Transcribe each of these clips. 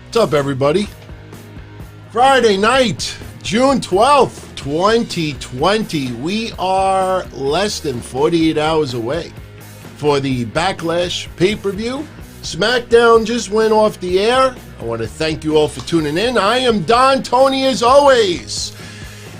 What's up, everybody? Friday night, June 12th, 2020. We are less than 48 hours away for the Backlash pay-per-view. Smackdown just went off the air. I want to thank you all for tuning in. I am Don Tony as always.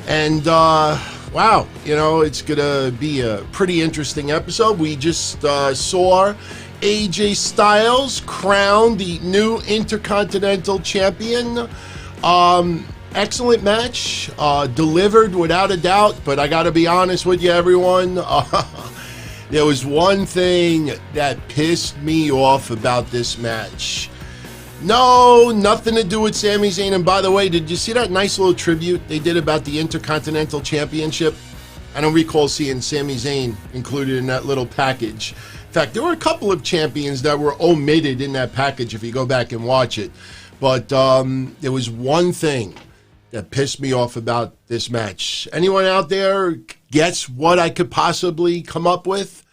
And, wow, you know, it's going to be a pretty interesting episode. We just saw AJ Styles crowned the new Intercontinental Champion. Excellent match, delivered without a doubt, but I gotta be honest with you, everyone. There was one thing that pissed me off about this match. No, nothing to do with Sami Zayn. And by the way, did you see that nice little tribute they did about the Intercontinental Championship? I don't recall seeing Sami Zayn included in that little package. In fact, there were a couple of champions that were omitted in that package if you go back and watch it. But there was one thing that pissed me off about this match. Anyone out there guess what I could possibly come up with?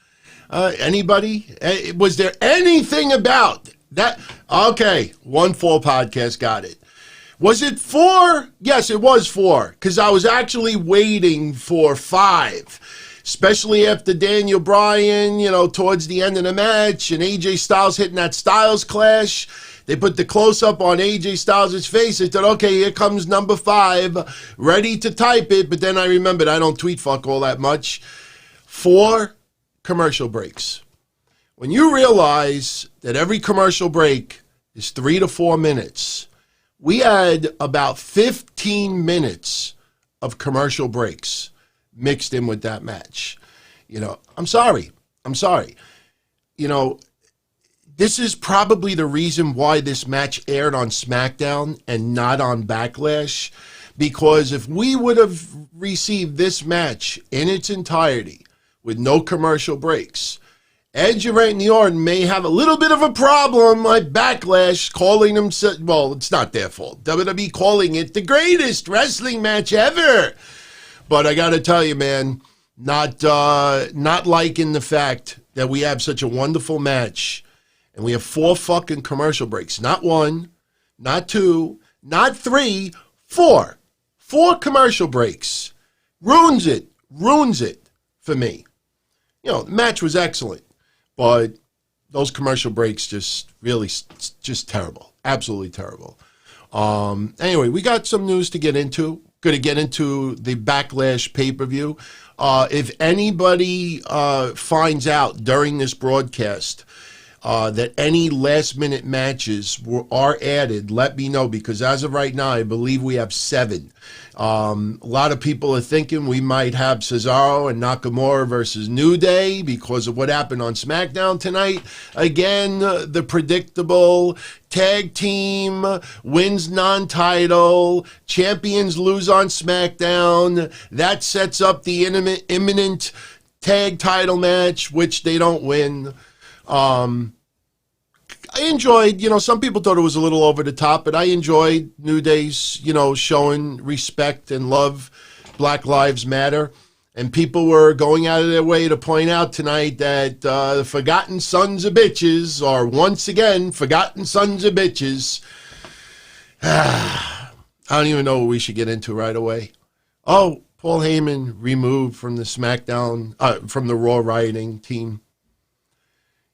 Anybody? Was there anything about that? Okay, One Fall Podcast got it. Was it 4? Yes, it was 4, because I was actually waiting for 5. Especially after Daniel Bryan, you know, towards the end of the match, and AJ Styles hitting that Styles Clash. They put the close-up on AJ Styles' face. They thought, okay, here comes number 5, ready to type it. But then I remembered I don't tweet fuck all that much. 4 commercial breaks. When you realize that every commercial break is 3 to 4 minutes, we had about 15 minutes of commercial breaks mixed in with that match. You know, I'm sorry. You know, this is probably the reason why this match aired on Smackdown and not on Backlash, because if we would have received this match in its entirety with no commercial breaks, Edge and Randy Orton may have a little bit of a problem like Backlash calling them, well, it's not their fault. WWE calling it the greatest wrestling match ever. But I got to tell you, man, not liking the fact that we have such a wonderful match and we have 4 fucking commercial breaks. Not 1, not 2, not 3, 4. 4 commercial breaks. Ruins it for me. You know, the match was excellent, but those commercial breaks just really, just terrible. Absolutely terrible. Anyway, we got some news to get into. Going to get into the Backlash pay-per-view. If anybody finds out during this broadcast that any last-minute matches are added, let me know, because as of right now, I believe we have 7. A lot of people are thinking we might have Cesaro and Nakamura versus New Day because of what happened on SmackDown tonight. Again, the predictable tag team wins non-title, champions lose on SmackDown. That sets up the imminent tag title match, which they don't win. I enjoyed, you know, some people thought it was a little over the top, but I enjoyed New Day's, you know, showing respect and love, Black Lives Matter. And people were going out of their way to point out tonight that the forgotten sons of bitches are once again forgotten sons of bitches. I don't even know what we should get into right away. Oh, Paul Heyman removed from the SmackDown, from the Raw writing team.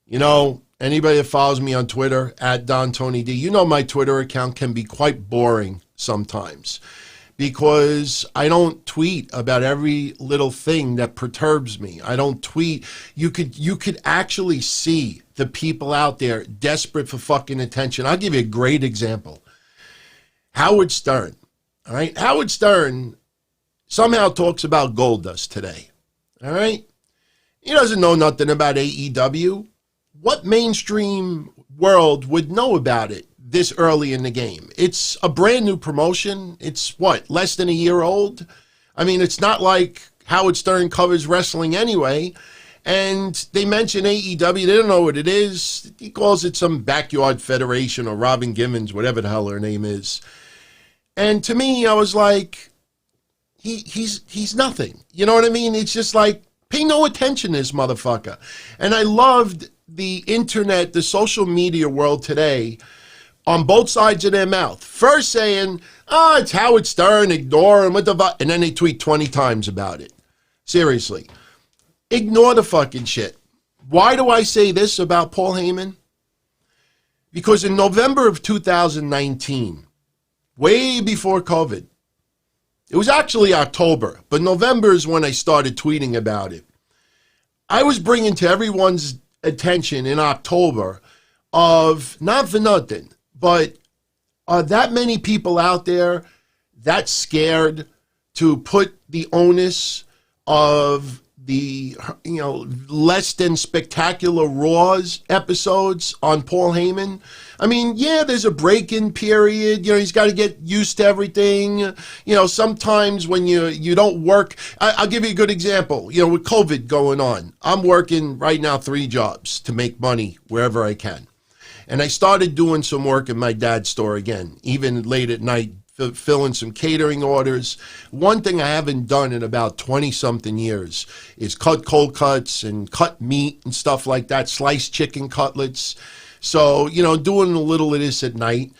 You know, anybody that follows me on Twitter, @DonTonyD, you know my Twitter account can be quite boring sometimes because I don't tweet about every little thing that perturbs me. I don't tweet. You could actually see the people out there desperate for fucking attention. I'll give you a great example. Howard Stern, all right? Howard Stern somehow talks about Goldust today, all right? He doesn't know nothing about AEW. What mainstream world would know about it this early in the game? It's a brand new promotion. It's what, less than a year old? I mean, it's not like Howard Stern covers wrestling anyway. And they mention AEW. They don't know what it is. He calls it some backyard federation or Robin Givens, whatever the hell her name is. And to me, I was like, he's nothing. You know what I mean? It's just like, pay no attention to this motherfucker. And I loved the internet, the social media world today, on both sides of their mouth. First saying, oh, it's Howard Stern, ignore him, and then they tweet 20 times about it. Seriously. Ignore the fucking shit. Why do I say this about Paul Heyman? Because in November of 2019, way before COVID, it was actually October, but November is when I started tweeting about it. I was bringing to everyone's attention in October of, not for nothing, but are that many people out there that scared to put the onus of the, less than spectacular Raws episodes on Paul Heyman? I mean, yeah, there's a break-in period. He's got to get used to everything. Sometimes when you don't work, I'll give you a good example. With COVID going on, I'm working right now 3 jobs to make money wherever I can. And I started doing some work in my dad's store again, even late at night, filling some catering orders. One thing I haven't done in about 20-something years is cut cold cuts and cut meat and stuff like that, sliced chicken cutlets. So, doing a little of this at night.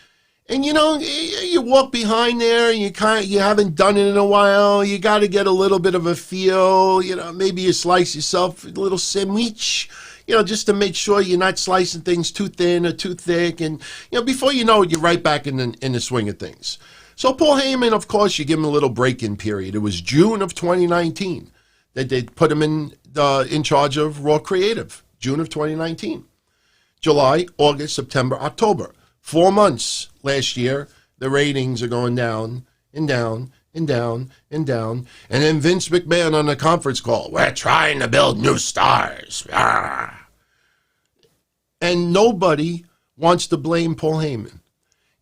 And, you walk behind there, and you haven't done it in a while. You got to get a little bit of a feel. Maybe you slice yourself a little sandwich, just to make sure you're not slicing things too thin or too thick. And, before you know it, you're right back in the swing of things. So Paul Heyman, of course, you give him a little break-in period. It was June of 2019 that they put him in charge of Raw Creative, June of 2019. July, August, September, October. 4 months last year, the ratings are going down and down and down and down. And then Vince McMahon on the conference call, we're trying to build new stars. Ah. And nobody wants to blame Paul Heyman.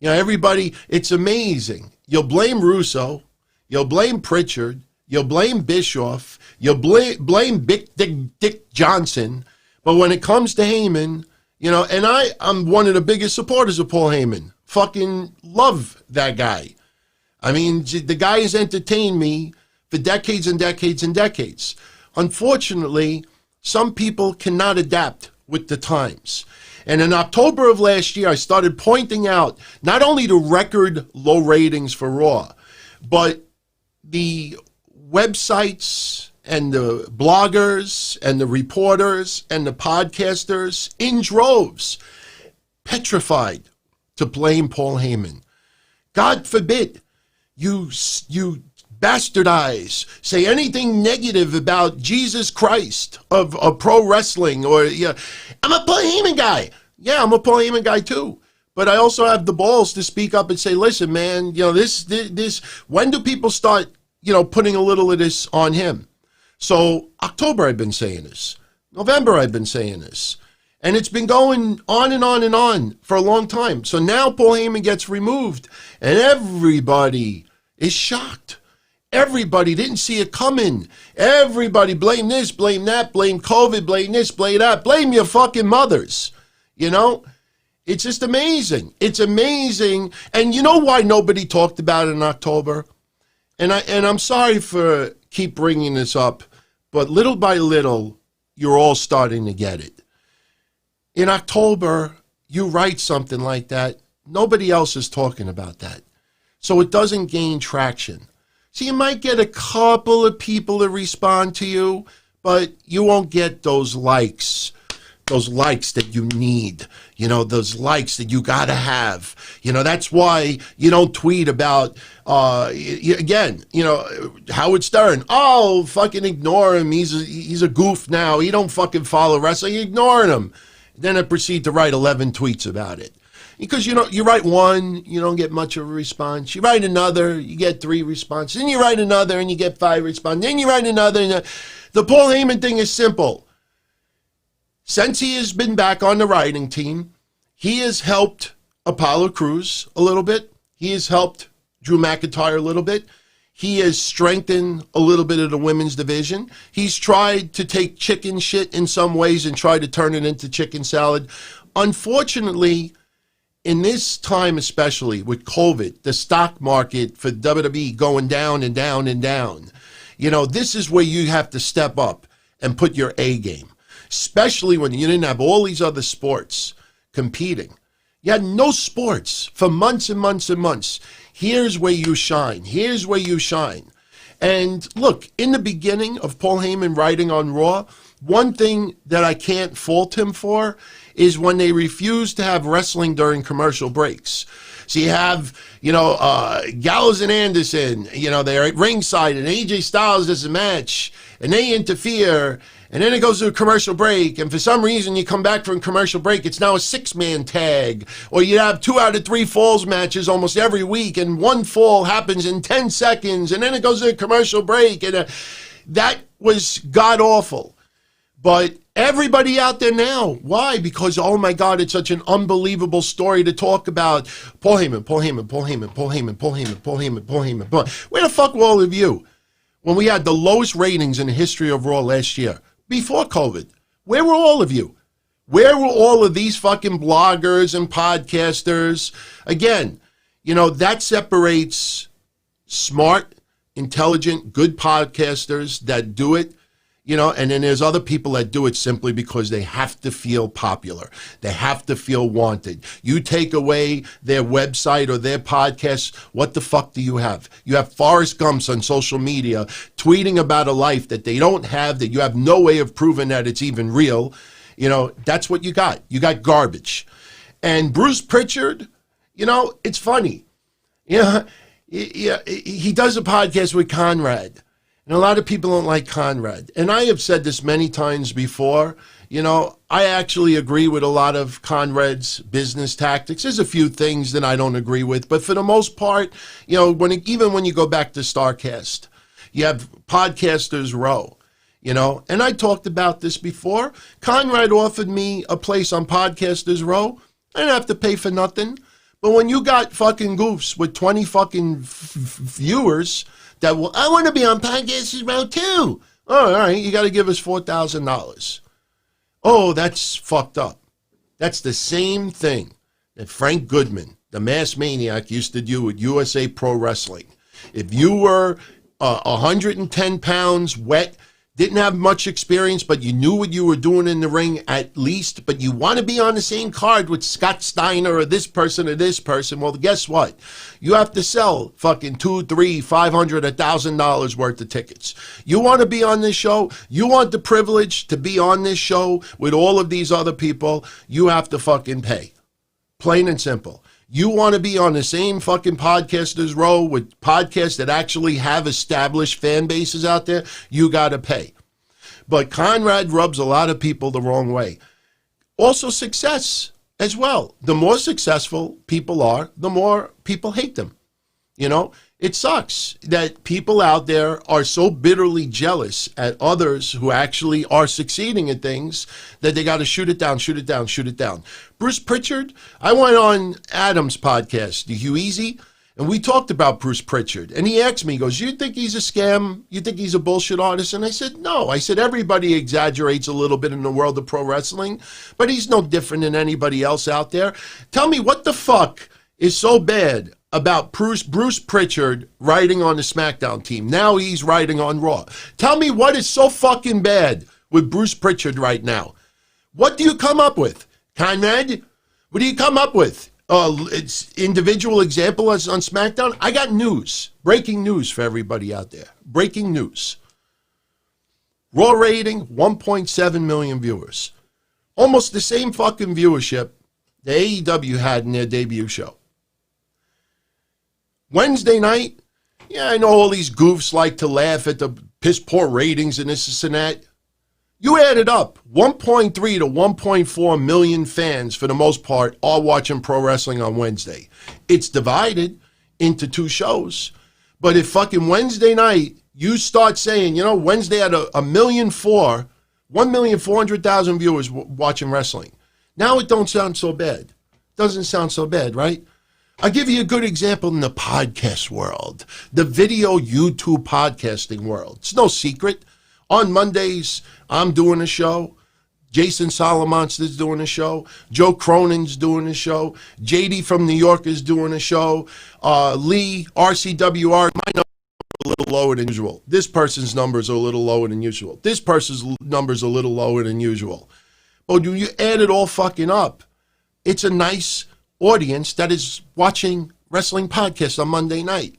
Everybody, it's amazing. You'll blame Russo. You'll blame Pritchard. You'll blame Bischoff. You'll blame Big Dick Johnson. But when it comes to Heyman, and I'm one of the biggest supporters of Paul Heyman. Fucking love that guy. I mean, the guy has entertained me for decades and decades and decades. Unfortunately, some people cannot adapt with the times. And in October of last year, I started pointing out not only the record low ratings for Raw, but the websites and the bloggers and the reporters and the podcasters in droves petrified to blame Paul Heyman. God forbid you bastardize, say anything negative about Jesus Christ of pro wrestling, or I'm a Paul Heyman guy. Yeah, I'm a Paul Heyman guy too. But I also have the balls to speak up and say, listen, man, this when do people start, putting a little of this on him? So October I've been saying this. November I've been saying this. And it's been going on and on and on for a long time. So now Paul Heyman gets removed and everybody is shocked. Everybody didn't see it coming. Everybody blame this, blame that, blame COVID, blame this, blame that. Blame your fucking mothers. It's just amazing. It's amazing. And you know why nobody talked about it in October? And I'm sorry for keep bringing this up, but little by little, you're all starting to get it. In October, you write something like that. Nobody else is talking about that. So it doesn't gain traction. So you might get a couple of people to respond to you, but you won't get those likes that you need, those likes that you got to have. That's why you don't tweet about, again, Howard Stern. Oh, fucking ignore him. He's a goof now. He don't fucking follow wrestling. You're ignoring him. Then I proceed to write 11 tweets about it. Because, you write one, you don't get much of a response. You write another, you get 3 responses. Then you write another and you get 5 responses. Then you write another. And the Paul Heyman thing is simple. Since he has been back on the writing team, he has helped Apollo Crews a little bit. He has helped Drew McIntyre a little bit. He has strengthened a little bit of the women's division. He's tried to take chicken shit in some ways and try to turn it into chicken salad. Unfortunately, in this time especially with COVID, the stock market for WWE going down and down and down, this is where you have to step up and put your A game, especially when you didn't have all these other sports competing. You had no sports for months and months and months. Here's where you shine. Here's where you shine. And look, in the beginning of Paul Heyman writing on Raw, one thing that I can't fault him for is when they refuse to have wrestling during commercial breaks. So you have, Gallows and Anderson, they're at ringside, and AJ Styles does a match, and they interfere, and then it goes to a commercial break, and for some reason you come back from commercial break, it's now a 6-man tag, or you have 2 out of 3 falls matches almost every week, and one fall happens in 10 seconds, and then it goes to a commercial break, and that was god-awful. But everybody out there now, why? Because, oh my God, it's such an unbelievable story to talk about. Paul Heyman. Where the fuck were all of you when we had the lowest ratings in the history of Raw last year, before COVID? Where were all of you? Where were all of these fucking bloggers and podcasters? Again, that separates smart, intelligent, good podcasters that do it. And then there's other people that do it simply because they have to feel popular. They have to feel wanted. You take away their website or their podcast, what the fuck do you have? You have Forrest Gumps on social media tweeting about a life that they don't have, that you have no way of proving that it's even real. That's what you got. You got garbage. And Bruce Pritchard, it's funny. He does a podcast with Conrad. And a lot of people don't like Conrad. And I have said this many times before. I actually agree with a lot of Conrad's business tactics. There's a few things that I don't agree with. But for the most part, even when you go back to StarCast, you have Podcasters Row. And I talked about this before. Conrad offered me a place on Podcasters Row. I didn't have to pay for nothing. But when you got fucking goofs with 20 fucking viewers that I want to be on Podcasters Row too. Oh, all right, you got to give us $4,000. Oh, that's fucked up. That's the same thing that Frank Goodman, the mass maniac, used to do with USA Pro Wrestling. If you were 110 pounds, wet, didn't have much experience, but you knew what you were doing in the ring at least, but you want to be on the same card with Scott Steiner or this person, well, guess what? You have to sell fucking $200, $300, $500, $1,000 worth of tickets. You want to be on this show? You want the privilege to be on this show with all of these other people? You have to fucking pay. Plain and simple. You want to be on the same fucking Podcasters Row with podcasts that actually have established fan bases out there, you got to pay. But Conrad rubs a lot of people the wrong way. Also success as well. The more successful people are, the more people hate them. It sucks that people out there are so bitterly jealous at others who actually are succeeding at things that they got to shoot it down. Bruce Pritchard, I went on Adam's podcast, The Hugh Easy, and we talked about Bruce Pritchard. And he asked me, he goes, you think he's a scam? You think he's a bullshit artist? And I said, no. I said, everybody exaggerates a little bit in the world of pro wrestling, but he's no different than anybody else out there. Tell me what the fuck is so bad about Bruce Pritchard writing on the Smackdown team. Now he's writing on Raw. Tell me what is so fucking bad with Bruce Pritchard right now. What do you come up with? Conrad, what do you come up with? It's individual examples on SmackDown. I got news, breaking news for everybody out there. Breaking news. Raw rating, 1.7 million viewers. Almost the same fucking viewership the AEW had in their debut show. Wednesday night, I know all these goofs like to laugh at the piss poor ratings and this and that. You add it up, 1.3 to 1.4 million fans, for the most part, are watching pro wrestling on Wednesday. It's divided into 2 shows. But if fucking Wednesday night, you start saying, Wednesday had 1,400,000 viewers watching wrestling. Now it don't sound so bad. Doesn't sound so bad, right? I'll give you a good example in the podcast world, the video YouTube podcasting world. It's no secret. On Mondays, I'm doing a show. Jason Solomon's doing a show. Joe Cronin's doing a show. JD from New York is doing a show. Lee, RCWR, my numbers are a little lower than usual. This person's numbers are a little lower than usual. This person's numbers are a little lower than usual. But when you add it all fucking up, it's a nice audience that is watching wrestling podcasts on Monday night.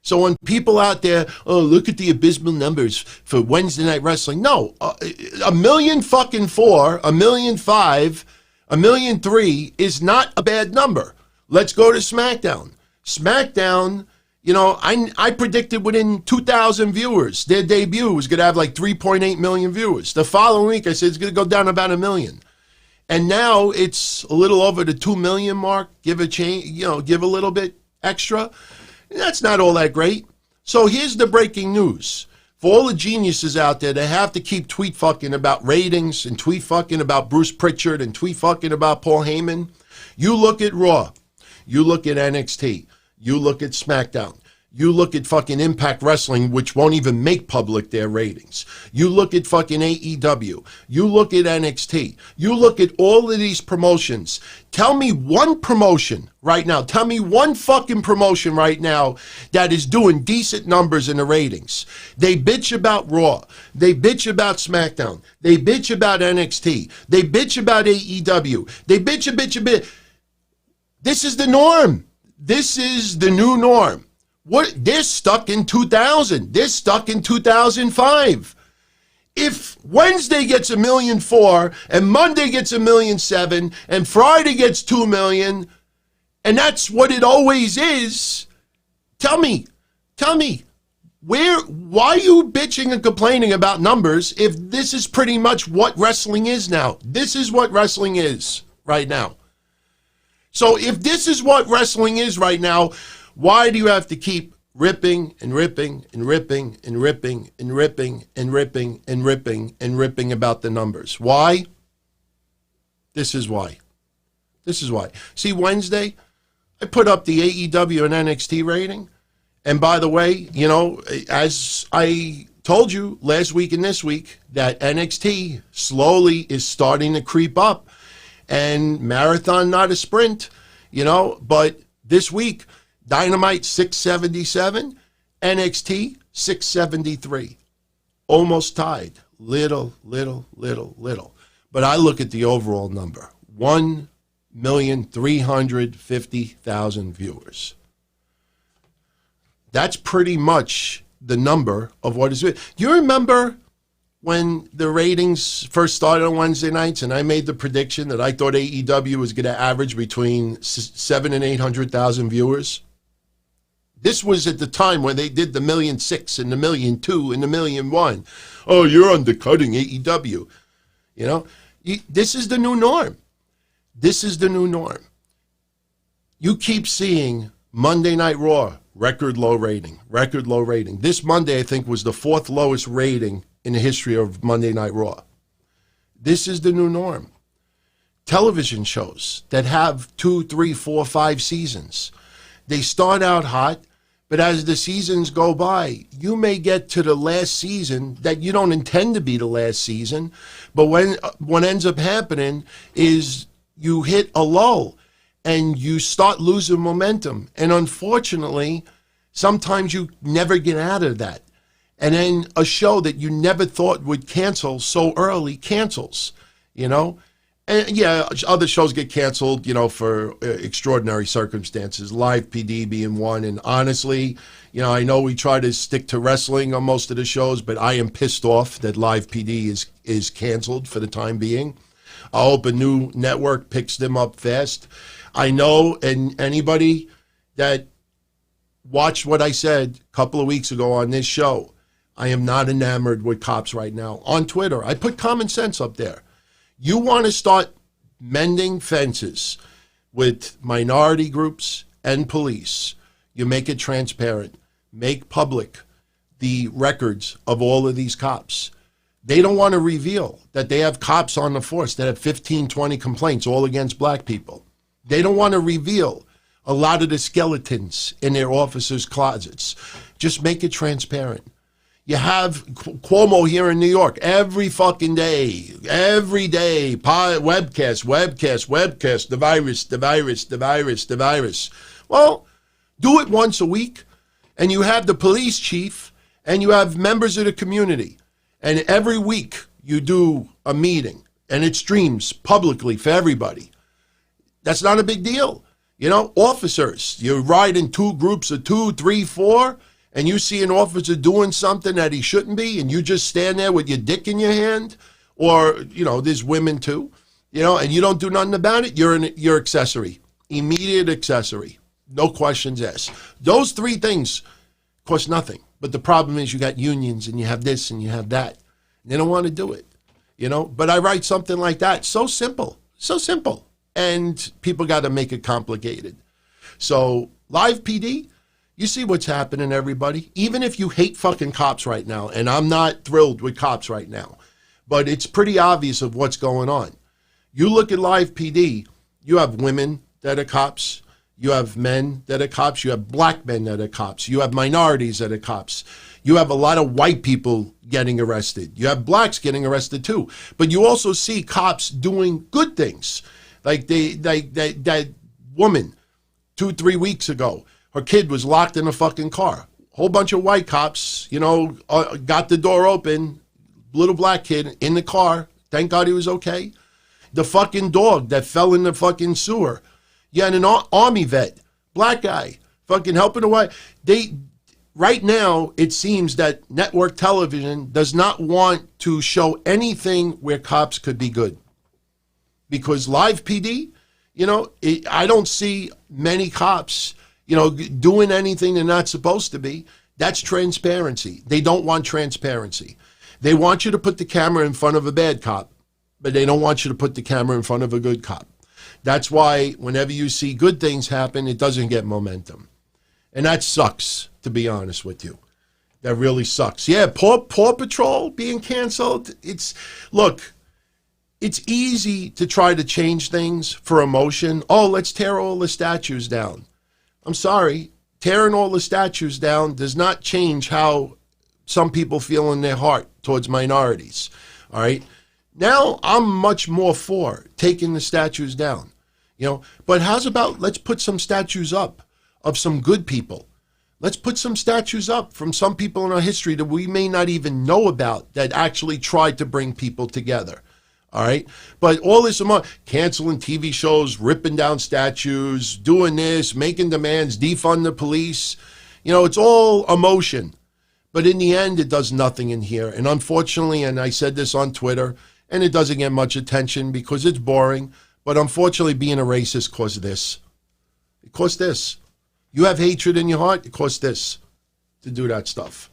So when people out there, oh, look at the abysmal numbers for Wednesday Night Wrestling. No, 1,000,004, 1,000,005, 1,000,003 is not a bad number. Let's go to SmackDown. SmackDown, you know, I predicted within 2,000 viewers, their debut was going to have like 3.8 million viewers. The following week, I said it's going to go down about 1 million. And now it's a little over the 2 million mark. Give a change, you know, give a little bit extra. That's not all that great. So here's the breaking news. For all the geniuses out there that have to keep tweet fucking about ratings and tweet fucking about Bruce Pritchard and tweet fucking about Paul Heyman, you look at Raw, you look at NXT, you look at SmackDown, you look at fucking Impact Wrestling, which won't even make public their ratings. You look at fucking AEW. You look at NXT. You look at all of these promotions. Tell me one promotion right now. Tell me one fucking promotion right now that is doing decent numbers in the ratings. They bitch about Raw. They bitch about SmackDown. They bitch about NXT. They bitch about AEW. They bitch a bitch. This is the norm. This is the new norm. What? They're stuck in 2000. They're stuck in 2005. If Wednesday gets 1,000,004 and Monday gets 1,000,007 and Friday gets 2 million, and that's what it always is, tell me, why are you bitching and complaining about numbers if this is pretty much what wrestling is now? This is what wrestling is right now. So if this is what wrestling is right now, why do you have to keep ripping and ripping and ripping and ripping and ripping and ripping and ripping and ripping about the numbers? Why? This is why. This is why. See, Wednesday, I put up the AEW and NXT rating. And by the way, you know, as I told you last week and this week, that NXT slowly is starting to creep up. And marathon, not a sprint, you know, but this week, Dynamite 677, NXT 673. Almost tied. Little. But I look at the overall number. 1,350,000 viewers. That's pretty much the number of what is it. Do you remember when the ratings first started on Wednesday nights and I made the prediction that I thought AEW was going to average between 700,000 and 800,000 viewers? This was at the time when they did the 1,000,006 and the 1,000,002 and the 1,000,001. Oh, you're undercutting AEW. You know, this is the new norm. This is the new norm. You keep seeing Monday Night Raw, record low rating. This Monday, I think, was the 4th lowest rating in the history of Monday Night Raw. This is the new norm. Television shows that have 2, 3, 4, 5 seasons. They start out hot, but as the seasons go by, you may get to the last season that you don't intend to be the last season, but what ends up happening is you hit a lull and you start losing momentum. And unfortunately, sometimes you never get out of that. And then a show that you never thought would cancel so early cancels, you know? And yeah, other shows get canceled, you know, for extraordinary circumstances, Live PD being one. And honestly, you know, I know we try to stick to wrestling on most of the shows, but I am pissed off that Live PD is canceled for the time being. I hope a new network picks them up fast. I know, and anybody that watched what I said a couple of weeks ago on this show, I am not enamored with cops right now. On Twitter, I put common sense up there. You want to start mending fences with minority groups and police. You make it transparent. Make public the records of all of these cops. They don't want to reveal that they have cops on the force that have 15, 20 complaints all against black people. They don't want to reveal a lot of the skeletons in their officers' closets. Just make it transparent. You have Cuomo here in New York every fucking day, webcast, the virus. Well, do it once a week, and you have the police chief, and you have members of the community, and every week you do a meeting, and it streams publicly for everybody. That's not a big deal. Officers, you ride in two groups of 2, 3, 4, and you see an officer doing something that he shouldn't be, and you just stand there with your dick in your hand, or, there's women too, and you don't do nothing about it, you're accessory. Immediate accessory. No questions asked. Those 3 things cost nothing. But the problem is you got unions, and you have this, and you have that. And they don't want to do it, But I write something like that. So simple. So simple. And people got to make it complicated. So live PD, you see what's happening, everybody. Even if you hate fucking cops right now, and I'm not thrilled with cops right now, but it's pretty obvious of what's going on. You look at live PD, you have women that are cops, you have men that are cops, you have black men that are cops, you have minorities that are cops, you have a lot of white people getting arrested, you have blacks getting arrested too, but you also see cops doing good things. Like that woman 2-3 weeks ago, her kid was locked in a fucking car. Whole bunch of white cops, got the door open, little black kid in the car. Thank God he was okay. The fucking dog that fell in the fucking sewer. Yeah, and an army vet, black guy, fucking helping away. Right now, it seems that network television does not want to show anything where cops could be good. Because live PD, I don't see many cops, doing anything they're not supposed to be. That's transparency. They don't want transparency. They want you to put the camera in front of a bad cop, but they don't want you to put the camera in front of a good cop. That's why whenever you see good things happen, it doesn't get momentum. And that sucks, to be honest with you. That really sucks. Yeah, Paw Patrol being canceled. Look, it's easy to try to change things for emotion. Oh, let's tear all the statues down. I'm sorry. Tearing all the statues down does not change how some people feel in their heart towards minorities. All right? Now I'm much more for taking the statues down. But how's about let's put some statues up of some good people. Let's put some statues up from some people in our history that we may not even know about that actually tried to bring people together. All right. But all this canceling TV shows, ripping down statues, doing this, making demands, defund the police. It's all emotion. But in the end, it does nothing in here. And unfortunately, and I said this on Twitter, and it doesn't get much attention because it's boring. But unfortunately, being a racist costs this. It costs this. You have hatred in your heart, it costs this to do that stuff.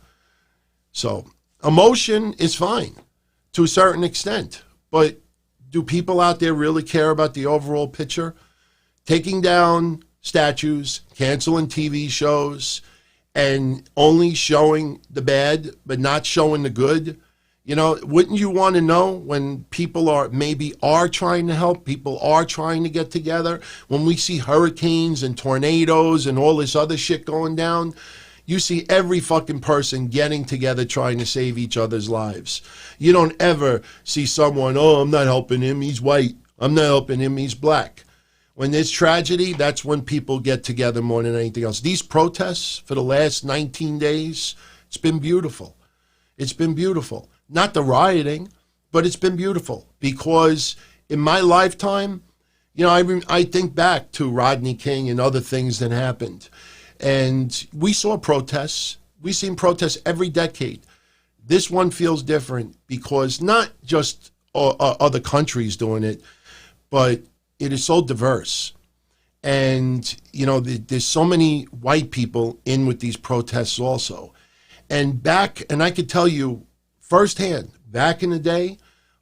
So emotion is fine to a certain extent. But do people out there really care about the overall picture? Taking down statues, canceling TV shows, and only showing the bad, but not showing the good. Wouldn't you want to know when people are trying to help, people are trying to get together? When we see hurricanes and tornadoes and all this other shit going down, you see every fucking person getting together trying to save each other's lives. You don't ever see someone, I'm not helping him, he's white. I'm not helping him, he's black. When there's tragedy, that's when people get together more than anything else. These protests for the last 19 days, it's been beautiful. It's been beautiful. Not the rioting, but it's been beautiful. Because in my lifetime, I think back to Rodney King and other things that happened. And we saw protests. We've seen protests every decade. This one feels different because not just other countries doing it, but it is so diverse. And, there's so many white people in with these protests also. And I could tell you firsthand, back in the day,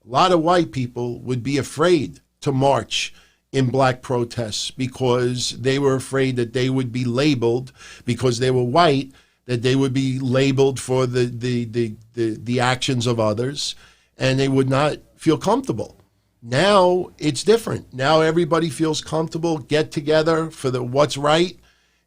a lot of white people would be afraid to march in black protests because they were afraid that they would be labeled, because they were white, that they would be labeled for the actions of others, and they would not feel comfortable. Now it's different. Now everybody feels comfortable, get together for what's right,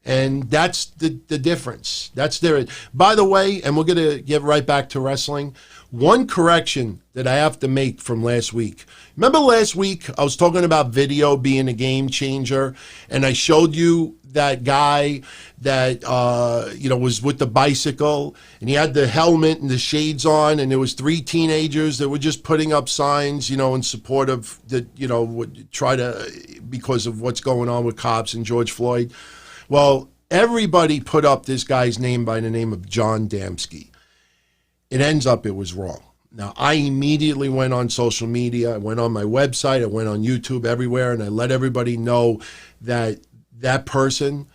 and that's the difference. That's there. By the way, and we're going to get right back to wrestling, one correction that I have to make from last week. Remember last week I was talking about video being a game changer, and I showed you that guy that was with the bicycle, and he had the helmet and the shades on, and there was 3 teenagers that were just putting up signs, in support of would try to because of what's going on with cops and George Floyd. Well, everybody put up this guy's name by the name of John Damsky. It ends up it was wrong. Now, I immediately went on social media. I went on my website. I went on YouTube, everywhere, and I let everybody know that that person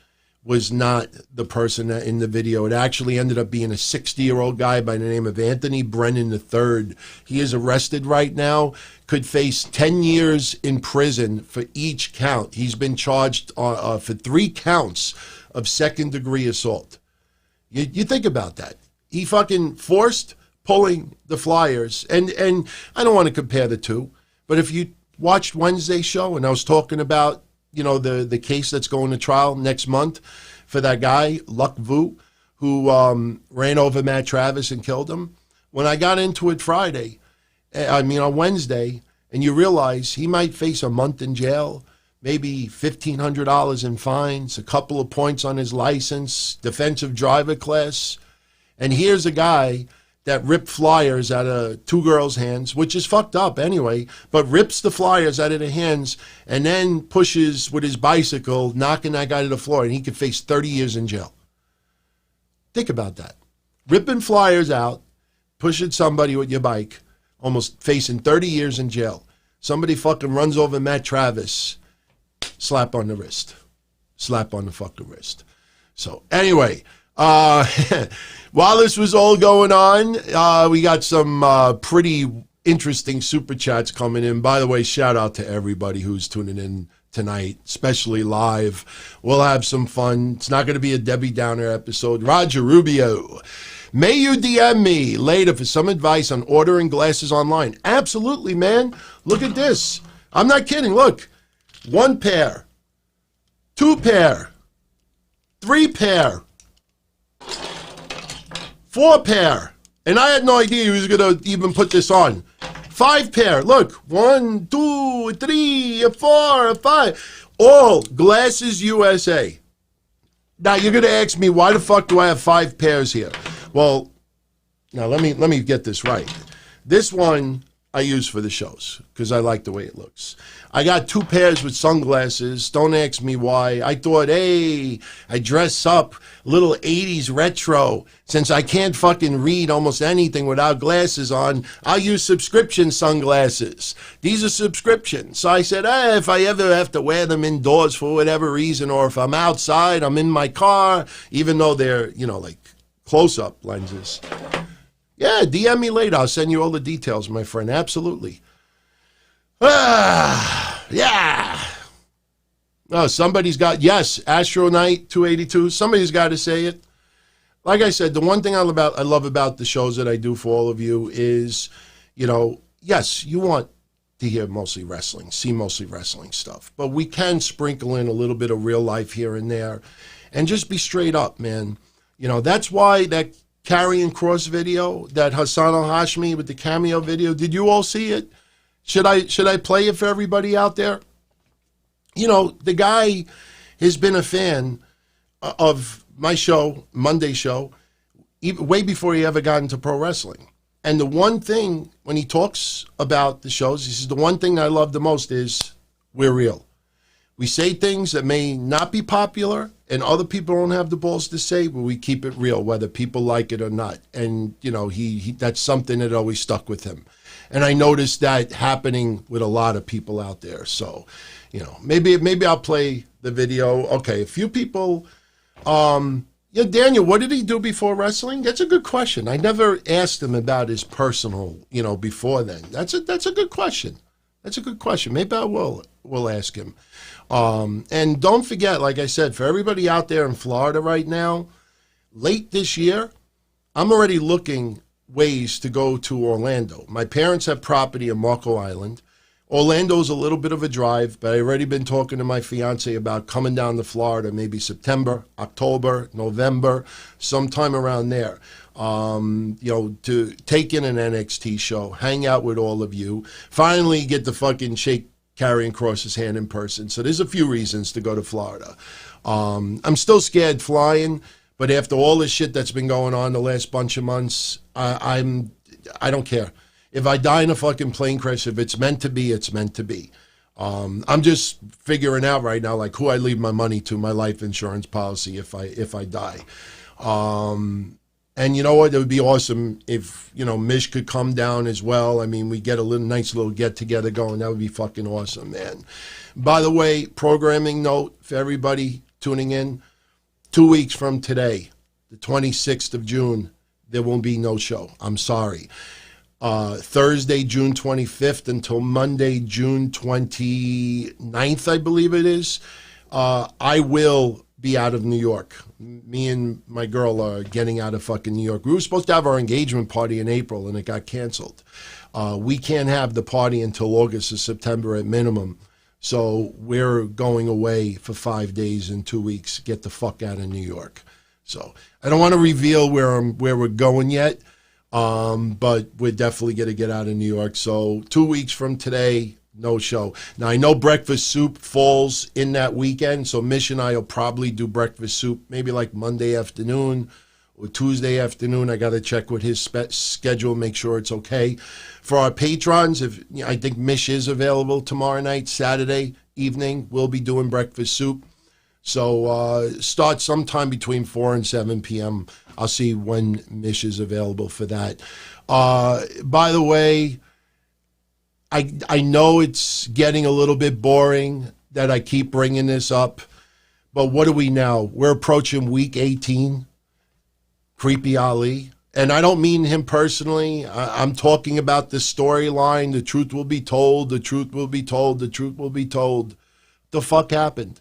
was not the person in the video. It actually ended up being a 60-year-old guy by the name of Anthony Brennan III. He is arrested right now, could face 10 years in prison for each count. He's been charged for 3 counts of second-degree assault. You think about that. He fucking forced pulling the flyers. And I don't want to compare the two, but if you watched Wednesday's show, and I was talking about, the case that's going to trial next month for that guy, Luck Vu, who ran over Matt Travis and killed him. When I got into it on Wednesday, and you realize he might face a month in jail, maybe $1,500 in fines, a couple of points on his license, defensive driver class. And here's a guy that ripped flyers out of 2 girls' hands, which is fucked up anyway, but rips the flyers out of their hands and then pushes with his bicycle, knocking that guy to the floor, and he could face 30 years in jail. Think about that. Ripping flyers out, pushing somebody with your bike, almost facing 30 years in jail. Somebody fucking runs over Matt Travis, slap on the wrist. Slap on the fucking wrist. So anyway, while this was all going on, we got some pretty interesting super chats coming in. By the way, shout out to everybody who's tuning in tonight, especially live. We'll have some fun. It's not going to be a Debbie Downer episode. Roger Rubio, may you DM me later for some advice on ordering glasses online. Absolutely, man. Look at this. I'm not kidding. Look, 1 pair, 2 pair, 3 pair, 4 pair, and I had no idea he was going to even put this on. 5 pair, look, 1, 2, 3, 4, 5, all Glasses USA. Now you're going to ask me, why the fuck do I have 5 pairs here? Well, now let me get this right. This one I use for the shows because I like the way it looks. I got 2 pairs with sunglasses. Don't ask me why. I thought, hey, I dress up a little 80s retro. Since I can't fucking read almost anything without glasses on, I'll use subscription sunglasses. These are subscriptions. So I said, hey, if I ever have to wear them indoors for whatever reason, or if I'm outside, I'm in my car, even though they're, like close-up lenses. Yeah, DM me later. I'll send you all the details, my friend. Absolutely. Yeah. Oh, somebody's got, yes, Astro Knight 282. Somebody's got to say it. Like I said, the one thing I love about the shows that I do for all of you is, yes, you want to hear mostly wrestling, see mostly wrestling stuff, but we can sprinkle in a little bit of real life here and there and just be straight up, man. That's why that Karrion Kross video, that Hassan AL-Hashmi with the cameo video, did you all see it? Should I play it for everybody out there? The guy has been a fan of my show, Monday show, way before he ever got into pro wrestling. And the one thing, when he talks about the shows, he says, the one thing I love the most is we're real. We say things that may not be popular and other people don't have the balls to say, but we keep it real, whether people like it or not. And, he that's something that always stuck with him. And I noticed that happening with a lot of people out there. So, maybe I'll play the video. Okay, a few people. Daniel, what did he do before wrestling? That's a good question. I never asked him about his personal, before then. That's a good question. That's a good question. Maybe I will ask him. And don't forget, like I said, for everybody out there in Florida right now, late this year, I'm already looking ways to go to Orlando. My parents have property in Marco Island. Orlando's a little bit of a drive, but I've already been talking to my fiance about coming down to Florida, maybe September, October, November, sometime around there. To take in an NXT show, hang out with all of you, finally get to fucking shake Karrion Kross's hand in person. So there's a few reasons to go to Florida. I'm still scared flying, but after all this shit that's been going on the last bunch of months, I don't care. If I die in a fucking plane crash, if it's meant to be, it's meant to be. I'm just figuring out right now, like, who I leave my money to, my life insurance policy, if I die. And you know what? It would be awesome if, Mish could come down as well. I mean, we get a nice little get-together going. That would be fucking awesome, man. By the way, programming note for everybody tuning in, 2 weeks from today, the 26th of June, there will be no show. I'm sorry. Thursday, June 25th until Monday, June 29th, I believe it is, I will be out of New York. Me and my girl are getting out of fucking New York. We were supposed to have our engagement party in April, and it got canceled. We can't have the party until August or September at minimum. So we're going away for 5 days and 2 weeks. Get the fuck out of New York. So I don't want to reveal where we're going yet. But we're definitely going to get out of New York. So 2 weeks from today, no show. Now, I know Breakfast Soup falls in that weekend, so Mish and I will probably do Breakfast Soup maybe like Monday afternoon or Tuesday afternoon. I got to check with his schedule, make sure it's okay. For our patrons, I think Mish is available tomorrow night, Saturday evening. We'll be doing Breakfast Soup. So start sometime between 4 and 7 p.m. I'll see when Mish is available for that. By the way, I know it's getting a little bit boring that I keep bringing this up, but what are we now? We're approaching week 18, Creepy Ali. And I don't mean him personally. I'm talking about the storyline. The truth will be told. The truth will be told. The truth will be told. The fuck happened?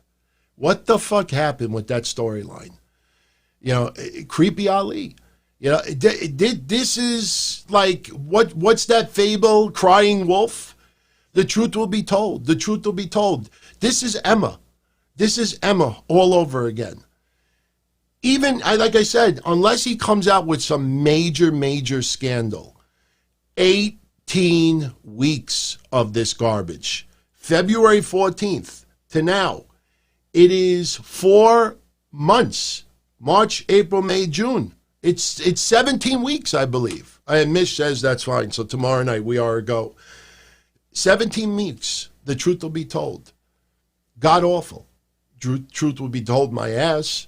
What the fuck happened with that storyline? Creepy Ali. This is like, what's that fable, Crying Wolf? The truth will be told. The truth will be told. This is Emma. This is Emma all over again. Even, like I said, unless he comes out with some major scandal, 18 weeks of this garbage. February 14th to now. It is 4 months, March, April, May, June. It's 17 weeks, I believe. And Mish says that's fine. So tomorrow night we are a go. 17 weeks. The truth will be told. God awful. Truth will be told my ass.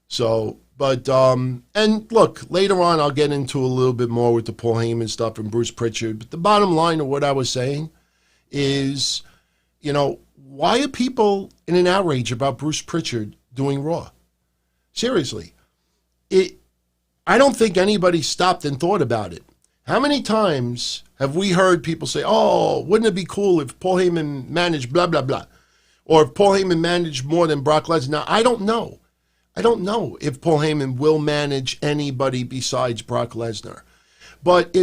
So, but, and look, later on I'll get into a little bit more with the Paul Heyman stuff and Bruce Pritchard. But the bottom line of what I was saying is, why are people in an outrage about Bruce Pritchard doing Raw? Seriously. I don't think anybody stopped and thought about it. How many times have we heard people say, oh, wouldn't it be cool if Paul Heyman managed blah, blah, blah? Or if Paul Heyman managed more than Brock Lesnar? Now, I don't know. I don't know if Paul Heyman will manage anybody besides Brock Lesnar. But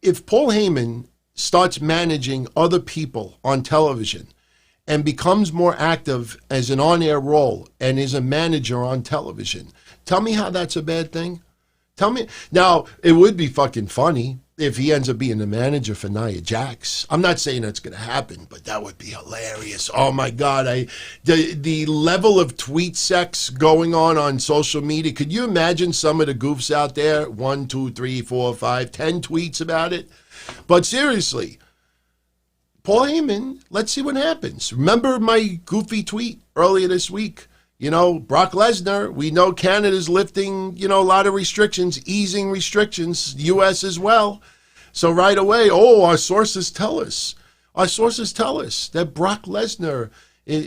if Paul Heyman starts managing other people on television and becomes more active as an on-air role and is a manager on television, tell me how that's a bad thing. Tell me. Now, it would be fucking funny if he ends up being the manager for Naya Jax. I'm not saying that's going to happen, but that would be hilarious. Oh, my God. The level of tweet sex going on social media. Could you imagine some of the goofs out there? 1, 2, 3, 4, 5, 10 tweets about it? But seriously, Paul Heyman, let's see what happens. Remember my goofy tweet earlier this week? Brock Lesnar, we know Canada's lifting, a lot of restrictions, easing restrictions, U.S. as well. So right away, our sources tell us. Our sources tell us that Brock Lesnar, the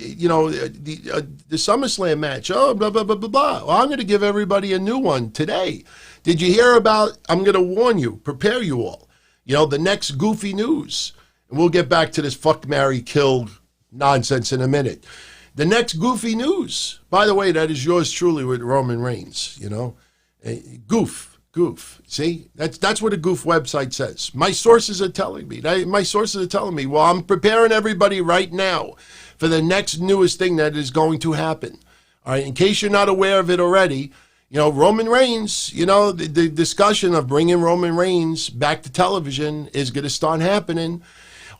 SummerSlam match, blah, blah, blah, blah, blah. Well, I'm going to give everybody a new one today. Did you hear about, I'm going to warn you, prepare you all, the next goofy news. And we'll get back to this fuck, marry, kill nonsense in a minute. The next goofy news, by the way, that is yours truly with Roman Reigns, Goof. See, that's what a goof website says. My sources are telling me. Well, I'm preparing everybody right now for the next newest thing that is going to happen. All right, in case you're not aware of it already, Roman Reigns, the discussion of bringing Roman Reigns back to television is going to start happening.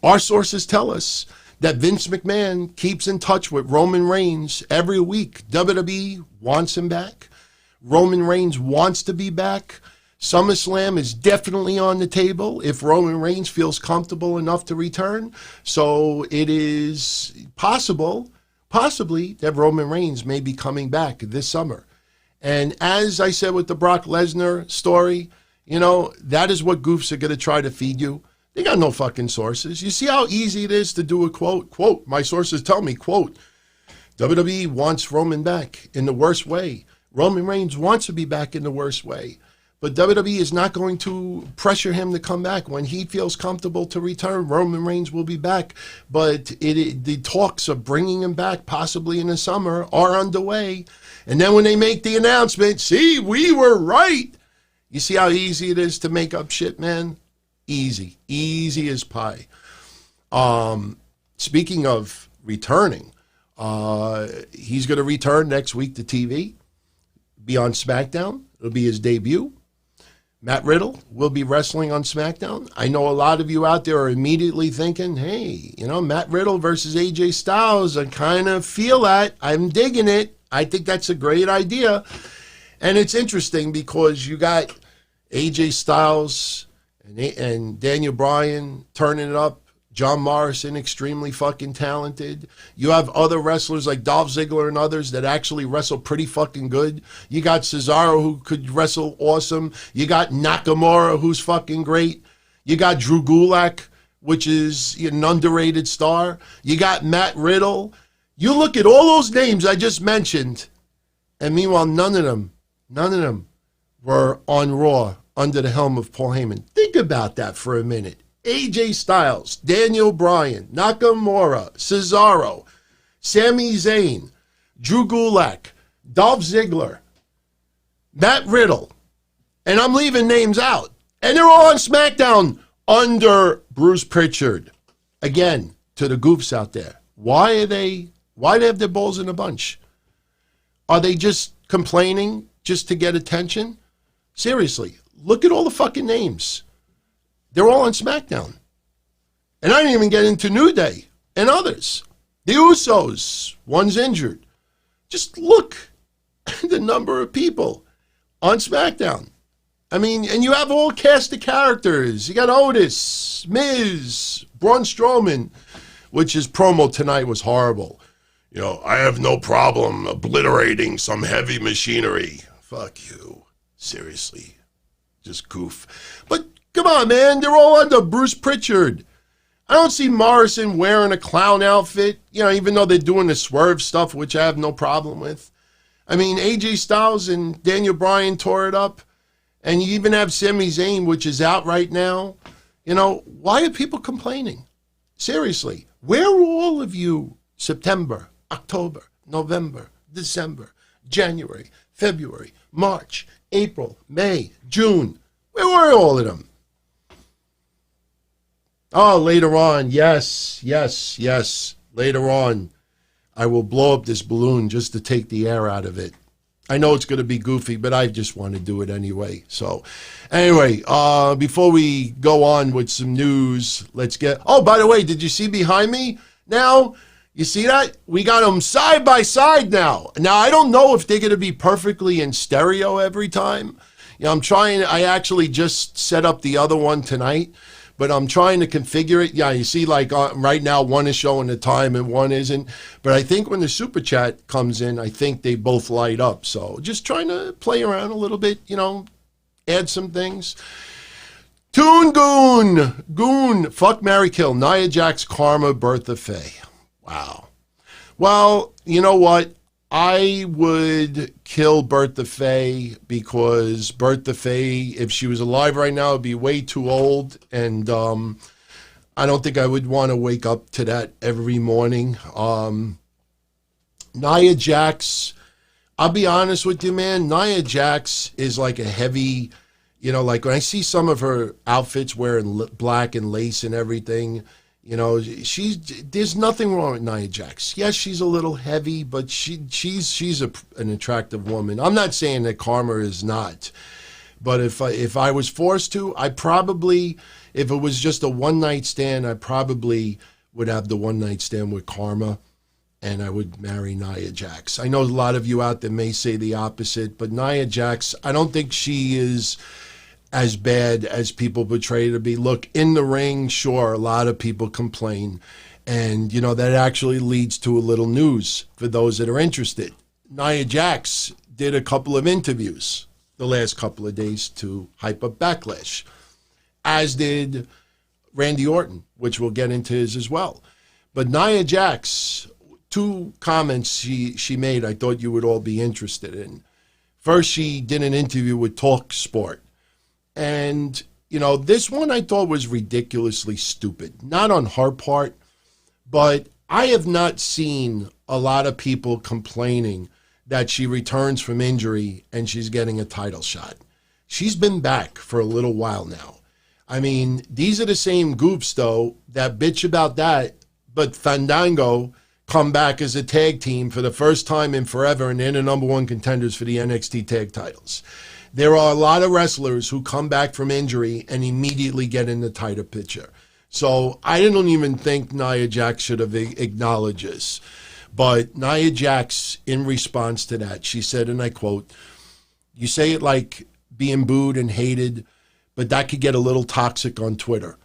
Our sources tell us that Vince McMahon keeps in touch with Roman Reigns every week. WWE wants him back. Roman Reigns wants to be back. SummerSlam is definitely on the table if Roman Reigns feels comfortable enough to return. So it is possibly, that Roman Reigns may be coming back this summer. And as I said with the Brock Lesnar story, that is what goofs are going to try to feed you. They got no fucking sources. You see how easy it is to do a quote, my sources tell me, quote, WWE wants Roman back in the worst way. Roman Reigns wants to be back in the worst way. But WWE is not going to pressure him to come back. When he feels comfortable to return, Roman Reigns will be back. But the talks of bringing him back, possibly in the summer, are underway. And then when they make the announcement, see, we were right. You see how easy it is to make up shit, man? Easy as pie. Speaking of returning, he's going to return next week to TV, be on Smackdown. It'll be his debut. Matt Riddle will be wrestling on Smackdown. I know a lot of you out there are immediately thinking, hey, Matt Riddle versus AJ Styles, I kind of feel that. I'm digging it. I think that's a great idea. And it's interesting because you got AJ Styles and Daniel Bryan turning it up. John Morrison, extremely fucking talented. You have other wrestlers like Dolph Ziggler and others that actually wrestle pretty fucking good. You got Cesaro, who could wrestle awesome. You got Nakamura, who's fucking great. You got Drew Gulak, which is an underrated star. You got Matt Riddle. You look at all those names I just mentioned, and meanwhile, none of them were on Raw under the helm of Paul Heyman. Think about that for a minute. AJ Styles, Daniel Bryan, Nakamura, Cesaro, Sami Zayn, Drew Gulak, Dolph Ziggler, Matt Riddle, and I'm leaving names out. And they're all on SmackDown under Bruce Pritchard. Again, to the goofs out there, why do they have their balls in a bunch? Are they just complaining just to get attention? Seriously, look at all the fucking names. They're all on SmackDown. And I didn't even get into New Day and others. The Usos, one's injured. Just look at the number of people on SmackDown. I mean, and you have all cast of characters. You got Otis, Miz, Braun Strowman, which his promo tonight was horrible. I have no problem obliterating some heavy machinery. Fuck you. Seriously. Just goof. But come on, man. They're all under Bruce Pritchard. I don't see Morrison wearing a clown outfit, even though they're doing the swerve stuff, which I have no problem with. I mean, AJ Styles and Daniel Bryan tore it up. And you even have Sami Zayn, which is out right now. Why are people complaining? Seriously. Where were all of you September, October, November, December, January, February, March, April, May, June? Where were all of them? Oh, later on, yes. Later on, I will blow up this balloon just to take the air out of it. I know it's going to be goofy, but I just want to do it anyway. So, anyway, before we go on with some news, let's get... Oh, by the way, did you see behind me now? You see that? We got them side by side now. Now, I don't know if they're going to be perfectly in stereo every time. I actually just set up the other one tonight, but I'm trying to configure it. Yeah, you see, like right now, one is showing the time and one isn't. But I think when the super chat comes in, I think they both light up. So just trying to play around a little bit, add some things. Toon Goon, fuck, marry, kill, Naya Jax, Karma, Bertha Faye. Wow. Well, you know what? I would kill Bertha Faye because Bertha Faye, if she was alive right now, would be way too old. And I don't think I would want to wake up to that every morning. Naya Jax, I'll be honest with you, man. Naya Jax is like a heavy, like when I see some of her outfits wearing black and lace and everything, there's nothing wrong with Nia Jax. Yes, she's a little heavy, but she's an attractive woman. I'm not saying that Karma is not, but if I was forced to, I probably, if it was just a one-night stand, I probably would have the one-night stand with Karma, and I would marry Nia Jax. I know a lot of you out there may say the opposite, but Nia Jax, I don't think she is as bad as people portray it to be. Look, in the ring, sure, a lot of people complain. And, that actually leads to a little news for those that are interested. Naya Jax did a couple of interviews the last couple of days to hype up Backlash, as did Randy Orton, which we'll get into his as well. But Naya Jax, 2 comments she made I thought you would all be interested in. First, she did an interview with Talk Sport. And, this one I thought was ridiculously stupid. Not on her part, but I have not seen a lot of people complaining that she returns from injury and she's getting a title shot. She's been back for a little while now. I mean, these are the same goofs, though, that bitch about that, but Fandango come back as a tag team for the first time in forever, and they're the #1 contenders for the NXT tag titles. There are a lot of wrestlers who come back from injury and immediately get in the title picture. So I don't even think Nia Jax should have acknowledged this. But Nia Jax, in response to that, she said, and I quote, "You say it like being booed and hated, but that could get a little toxic on Twitter.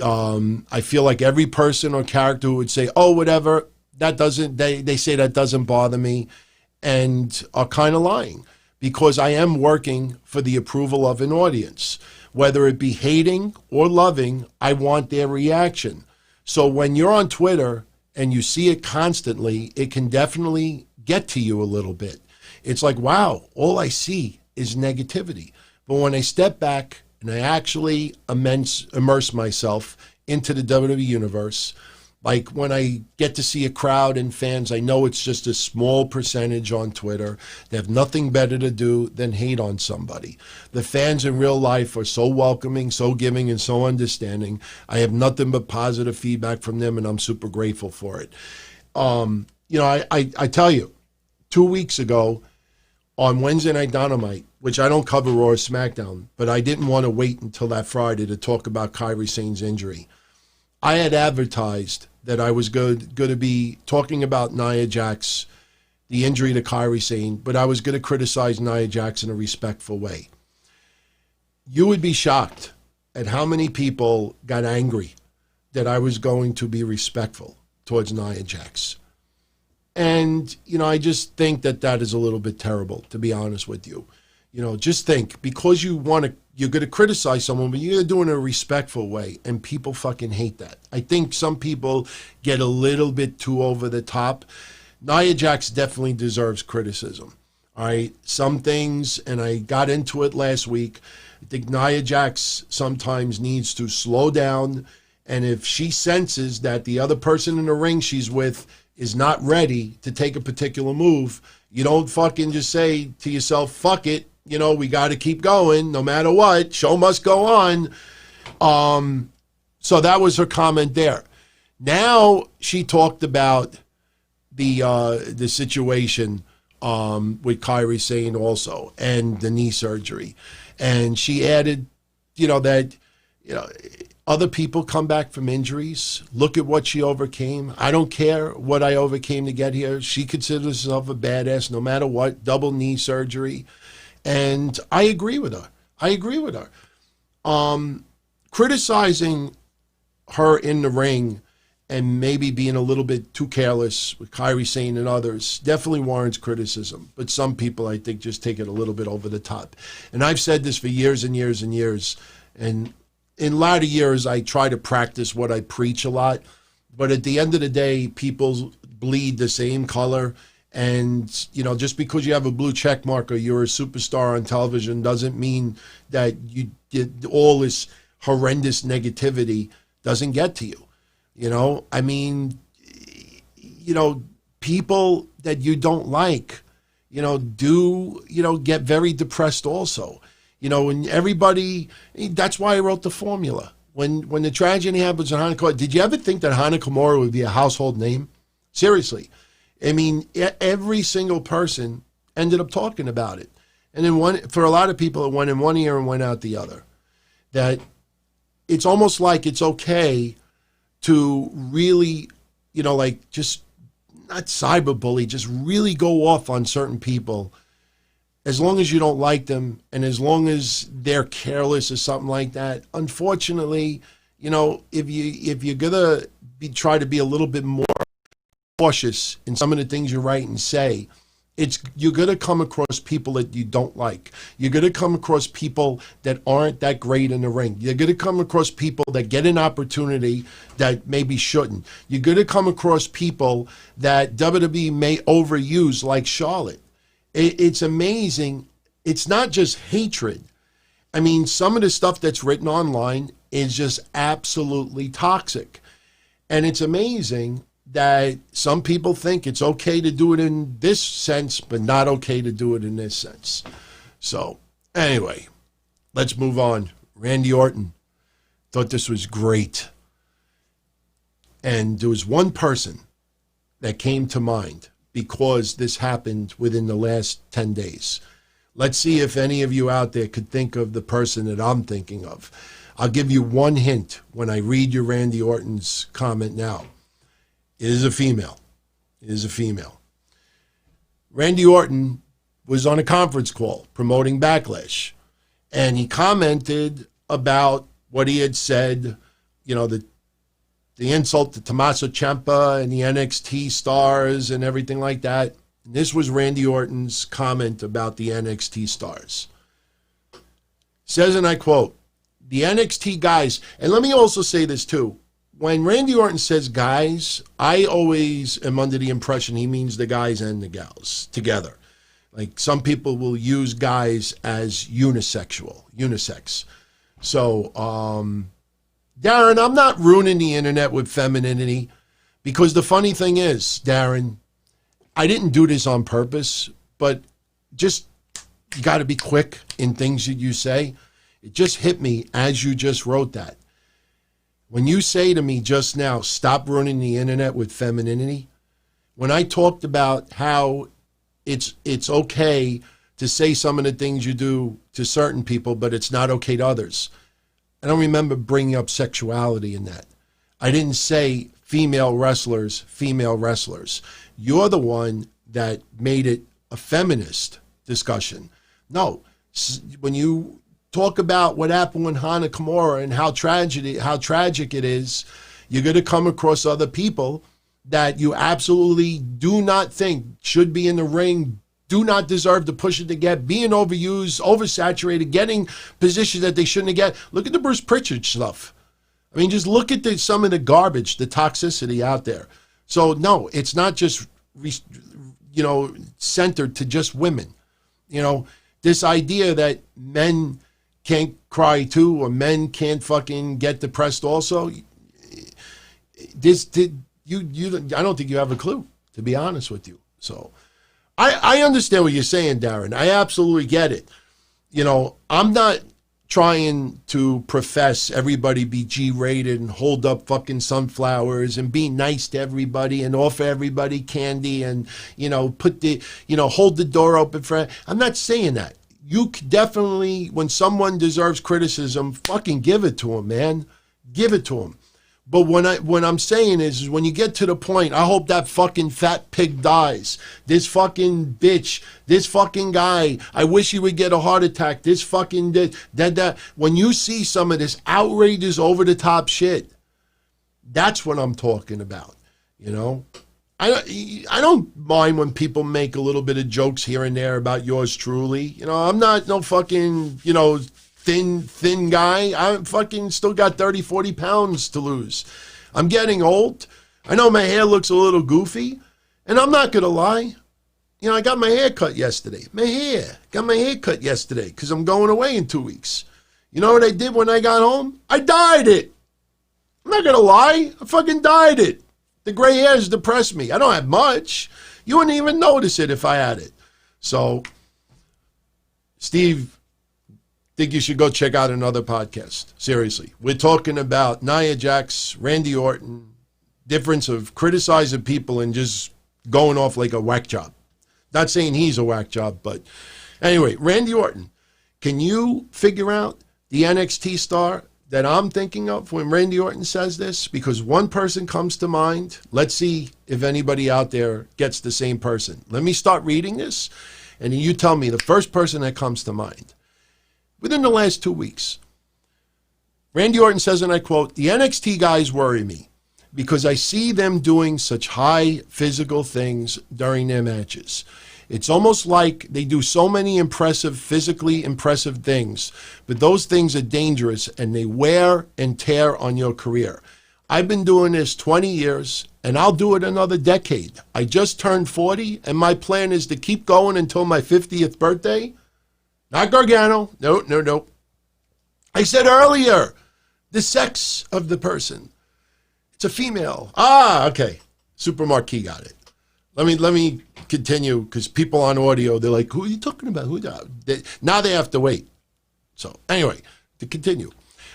I feel like every person or character who would say, oh, whatever, that doesn't, they say that doesn't bother me, and are kind of lying, because I am working for the approval of an audience. Whether it be hating or loving, I want their reaction. So when you're on Twitter and you see it constantly, it can definitely get to you a little bit. It's like, wow, all I see is negativity. But when I step back and I actually immerse myself into the WWE universe, like when I get to see a crowd and fans, I know it's just a small percentage on Twitter. They have nothing better to do than hate on somebody. The fans in real life are so welcoming, so giving, and so understanding. I have nothing but positive feedback from them, and I'm super grateful for it. I tell you, 2 weeks ago on Wednesday Night Don-O-Mite, which I don't cover Raw or SmackDown, but I didn't want to wait until that Friday to talk about Kairi Sane's injury. I had advertised that I was going to be talking about Nia Jax, the injury to Kairi Sane, but I was going to criticize Nia Jax in a respectful way. You would be shocked at how many people got angry that I was going to be respectful towards Nia Jax. And, I just think that that is a little bit terrible, to be honest with you. Just think, because you're going to criticize someone, but you're going to do it in a respectful way, and people fucking hate that. I think some people get a little bit too over the top. Nia Jax definitely deserves criticism. All right, some things, and I got into it last week, I think Nia Jax sometimes needs to slow down, and if she senses that the other person in the ring she's with is not ready to take a particular move, you don't fucking just say to yourself, fuck it, we got to keep going no matter what. Show must go on. So that was her comment there. Now she talked about the situation with Kairi Sane also, and the knee surgery. And she added, that, other people come back from injuries. Look at what she overcame. I don't care what I overcame to get here. She considers herself a badass no matter what, double knee surgery. And I agree with her. Criticizing her in the ring and maybe being a little bit too careless with Kairi Sane and others definitely warrants criticism. But some people, I think, just take it a little bit over the top. And I've said this for years and years and years. And in latter years, I try to practice what I preach a lot. But at the end of the day, people bleed the same color. And, just because you have a blue check mark or you're a superstar on television doesn't mean that you did all this horrendous negativity doesn't get to you. People that you don't like, get very depressed also. And everybody, that's why I wrote the formula. When the tragedy happens in Hanukkah, did you ever think that Hana Kimura would be a household name? Seriously. I mean, every single person ended up talking about it. And then for a lot of people, it went in one ear and went out the other. That it's almost like it's okay to really, just not cyberbully, just really go off on certain people as long as you don't like them and as long as they're careless or something like that, unfortunately, you know, if you're gonna try to be a little bit more cautious in some of the things you write and say, you're going to come across people that you don't like. You're going to come across people that aren't that great in the ring. You're going to come across people that get an opportunity that maybe shouldn't. You're going to come across people that WWE may overuse, like Charlotte. It's amazing. It's not just hatred. I mean, some of the stuff that's written online is just absolutely toxic. And it's amazing that some people think it's okay to do it in this sense, but not okay to do it in this sense. So, anyway, let's move on. Randy Orton thought this was great. And there was one person that came to mind because this happened within the last 10 days. Let's see if any of you out there could think of the person that I'm thinking of. I'll give you one hint when I read your Randy Orton's comment now. It is a female. It is a female. Randy Orton was on a conference call promoting Backlash, and he commented about what he had said, you know, the insult to Tommaso Ciampa and the NXT stars and everything like that. And this was Randy Orton's comment about the NXT stars. Says, and I quote, "The NXT guys," and let me also say this too, when Randy Orton says guys, I always am under the impression he means the guys and the gals together. Like some people will use guys as unisex. So, Darren, I'm not ruining the internet with femininity because the funny thing is, Darren, I didn't do this on purpose, but just you got to be quick in things that you say. It just hit me as you just wrote that. When you say to me just now, stop ruining the internet with femininity, when I talked about how it's okay to say some of the things you do to certain people, but it's not okay to others, I don't remember bringing up sexuality in that. I didn't say female wrestlers. You're the one that made it a feminist discussion. No, when you talk about what happened with Hana Kimura and how tragic it is, you're going to come across other people that you absolutely do not think should be in the ring, do not deserve the push that they get, being overused, oversaturated, getting positions that they shouldn't get. Look at the Bruce Pritchard stuff. I mean, just look at some of the garbage, the toxicity out there. So, no, it's not just, centered to just women. You know, this idea that men can't cry too, or men can't fucking get depressed also. I don't think you have a clue, to be honest with you. So I understand what you're saying, Darren. I absolutely get it. You know, I'm not trying to profess everybody be G-rated and hold up fucking sunflowers and be nice to everybody and offer everybody candy and, hold the door open for. I'm not saying that. You definitely, when someone deserves criticism, fucking give it to them, man. Give it to them. But what I'm saying is when you get to the point, I hope that fucking fat pig dies. This fucking bitch, this fucking guy, I wish he would get a heart attack. This fucking that. When you see some of this outrageous, over-the-top shit, that's what I'm talking about, I don't mind when people make a little bit of jokes here and there about yours truly. I'm not no fucking, thin guy. I fucking still got 30, 40 pounds to lose. I'm getting old. I know my hair looks a little goofy, and I'm not going to lie. I got my hair cut yesterday. Got my hair cut yesterday because I'm going away in 2 weeks. You know what I did when I got home? I dyed it. I'm not going to lie. I fucking dyed it. The gray hairs depress me. I don't have much. You wouldn't even notice it if I had it. So, Steve, think you should go check out another podcast. Seriously. We're talking about Naya Jax, Randy Orton, difference of criticizing people and just going off like a whack job. Not saying he's a whack job, but anyway, Randy Orton. Can you figure out the NXT star that I'm thinking of when Randy Orton says this? Because one person comes to mind. Let's see if anybody out there gets the same person. Let me start reading this, and you tell me the first person that comes to mind. Within the last 2 weeks, Randy Orton says, and I quote, "The NXT guys worry me because I see them doing such high physical things during their matches. It's almost like they do so many physically impressive things, but those things are dangerous and they wear and tear on your career. I've been doing this 20 years and I'll do it another decade. I just turned 40 and my plan is to keep going until my 50th birthday." Not Gargano. No. I said earlier, the sex of the person. It's a female. Okay. Super Marquis got it. Let me continue, because people on audio, they're like, who are you talking about? Now they have to wait. So anyway, to continue.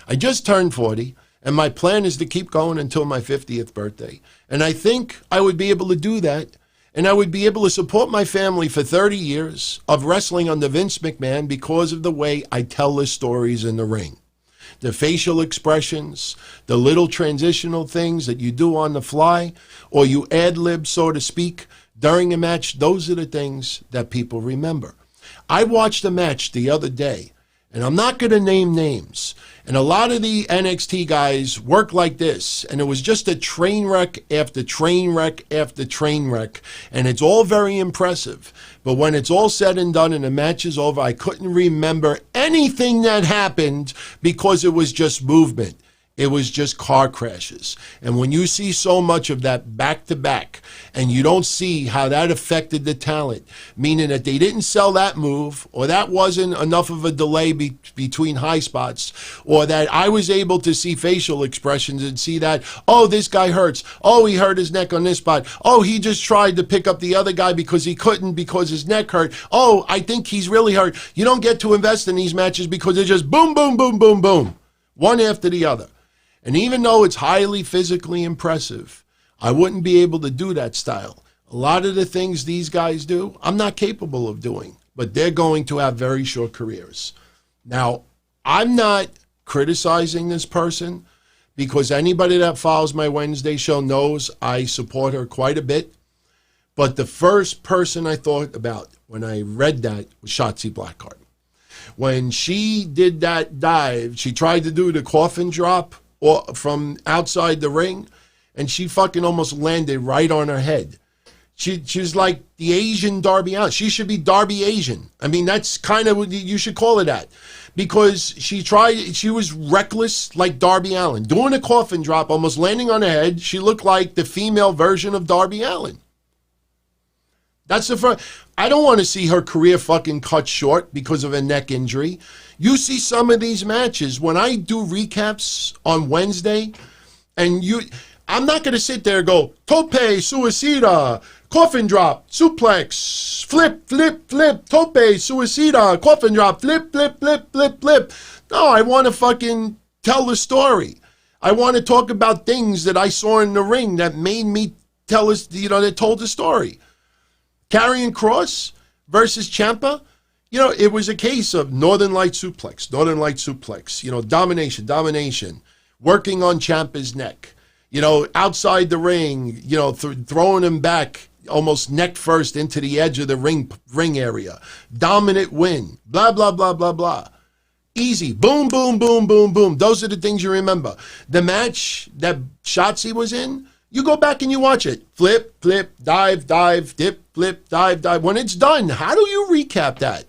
I just turned 40, and my plan is to keep going until my 50th birthday. And I think I would be able to do that, and I would be able to support my family for 30 years of wrestling under Vince McMahon because of the way I tell the stories in the ring. The facial expressions, the little transitional things that you do on the fly, or you ad-lib, so to speak, during a match, those are the things that people remember. I watched a match the other day, and I'm not going to name names, and a lot of the NXT guys work like this, and it was just a train wreck after train wreck after train wreck, and it's all very impressive. But when it's all said and done and the match is over, I couldn't remember anything that happened because it was just movement. It was just car crashes. And when you see so much of that back-to-back, and you don't see how that affected the talent, meaning that they didn't sell that move, or that wasn't enough of a delay between high spots, or that I was able to see facial expressions and see that, oh, this guy hurts. Oh, he hurt his neck on this spot. Oh, he just tried to pick up the other guy because he couldn't because his neck hurt. Oh, I think he's really hurt. You don't get to invest in these matches because it's just boom, boom, boom, boom, boom, one after the other. And even though it's highly physically impressive, I wouldn't be able to do that style. A lot of the things these guys do, I'm not capable of doing, but they're going to have very short careers. Now, I'm not criticizing this person because anybody that follows my Wednesday show knows I support her quite a bit. But the first person I thought about when I read that was Shotzi Blackheart. When she did that dive, she tried to do the coffin drop or from outside the ring, and she fucking almost landed right on her head. She was like the Asian Darby Allin. She should be Darby Asian. I mean, that's kind of what you should call it that. Because she was reckless like Darby Allin. Doing a coffin drop, almost landing on her head, she looked like the female version of Darby Allin. That's the first. I don't want to see her career fucking cut short because of a neck injury. You see some of these matches, when I do recaps on Wednesday, and I'm not going to sit there and go, tope, suicida, coffin drop, suplex, flip, flip, flip, tope, suicida, coffin drop, flip, flip, flip, flip, flip. No, I want to fucking tell the story. I want to talk about things that I saw in the ring that made me tell us, that told the story. Karrion Kross versus Ciampa, it was a case of Northern Light suplex, domination, working on Ciampa's neck, outside the ring, throwing him back almost neck first into the edge of the ring area, dominant win, blah, blah, blah, blah, blah. Easy, boom, boom, boom, boom, boom. Those are the things you remember. The match that Shotzi was in, you go back and you watch it. Flip, flip, dive, dip, flip, dive. When it's done, how do you recap that?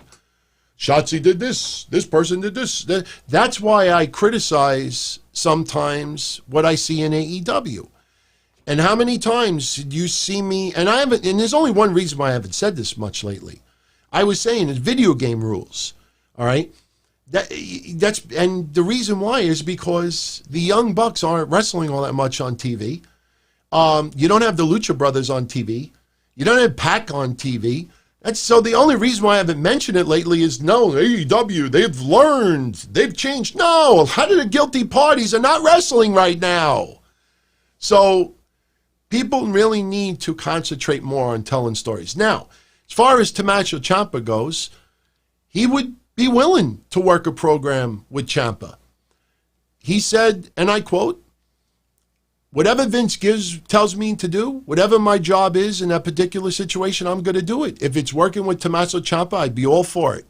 Shotzi did this person did this. That's why I criticize sometimes what I see in AEW. And how many times did you see me, and there's only one reason why I haven't said this much lately. I was saying it's video game rules, all right? And the reason why is because the Young Bucks aren't wrestling all that much on TV. You don't have the Lucha Brothers on TV. You don't have Pac on TV. So the only reason why I haven't mentioned it lately is no, AEW, they've learned, they've changed. No, a lot of the guilty parties are not wrestling right now. So people really need to concentrate more on telling stories. Now, as far as Tommaso Ciampa goes, he would be willing to work a program with Ciampa. He said, and I quote, whatever Vince tells me to do, whatever my job is in that particular situation, I'm going to do it. If it's working with Tommaso Ciampa, I'd be all for it.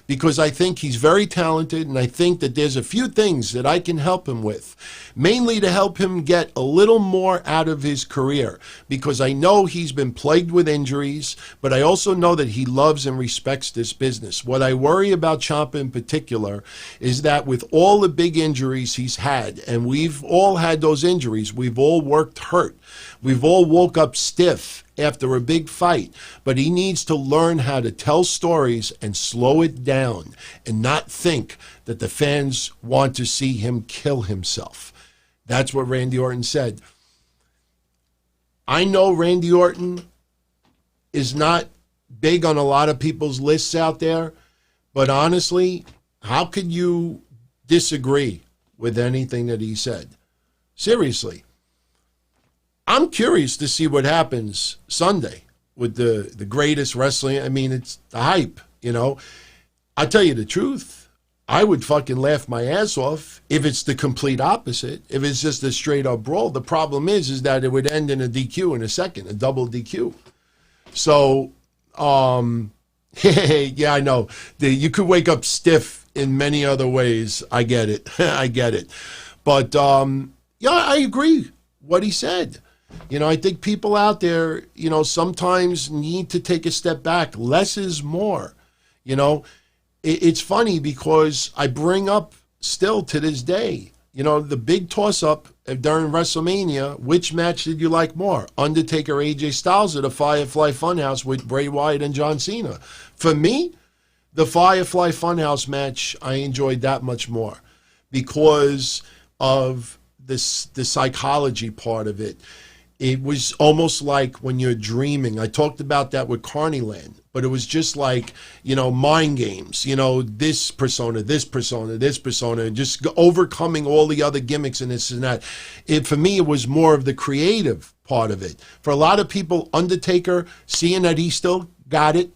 Because I think he's very talented, and I think that there's a few things that I can help him with, mainly to help him get a little more out of his career, because I know he's been plagued with injuries, but I also know that he loves and respects this business. What I worry about Ciampa in particular is that with all the big injuries he's had, and we've all had those injuries, we've all worked hurt, we've all woke up stiff after a big fight, but he needs to learn how to tell stories and slow it down and not think that the fans want to see him kill himself. That's what Randy Orton said. I know Randy Orton is not big on a lot of people's lists out there, but honestly, how could you disagree with anything that he said? Seriously. I'm curious to see what happens Sunday with the greatest wrestling. I mean, it's the hype, you know. I tell you the truth, I would fucking laugh my ass off if it's the complete opposite, if it's just a straight up brawl. The problem is that it would end in a DQ in a second, a double DQ. So, yeah, I know. You could wake up stiff in many other ways. I get it. I get it. But, yeah, I agree what he said. You know, I think people out there, you know, sometimes need to take a step back. Less is more. You know, it's funny because I bring up still to this day, you know, the big toss-up during WrestleMania, which match did you like more? Undertaker, AJ Styles, or the Firefly Funhouse with Bray Wyatt and John Cena? For me, the Firefly Funhouse match, I enjoyed that much more because of the psychology part of it. It was almost like when you're dreaming. I talked about that with Carneyland, but it was just like, you know, mind games, you know, this persona, just overcoming all the other gimmicks and this and that. For me, it was more of the creative part of it. For a lot of people, Undertaker, seeing that he still got it,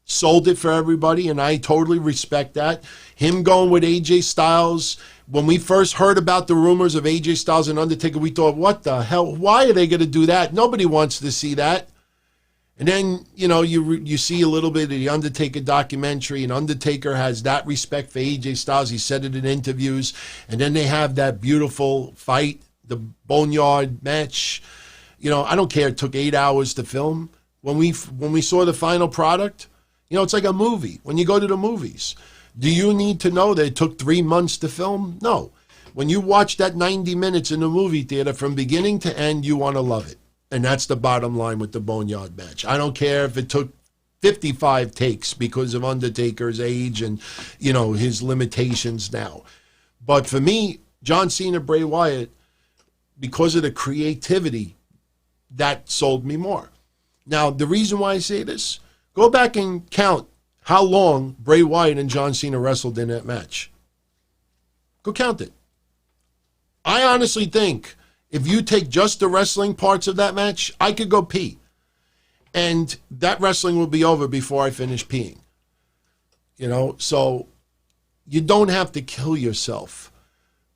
sold it for everybody, and I totally respect that. Him going with AJ Styles, when we first heard about the rumors of AJ Styles and Undertaker, we thought, what the hell? Why are they going to do that? Nobody wants to see that. And then, you know, you see a little bit of the Undertaker documentary, and Undertaker has that respect for AJ Styles. He said it in interviews. And then they have that beautiful fight, the Boneyard match. You know, I don't care. It took 8 hours to film. When we saw the final product, you know, it's like a movie. When you go to the movies, do you need to know that it took 3 months to film? No. When you watch that 90 minutes in the movie theater from beginning to end, you want to love it. And that's the bottom line with the Boneyard match. I don't care if it took 55 takes because of Undertaker's age and, you know, his limitations now. But for me, John Cena, Bray Wyatt, because of the creativity, that sold me more. Now, the reason why I say this, go back and count how long Bray Wyatt and John Cena wrestled in that match. Go count it. I honestly think if you take just the wrestling parts of that match, I could go pee. And that wrestling will be over before I finish peeing. You know, so you don't have to kill yourself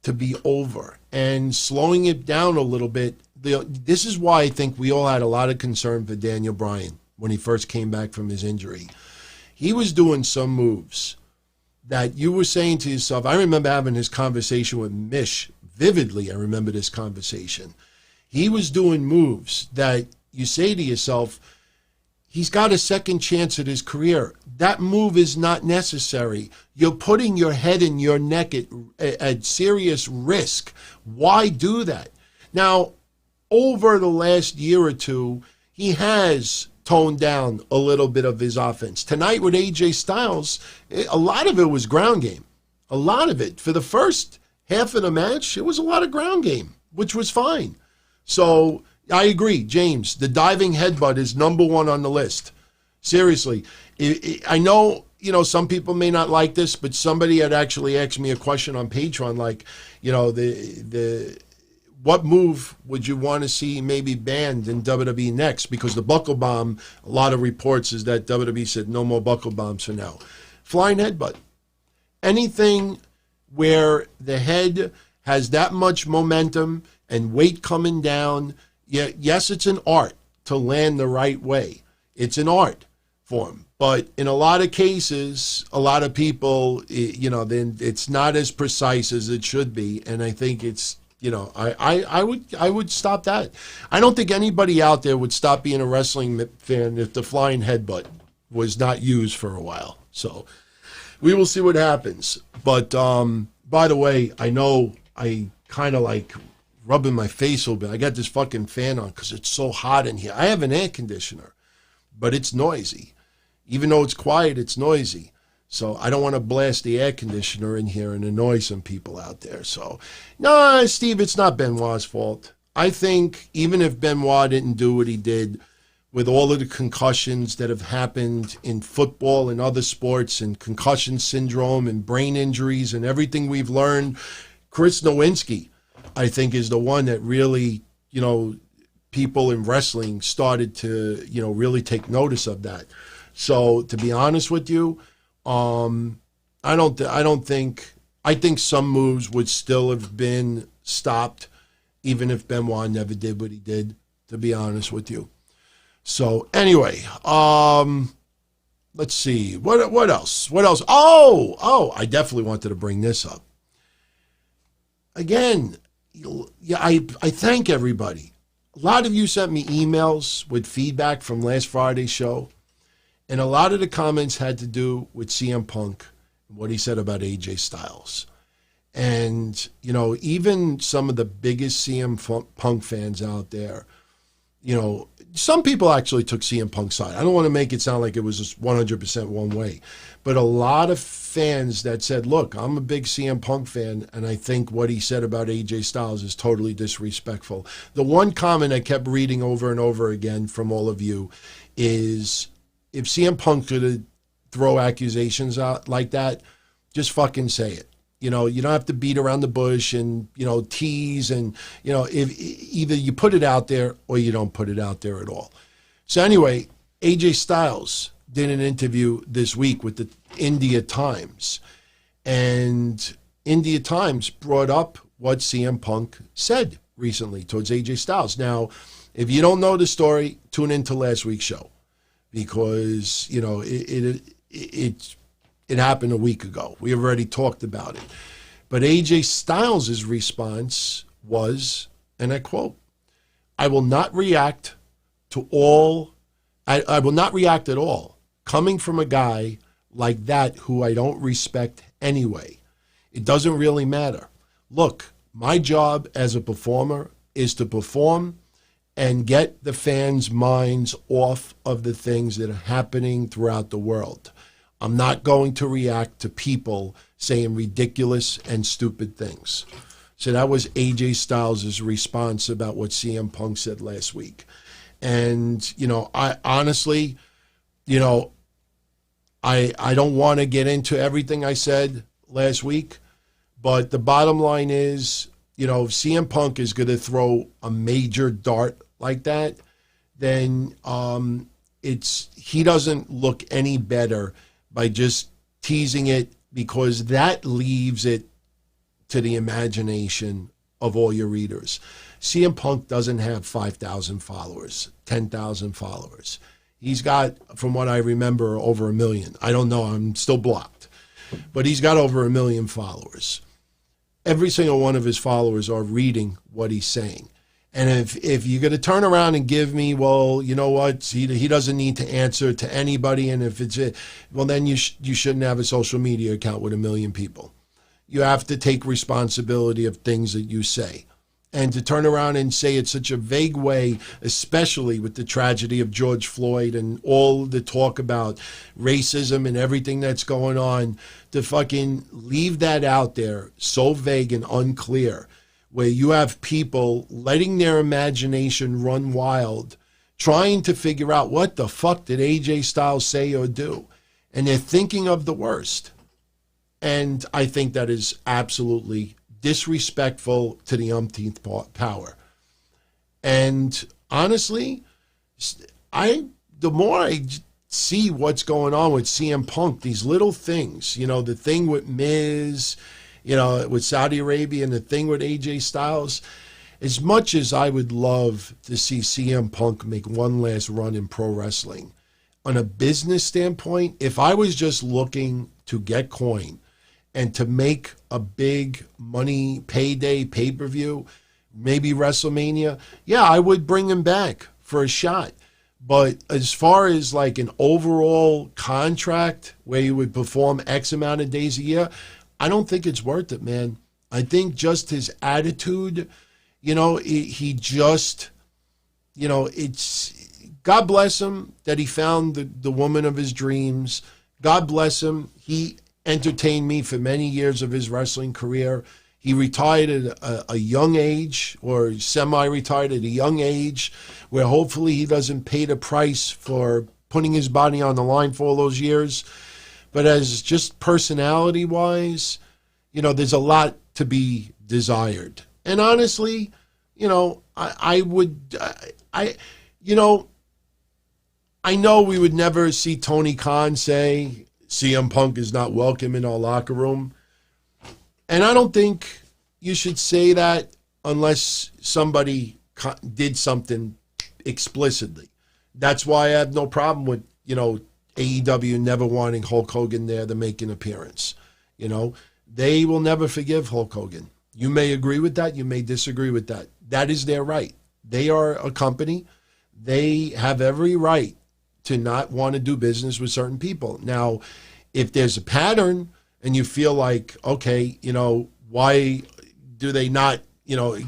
to be over. And slowing it down a little bit, this is why I think we all had a lot of concern for Daniel Bryan when he first came back from his injury. He was doing some moves that you were saying to yourself, I remember having this conversation with Mish vividly. I remember this conversation. He was doing moves that you say to yourself, he's got a second chance at his career. That move is not necessary. You're putting your head and your neck at serious risk. Why do that? Now, over the last year or two, he has toned down a little bit of his offense. Tonight with AJ Styles, a lot of it was ground game. A lot of it. For the first half of the match, it was a lot of ground game, which was fine. So I agree, James, the diving headbutt is number one on the list. Seriously. I know, you know, some people may not like this, but somebody had actually asked me a question on Patreon, like, you know, what move would you want to see maybe banned in WWE next? Because the buckle bomb, a lot of reports is that WWE said no more buckle bombs for now. Flying headbutt. Anything where the head has that much momentum, and weight coming down. Yeah, yes, it's an art to land the right way. It's an art form. But in a lot of cases, a lot of people, then it's not as precise as it should be. And I think it's, I would stop that. I don't think anybody out there would stop being a wrestling fan if the flying headbutt was not used for a while. So we will see what happens. But by the way, I know I kind of like rubbing my face a little bit. I got this fucking fan on because it's so hot in here. I have an air conditioner, but it's noisy. Even though it's quiet, it's noisy. So I don't want to blast the air conditioner in here and annoy some people out there. So, no, Steve, it's not Benoit's fault. I think even if Benoit didn't do what he did with all of the concussions that have happened in football and other sports and concussion syndrome and brain injuries and everything we've learned, Chris Nowinski, I think, is the one that really, people in wrestling started to, really take notice of that. So to be honest with you, I think some moves would still have been stopped, even if Benoit never did what he did, to be honest with you. So anyway, let's see. What else? Oh, I definitely wanted to bring this up. Again, I thank everybody. A lot of you sent me emails with feedback from last Friday's show. And a lot of the comments had to do with CM Punk and what he said about AJ Styles. And, even some of the biggest CM Punk fans out there, some people actually took CM Punk's side. I don't want to make it sound like it was just 100% one way. But a lot of fans that said, look, I'm a big CM Punk fan, and I think what he said about AJ Styles is totally disrespectful. The one comment I kept reading over and over again from all of you is, if CM Punk could throw accusations out like that, just fucking say it. You don't have to beat around the bush and, tease and, if either you put it out there or you don't put it out there at all. So anyway, AJ Styles did an interview this week with the India Times, and India Times brought up what CM Punk said recently towards AJ Styles. Now, if you don't know the story, tune into last week's show, because it happened a week ago. We already talked about it. But AJ Styles' response was, and I quote, I will not react at all, coming from a guy like that who I don't respect anyway. It doesn't really matter. Look, my job as a performer is to perform and get the fans' minds off of the things that are happening throughout the world. I'm not going to react to people saying ridiculous and stupid things. So that was AJ Styles' response about what CM Punk said last week. And, I honestly, I don't want to get into everything I said last week, but the bottom line is, if CM Punk is going to throw a major dart like that, then he doesn't look any better by just teasing it, because that leaves it to the imagination of all your readers. CM Punk doesn't have 5,000 followers, 10,000 followers. He's got, from what I remember, over 1 million. I don't know, I'm still blocked. But he's got over 1 million followers. Every single one of his followers are reading what he's saying. And if you're going to turn around and give me, well, you know what, he doesn't need to answer to anybody, and if it's it, well, then you shouldn't have a social media account with 1 million people. You have to take responsibility of things that you say. And to turn around and say it such a vague way, especially with the tragedy of George Floyd and all the talk about racism and everything that's going on, to fucking leave that out there so vague and unclear, where you have people letting their imagination run wild, trying to figure out what the fuck did AJ Styles say or do. And they're thinking of the worst. And I think that is absolutely disrespectful to the umpteenth power. And honestly, the more I see what's going on with CM Punk, these little things, the thing with Miz, with Saudi Arabia, and the thing with AJ Styles, as much as I would love to see CM Punk make one last run in pro wrestling, on a business standpoint, if I was just looking to get coin and to make a big money payday pay-per-view, maybe WrestleMania, yeah, I would bring him back for a shot. But as far as like an overall contract where you would perform X amount of days a year, I don't think it's worth it, man. I think just his attitude, he just, it's, God bless him that he found the woman of his dreams. God bless him. He entertained me for many years of his wrestling career. He retired at a young age, or semi-retired at a young age, where hopefully he doesn't pay the price for putting his body on the line for all those years. But as just personality-wise, there's a lot to be desired. And honestly, I know we would never see Tony Khan say CM Punk is not welcome in our locker room. And I don't think you should say that unless somebody did something explicitly. That's why I have no problem with, AEW never wanting Hulk Hogan there to make an appearance. They will never forgive Hulk Hogan. You may agree with that. You may disagree with that. That is their right. They are a company. They have every right to not want to do business with certain people. Now, if there's a pattern and you feel like, okay, why do they not,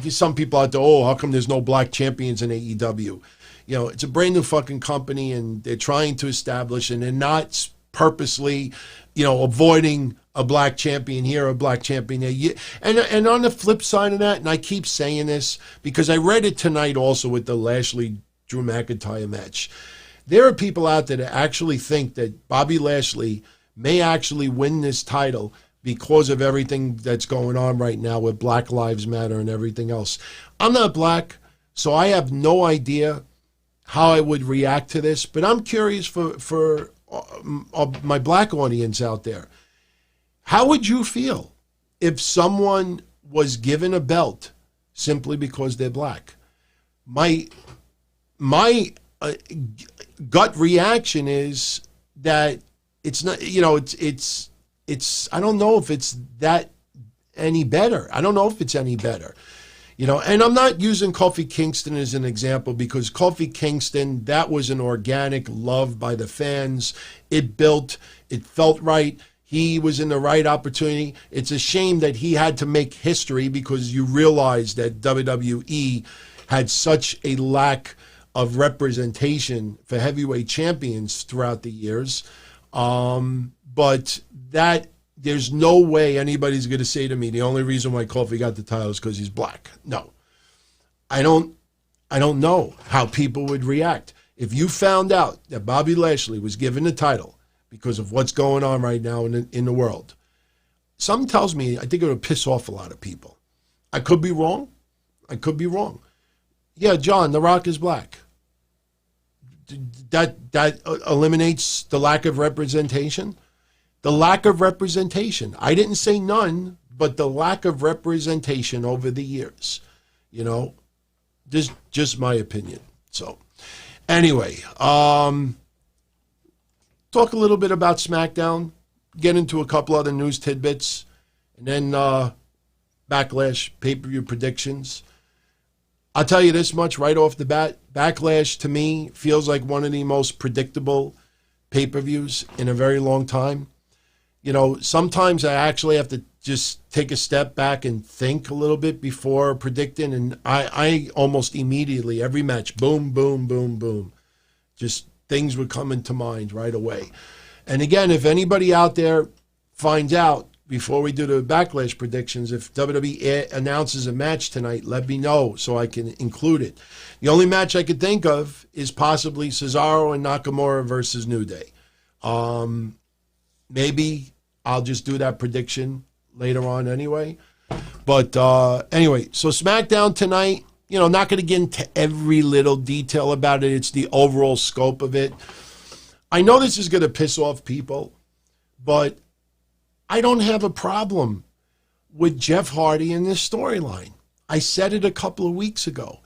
some people out there, how come there's no black champions in AEW? It's a brand new fucking company and they're trying to establish, and they're not purposely, avoiding a black champion here, a black champion there. And on the flip side of that, and I keep saying this because I read it tonight also with the Lashley-Drew McIntyre match, there are people out there that actually think that Bobby Lashley may actually win this title because of everything that's going on right now with Black Lives Matter and everything else. I'm not black, so I have no idea how I would react to this, but I'm curious for my black audience out there. How would you feel if someone was given a belt simply because they're black? My gut reaction is that it's not, it's I don't know if it's that any better. I don't know if it's any better. And I'm not using Kofi Kingston as an example because Kofi Kingston, that was an organic love by the fans. It built, it felt right. He was in the right opportunity. It's a shame that he had to make history because you realize that WWE had such a lack of representation for heavyweight champions throughout the years. But that there's no way anybody's going to say to me the only reason why Kofi got the title is because he's black. No. I don't know how people would react. If you found out that Bobby Lashley was given the title because of what's going on right now in the world, something tells me I think it would piss off a lot of people. I could be wrong. Yeah, John, The Rock is black. That eliminates the lack of representation. The lack of representation. I didn't say none, but the lack of representation over the years. Just my opinion. So, anyway, talk a little bit about Smackdown, get into a couple other news tidbits, and then Backlash pay-per-view predictions. I'll tell you this much right off the bat. Backlash, to me, feels like one of the most predictable pay-per-views in a very long time. Sometimes I actually have to just take a step back and think a little bit before predicting, and I almost immediately, every match, boom, boom, boom, boom. Just things would come into mind right away. And again, if anybody out there finds out, before we do the Backlash predictions, if WWE announces a match tonight, let me know so I can include it. The only match I could think of is possibly Cesaro and Nakamura versus New Day. Maybe I'll just do that prediction later on anyway. But anyway, so SmackDown tonight, not going to get into every little detail about it. It's the overall scope of it. I know this is going to piss off people, but I don't have a problem with Jeff Hardy in this storyline. I said it a couple of weeks ago.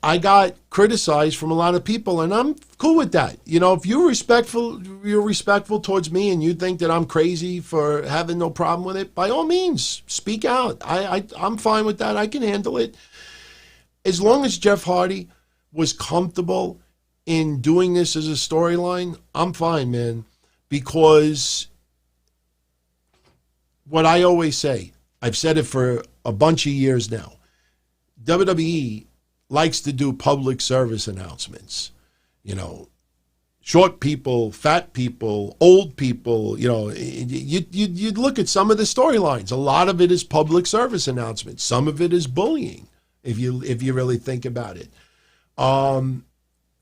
I got criticized from a lot of people, and I'm cool with that. You know, if you're respectful towards me, and you think that I'm crazy for having no problem with it, by all means, speak out. I'm fine with that. I can handle it. As long as Jeff Hardy was comfortable in doing this as a storyline, I'm fine, man. Because what I always say, I've said it for a bunch of years now, WWE likes to do public service announcements. You know, short people, fat people, old people, you know, you look at some of the storylines. A lot of it is public service announcements. Some of it is bullying, if you really think about it.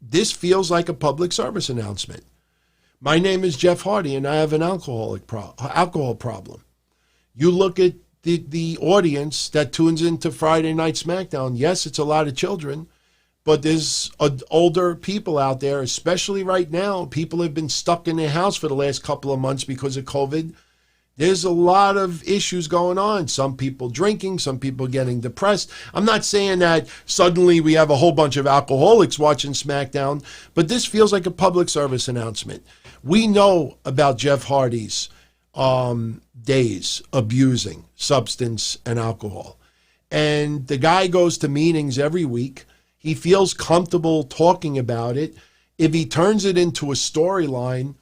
This feels like a public service announcement. My name is Jeff Hardy, and I have an alcohol problem. You look at the audience that tunes into Friday Night Smackdown. Yes, it's a lot of children, but there's older people out there, especially right now. People have been stuck in their house for the last couple of months because of COVID. There's a lot of issues going on. Some people drinking, some people getting depressed. I'm not saying that suddenly we have a whole bunch of alcoholics watching SmackDown, but this feels like a public service announcement. We know about Jeff Hardy's days abusing substance and alcohol. And the guy goes to meetings every week. He feels comfortable talking about it. If he turns it into a storyline,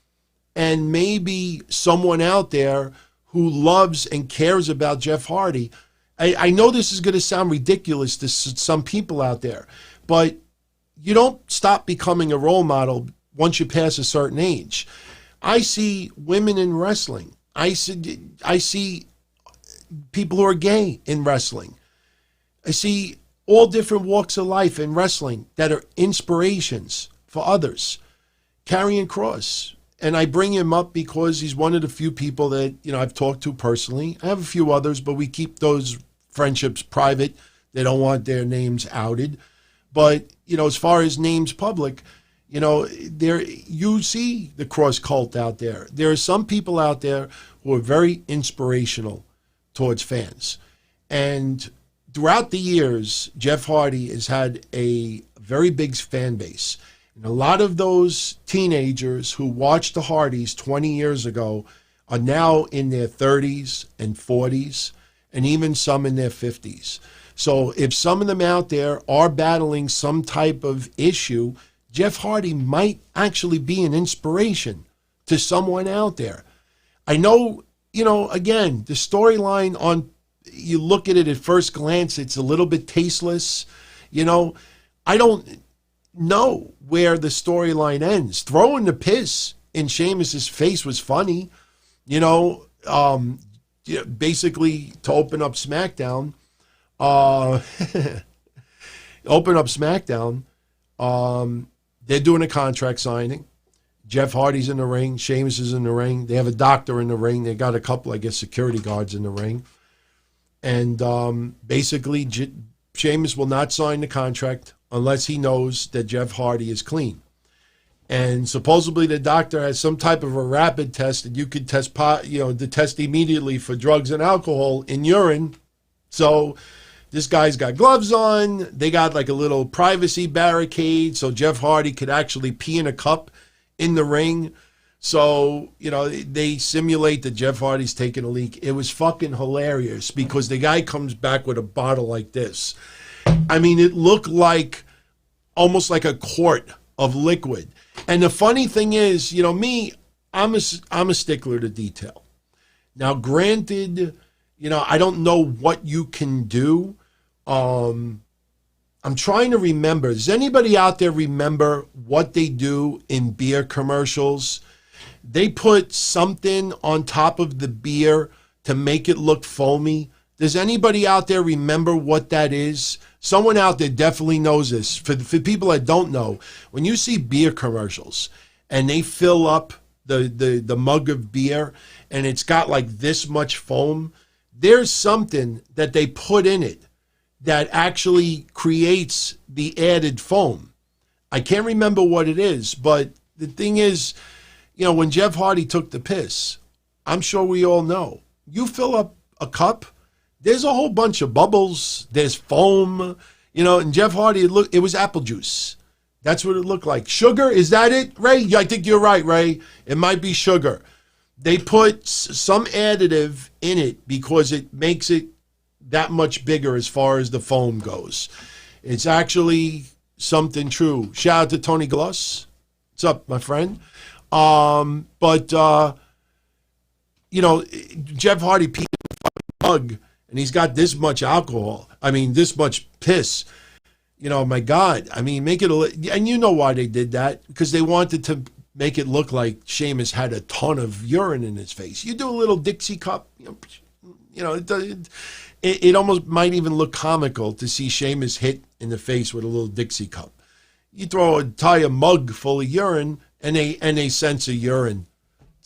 and maybe someone out there who loves and cares about Jeff Hardy, I know this is going to sound ridiculous to some people out there, but you don't stop becoming a role model once you pass a certain age. I see women in wrestling. I see people who are gay in wrestling. I see all different walks of life in wrestling that are inspirations for others. Karrion Kross. And I bring him up because he's one of the few people that, you know, I've talked to personally. I have a few others, but we keep those friendships private. They don't want their names outed. But, you know, as far as names public, you know, you see the Cross cult out there. There are some people out there who are very inspirational towards fans. And throughout the years, Jeff Hardy has had a very big fan base. And a lot of those teenagers who watched the Hardys 20 years ago are now in their 30s and 40s, and even some in their 50s. So if some of them out there are battling some type of issue, Jeff Hardy might actually be an inspiration to someone out there. I know, you know, again, the storyline you look at it at first glance, it's a little bit tasteless. You know, I don't know where the storyline ends. Throwing the piss in Sheamus's face was funny, you know, basically to open up SmackDown. They're doing a contract signing. Jeff Hardy's in the ring. Sheamus is in the ring. They have a doctor in the ring. They got a couple, I guess, security guards in the ring. And basically, Sheamus will not sign the contract unless he knows that Jeff Hardy is clean. And supposedly the doctor has some type of a rapid test that you could test, the test immediately for drugs and alcohol in urine. So this guy's got gloves on. They got like a little privacy barricade so Jeff Hardy could actually pee in a cup in the ring. So, you know, they simulate that Jeff Hardy's taking a leak. It was fucking hilarious because the guy comes back with a bottle like this. I mean, it looked like almost like a quart of liquid. And the funny thing is, you know, me, I'm a stickler to detail. Now, granted, you know, I don't know what you can do. I'm trying to remember. Does anybody out there remember what they do in beer commercials? They put something on top of the beer to make it look foamy. Does anybody out there remember what that is? Someone out there definitely knows this. For people that don't know, when you see beer commercials and they fill up the mug of beer and it's got like this much foam, there's something that they put in it that actually creates the added foam. I can't remember what it is, but the thing is, you know, when Jeff Hardy took the piss, I'm sure we all know, you fill up a cup, There's a whole bunch of bubbles. There's foam, and Jeff Hardy, it was apple juice. That's what it looked like. Sugar, is that it, Ray? I think you're right, Ray. It might be sugar. They put some additive in it because it makes it that much bigger as far as the foam goes. It's actually something true. Shout out to Tony Gloss. What's up, my friend? Jeff Hardy peed in the fucking mug, and he's got this much alcohol. I mean, this much piss. My God. I mean, make it and you know why they did that? Because they wanted to make it look like Sheamus had a ton of urine in his face. You do a little Dixie cup, it almost might even look comical to see Sheamus hit in the face with a little Dixie cup. You tie a mug full of urine, and they censor urine.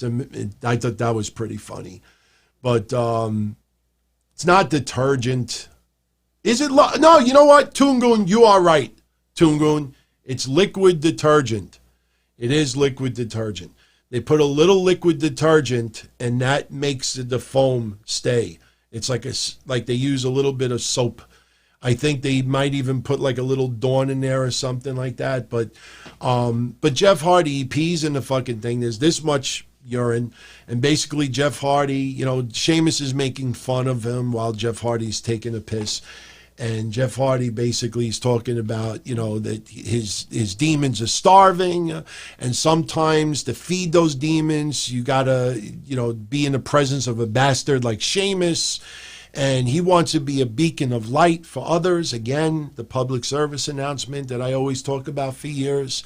I thought that was pretty funny. But it's not detergent. Is it? No, you know what? Tungun, you are right. Tungun, it's liquid detergent. It is liquid detergent. They put a little liquid detergent, and that makes the foam stay. It's like they use a little bit of soap. I think they might even put like a little Dawn in there or something like that. But Jeff Hardy, he pees in the fucking thing. There's this much urine, and basically Jeff Hardy, Sheamus is making fun of him while Jeff Hardy's taking a piss. And Jeff Hardy basically is talking about, that his demons are starving, and sometimes to feed those demons, you gotta, be in the presence of a bastard like Sheamus, and he wants to be a beacon of light for others. Again, the public service announcement that I always talk about for years.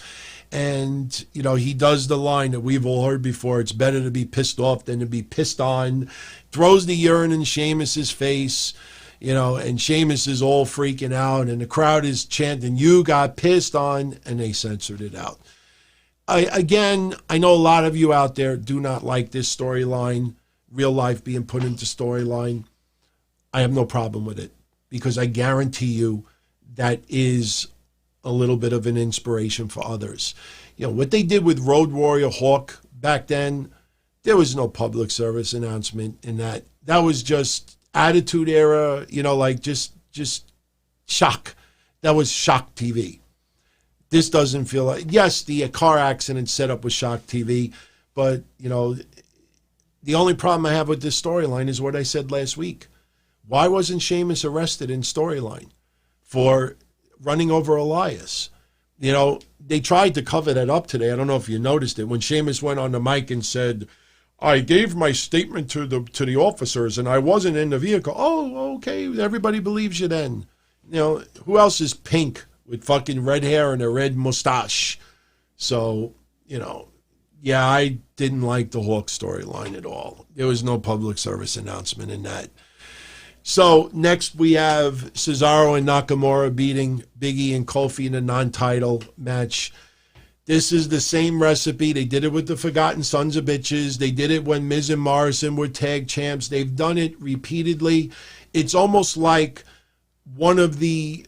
And, he does the line that we've all heard before, it's better to be pissed off than to be pissed on, throws the urine in Sheamus's face. And Sheamus is all freaking out, and the crowd is chanting, "You got pissed on," and they censored it out. I know a lot of you out there do not like this storyline, real life being put into storyline. I have no problem with it, because I guarantee you that is a little bit of an inspiration for others. What they did with Road Warrior Hawk back then, there was no public service announcement in that. That was just Attitude Era, just shock. That was shock TV. This doesn't feel like, yes, the car accident set up with shock TV, but, the only problem I have with this storyline is what I said last week. Why wasn't Sheamus arrested in storyline for running over Elias? They tried to cover that up today. I don't know if you noticed it. When Sheamus went on the mic and said, "I gave my statement to the officers, and I wasn't in the vehicle." Oh, okay. Everybody believes you then. Who else is pink with fucking red hair and a red mustache? So, yeah, I didn't like the Hawk storyline at all. There was no public service announcement in that. So next we have Cesaro and Nakamura beating Big E and Kofi in a non-title match. This is the same recipe. They did it with the Forgotten Sons of Bitches. They did it when Miz and Morrison were tag champs. They've done it repeatedly. It's almost like one of the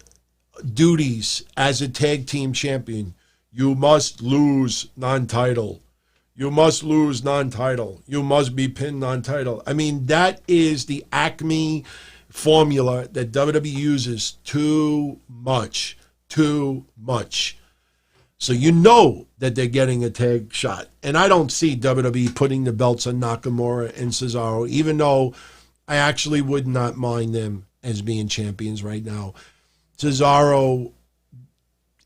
duties as a tag team champion. You must lose non-title. You must lose non-title. You must be pinned non-title. I mean, that is the Acme formula that WWE uses too much. Too much. So you know that they're getting a tag shot. And I don't see WWE putting the belts on Nakamura and Cesaro, even though I actually would not mind them as being champions right now. Cesaro,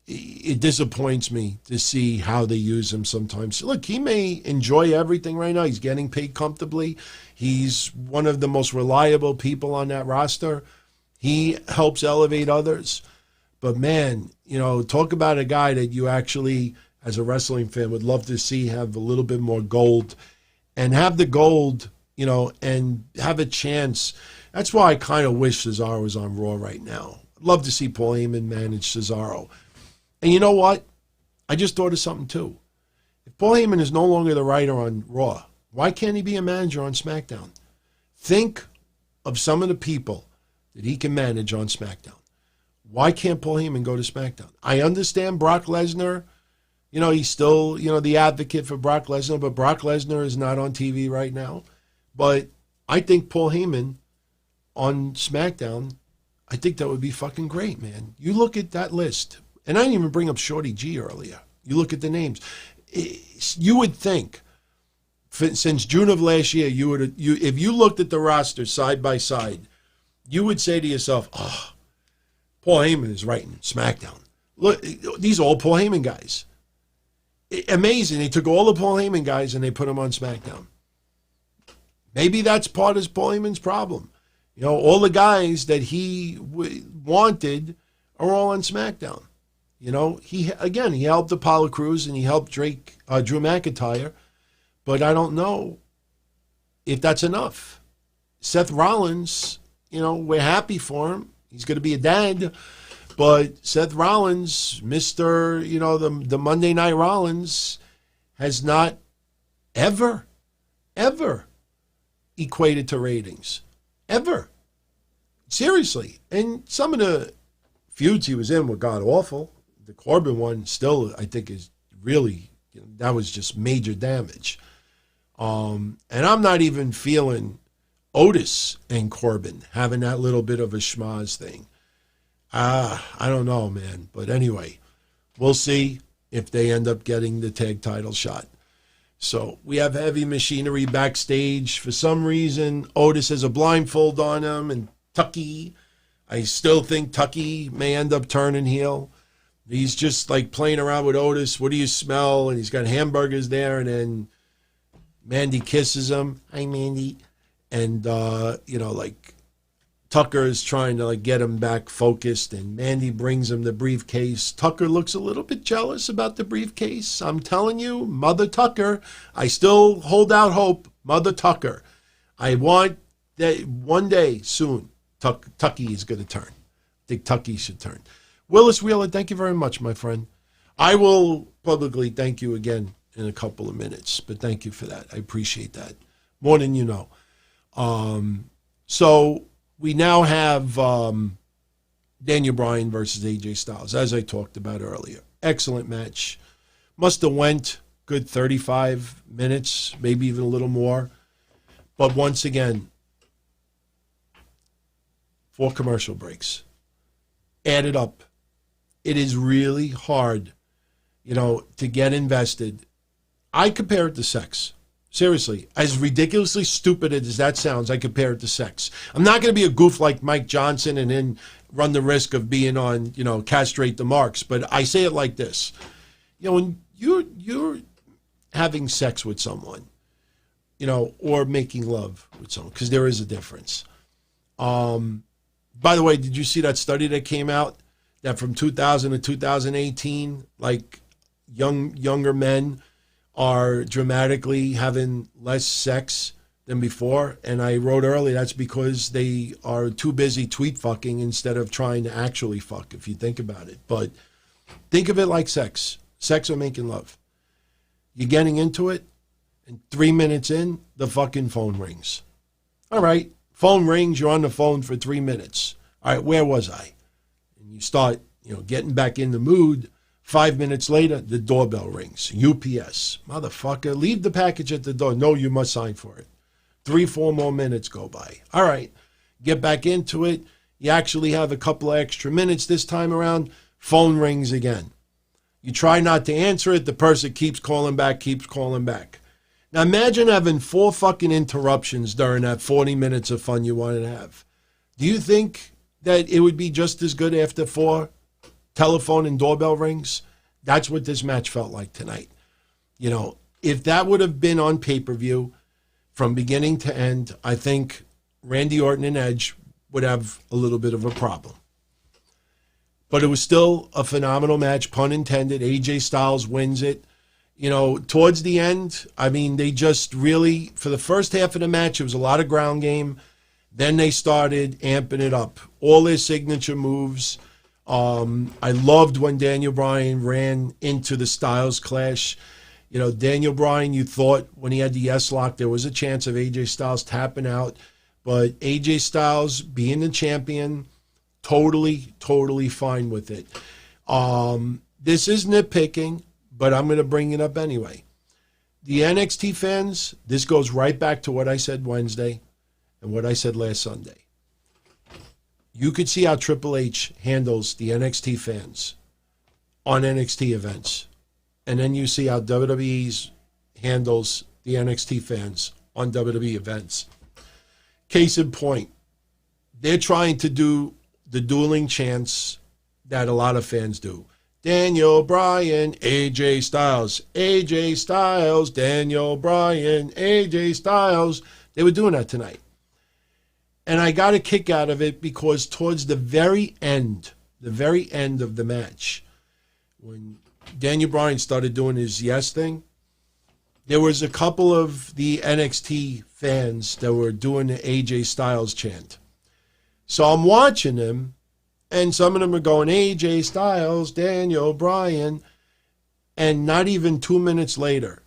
it disappoints me to see how they use him sometimes. Look, he may enjoy everything right now. He's getting paid comfortably. He's one of the most reliable people on that roster. He helps elevate others. But man, talk about a guy that you actually, as a wrestling fan, would love to see have a little bit more gold and have the gold, and have a chance. That's why I kind of wish Cesaro was on Raw right now. I'd love to see Paul Heyman manage Cesaro. And you know what? I just thought of something too. If Paul Heyman is no longer the writer on Raw, why can't he be a manager on SmackDown? Think of some of the people that he can manage on SmackDown. Why can't Paul Heyman go to SmackDown? I understand Brock Lesnar. He's still, the advocate for Brock Lesnar, but Brock Lesnar is not on TV right now. But I think Paul Heyman on SmackDown, I think that would be fucking great, man. You look at that list, and I didn't even bring up Shorty G earlier. You look at the names. You would think, since June of last year, if you looked at the roster side by side, you would say to yourself, oh, Paul Heyman is writing SmackDown. Look, these are all Paul Heyman guys. Amazing. They took all the Paul Heyman guys and they put them on SmackDown. Maybe that's part of Paul Heyman's problem. You know, all the guys that he wanted are all on SmackDown. You know, he helped Apollo Crews and he helped Drew McIntyre, but I don't know if that's enough. Seth Rollins, you know, we're happy for him. He's going to be a dad, but Seth Rollins, Mr., you know, the Monday Night Rollins, has not ever equated to ratings. Ever. Seriously. And some of the feuds he was in were god-awful. The Corbin one still, I think, is really, you know, that was just major damage. And I'm not even feeling Otis and Corbin having that little bit of a schmaz thing. I don't know, man. But anyway, we'll see if they end up getting the tag title shot. So we have Heavy Machinery backstage. For some reason, Otis has a blindfold on him, and Tucky, I still think Tucky may end up turning heel. He's just like playing around with Otis. What do you smell? And he's got hamburgers there, and then Mandy kisses him. Hi, Mandy. And, you know, like Tucker is trying to like get him back focused, and Mandy brings him the briefcase. Tucker looks a little bit jealous about the briefcase. I'm telling you, Mother Tucker, I still hold out hope. Mother Tucker, I want that one day soon, Tucky is going to turn. I think Tucky should turn. Willis Wheeler, thank you very much, my friend. I will publicly thank you again in a couple of minutes, but thank you for that. I appreciate that more than you know. So we now have Daniel Bryan versus AJ Styles, as I talked about earlier. Excellent match. Must have went good 35 minutes, maybe even a little more. But once again, 4 commercial breaks. Add it up. It is really hard, you know, to get invested. I compare it to sex. Seriously, as ridiculously stupid as that sounds, I compare it to sex. I'm not going to be a goof like Mike Johnson and then run the risk of being on, you know, castrate the marks. But I say it like this. You know, when you're having sex with someone, you know, or making love with someone, because there is a difference. By the way, did you see that study that came out that from 2000 to 2018, like younger men are dramatically having less sex than before? And I wrote earlier that's because they are too busy tweet fucking instead of trying to actually fuck, if you think about it. But think of it like sex or making love. You're getting into it, and 3 minutes in, the fucking phone rings. All right, phone rings, you're on the phone for 3 minutes. All right, where was I? And you start, you know, getting back in the mood. 5 minutes later, the doorbell rings. UPS. Motherfucker, leave the package at the door. No, you must sign for it. 3-4 more minutes go by. All right, get back into it. You actually have a couple of extra minutes this time around. Phone rings again. You try not to answer it. The person keeps calling back. Now imagine having 4 fucking interruptions during that 40 minutes of fun you wanted to have. Do you think that it would be just as good after 4 telephone and doorbell rings? That's what this match felt like tonight. You know, if that would have been on pay-per-view from beginning to end, I think Randy Orton and Edge would have a little bit of a problem. But it was still a phenomenal match, pun intended. AJ Styles wins it. You know, towards the end, I mean, they just really, for the first half of the match, it was a lot of ground game. Then they started amping it up. All their signature moves. I loved when Daniel Bryan ran into the Styles Clash. You know, Daniel Bryan, you thought when he had the S-lock, there was a chance of AJ Styles tapping out. But AJ Styles, being the champion, totally fine with it. This is nitpicking, but I'm going to bring it up anyway. The NXT fans, this goes right back to what I said Wednesday and what I said last Sunday. You could see how Triple H handles the NXT fans on NXT events. And then you see how WWE's handles the NXT fans on WWE events. Case in point, they're trying to do the dueling chants that a lot of fans do. Daniel Bryan, AJ Styles, AJ Styles, Daniel Bryan, AJ Styles. They were doing that tonight. And I got a kick out of it because towards the very end of the match, when Daniel Bryan started doing his yes thing, there was a couple of the NXT fans that were doing the AJ Styles chant. So I'm watching them, and some of them are going, AJ Styles, Daniel Bryan. And not even 2 minutes later,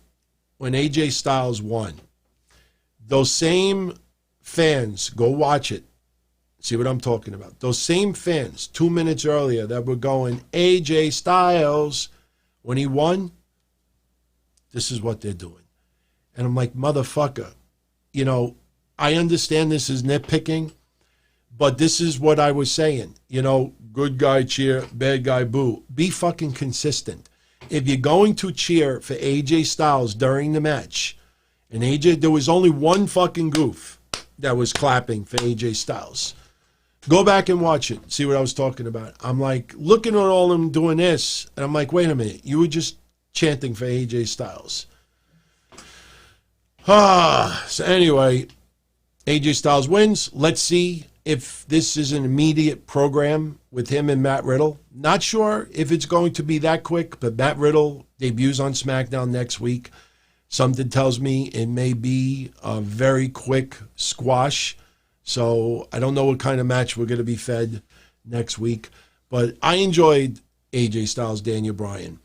when AJ Styles won, those same fans, go watch it, see what I'm talking about. Those same fans, 2 minutes earlier, that were going, AJ Styles, when he won, this is what they're doing. And I'm like, motherfucker, you know, I understand this is nitpicking, but this is what I was saying. You know, good guy cheer, bad guy boo. Be fucking consistent. If you're going to cheer for AJ Styles during the match, and AJ, there was only one fucking goof that was clapping for AJ Styles. Go back and watch it, see what I was talking about. I'm like, looking at all of them doing this, and I'm like, wait a minute, you were just chanting for AJ Styles. So anyway, AJ Styles wins. Let's see if this is an immediate program with him and Matt Riddle. Not sure if it's going to be that quick, but Matt Riddle debuts on SmackDown next week. Something tells me it may be a very quick squash. So I don't know what kind of match we're going to be fed next week. But I enjoyed AJ Styles, Daniel Bryan.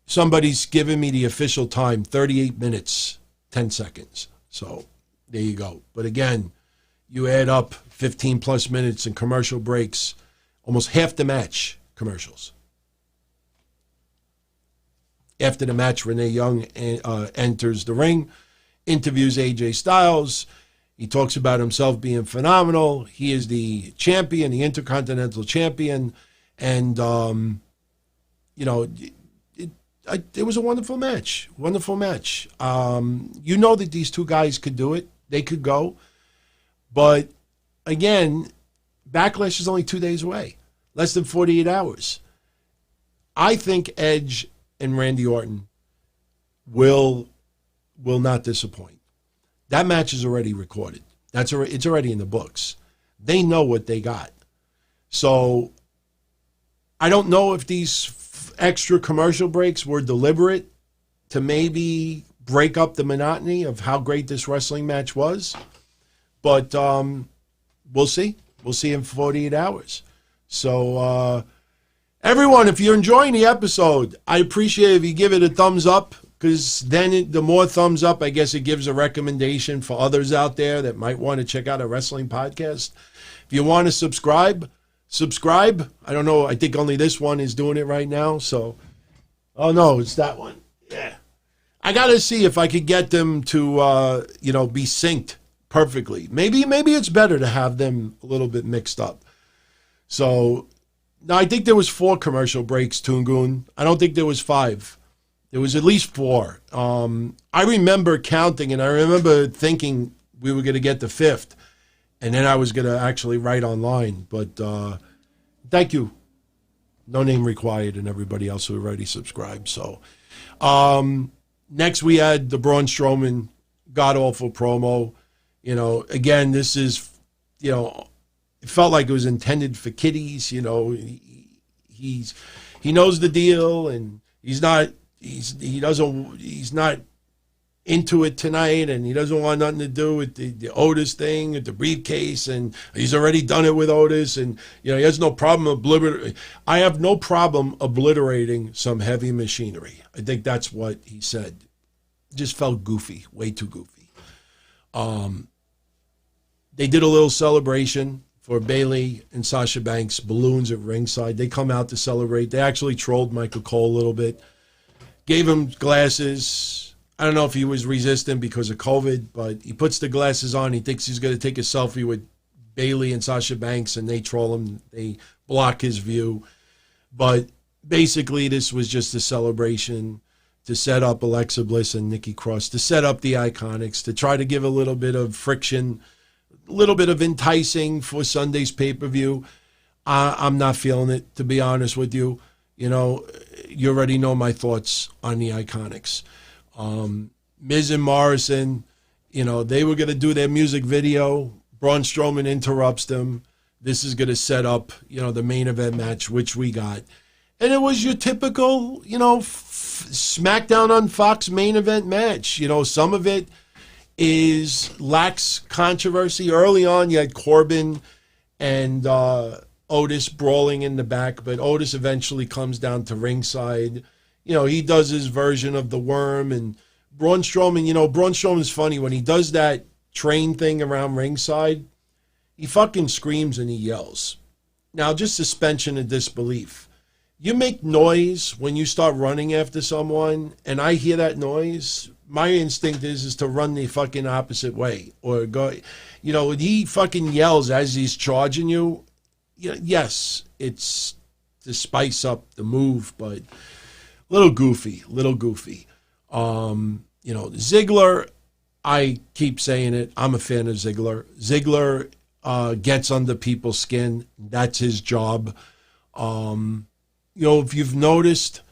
Somebody's given me the official time, 38 minutes, 10 seconds. So there you go. But again, you add up 15 plus minutes and commercial breaks, almost half the match commercials. After the match, Renee Young enters the ring, interviews AJ Styles. He talks about himself being phenomenal. He is the champion, the Intercontinental Champion. And, you know, it was a wonderful match. Wonderful match. You know that these two guys could do it. They could go. But, again, Backlash is only 2 days away. Less than 48 hours. I think Edge and Randy Orton will not disappoint. That match is already recorded. It's already in the books. They know what they got. So I don't know if these extra commercial breaks were deliberate to maybe break up the monotony of how great this wrestling match was. But we'll see. We'll see in 48 hours. So everyone, if you're enjoying the episode, I appreciate if you give it a thumbs up, because then the more thumbs up, I guess it gives a recommendation for others out there that might want to check out a wrestling podcast. If you want to subscribe. I don't know. I think only this one is doing it right now. So, oh no, it's that one. Yeah. I got to see if I could get them to, be synced perfectly. Maybe it's better to have them a little bit mixed up. So, no, I think there was 4 commercial breaks, Tungoon. I don't think there was 5. There was at least 4. I remember counting, and I remember thinking we were going to get the 5th. And then I was going to actually write online. But thank you. No name required, and everybody else who already subscribed. So next we had the Braun Strowman god-awful promo. You know, again, this is, you know, it felt like it was intended for kiddies. You know, he knows the deal, and he's not into it tonight, and he doesn't want nothing to do with the Otis thing, with the briefcase, and he's already done it with Otis, and you know he has no problem obliterating. I have no problem obliterating some heavy machinery. I think that's what he said. It just felt goofy, way too goofy. They did a little celebration for Bayley and Sasha Banks, balloons at ringside. They come out to celebrate. They actually trolled Michael Cole a little bit, gave him glasses. I don't know if he was resistant because of COVID, but he puts the glasses on. He thinks he's going to take a selfie with Bayley and Sasha Banks, and they troll him. They block his view. But basically, this was just a celebration to set up Alexa Bliss and Nikki Cross, to set up the Iconics, to try to give a little bit of friction, a little bit of enticing for Sunday's pay-per-view. I'm not feeling it, to be honest with you. You know, you already know my thoughts on the Iconics. Miz and Morrison, you know, they were going to do their music video. Braun Strowman interrupts them. This is going to set up, you know, the main event match, which we got. And it was your typical, you know, SmackDown on Fox main event match. You know, some of it lacks controversy. Early on, you had Corbin and Otis brawling in the back, but Otis eventually comes down to ringside. You know, he does his version of the worm, and Braun Strowman, you know, Braun Strowman's funny. When he does that train thing around ringside, he fucking screams and he yells. Now, just suspension of disbelief. You make noise when you start running after someone, and I hear that noise, my instinct is to run the fucking opposite way or go. You know, when he fucking yells as he's charging you, yes, it's to spice up the move, but little goofy. You know, Ziggler, I keep saying it, I'm a fan of Ziggler. Ziggler gets under people's skin. That's his job. You know, if you've noticed,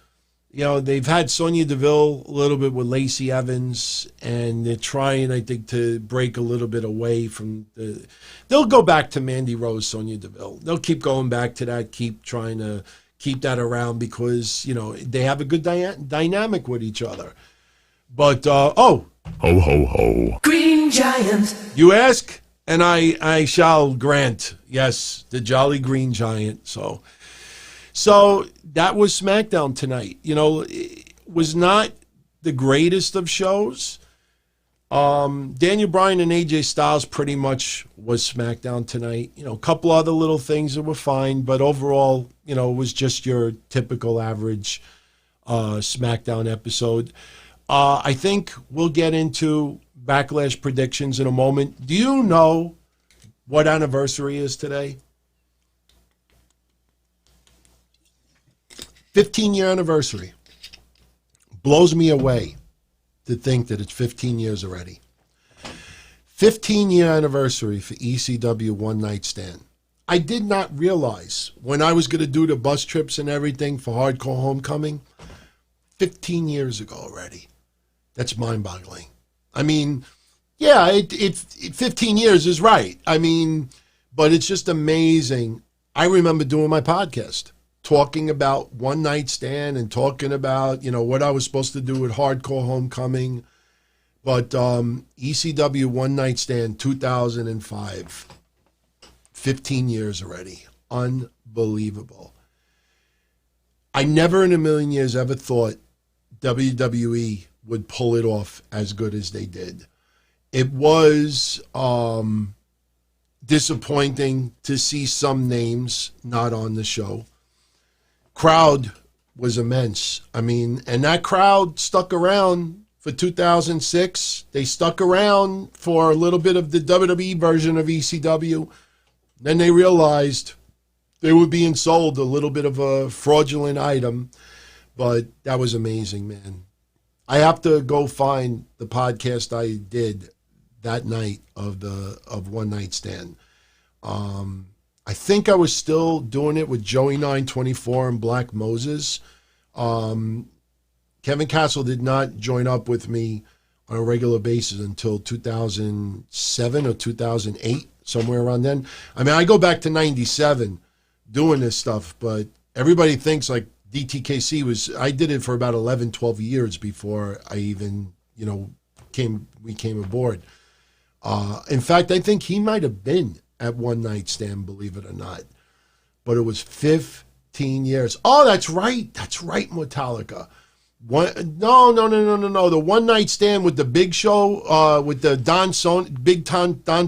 you know, they've had Sonya Deville a little bit with Lacey Evans, and they're trying, I think, to break a little bit away from they'll go back to Mandy Rose, Sonya Deville. They'll keep going back to that, keep trying to keep that around because, you know, they have a good dynamic with each other. But, ho, ho, ho. Green Giant. You ask, and I shall grant, yes, the Jolly Green Giant, So that was SmackDown tonight. You know, it was not the greatest of shows. Daniel Bryan and AJ Styles pretty much was SmackDown tonight. You know, a couple other little things that were fine, but overall, you know, it was just your typical average SmackDown episode. I think we'll get into Backlash predictions in a moment. Do you know what anniversary is today? 15-year anniversary. Blows me away to think that it's 15 years already. 15-year anniversary for ECW One Night Stand. I did not realize when I was going to do the bus trips and everything for Hardcore Homecoming, 15 years ago already. That's mind-boggling. I mean, yeah, it 15 years is right. I mean, but it's just amazing. I remember doing my podcast, talking about One Night Stand and talking about, you know, what I was supposed to do with Hardcore Homecoming. But ECW One Night Stand 2005, 15 years already. Unbelievable. I never in a million years ever thought WWE would pull it off as good as they did. It was disappointing to see some names not on the show. Crowd was immense. I mean, and that crowd stuck around for 2006. They stuck around for a little bit of the WWE version of ECW. Then they realized they were being sold a little bit of a fraudulent item, but that was amazing, man. I have to go find the podcast I did that night of One Night Stand. I think I was still doing it with Joey 924 and Black Moses. Kevin Castle did not join up with me on a regular basis until 2007 or 2008, somewhere around then. I mean, I go back to 97 doing this stuff, but everybody thinks like DTKC I did it for about 11, 12 years before I even, you know, we came aboard. In fact, I think he might have been at One Night Stand, believe it or not. But it was 15 years. Oh, that's right. That's right, Metallica. No. The One Night Stand with the Big Show, with the Don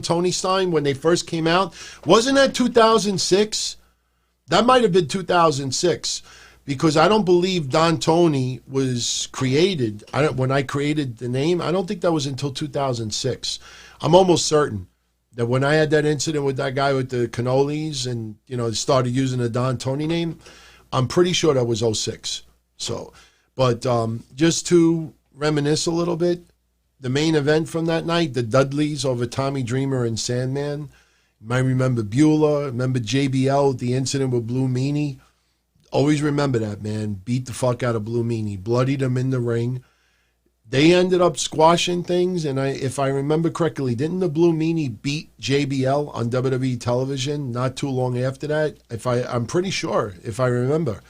Tony Stein when they first came out. Wasn't that 2006? That might have been 2006. Because I don't believe Don Tony was created. When I created the name, I don't think that was until 2006. I'm almost certain That when I had that incident with that guy with the cannolis and, started using the Don Tony name, I'm pretty sure that was '06. So, but just to reminisce a little bit, the main event from that night, the Dudleys over Tommy Dreamer and Sandman. You might remember Beulah, remember JBL, the incident with Blue Meanie. Always remember that, man. Beat the fuck out of Blue Meanie. Bloodied him in the ring. They ended up squashing things, and if I remember correctly, didn't the Blue Meanie beat JBL on WWE television not too long after that? I'm pretty sure, if I remember.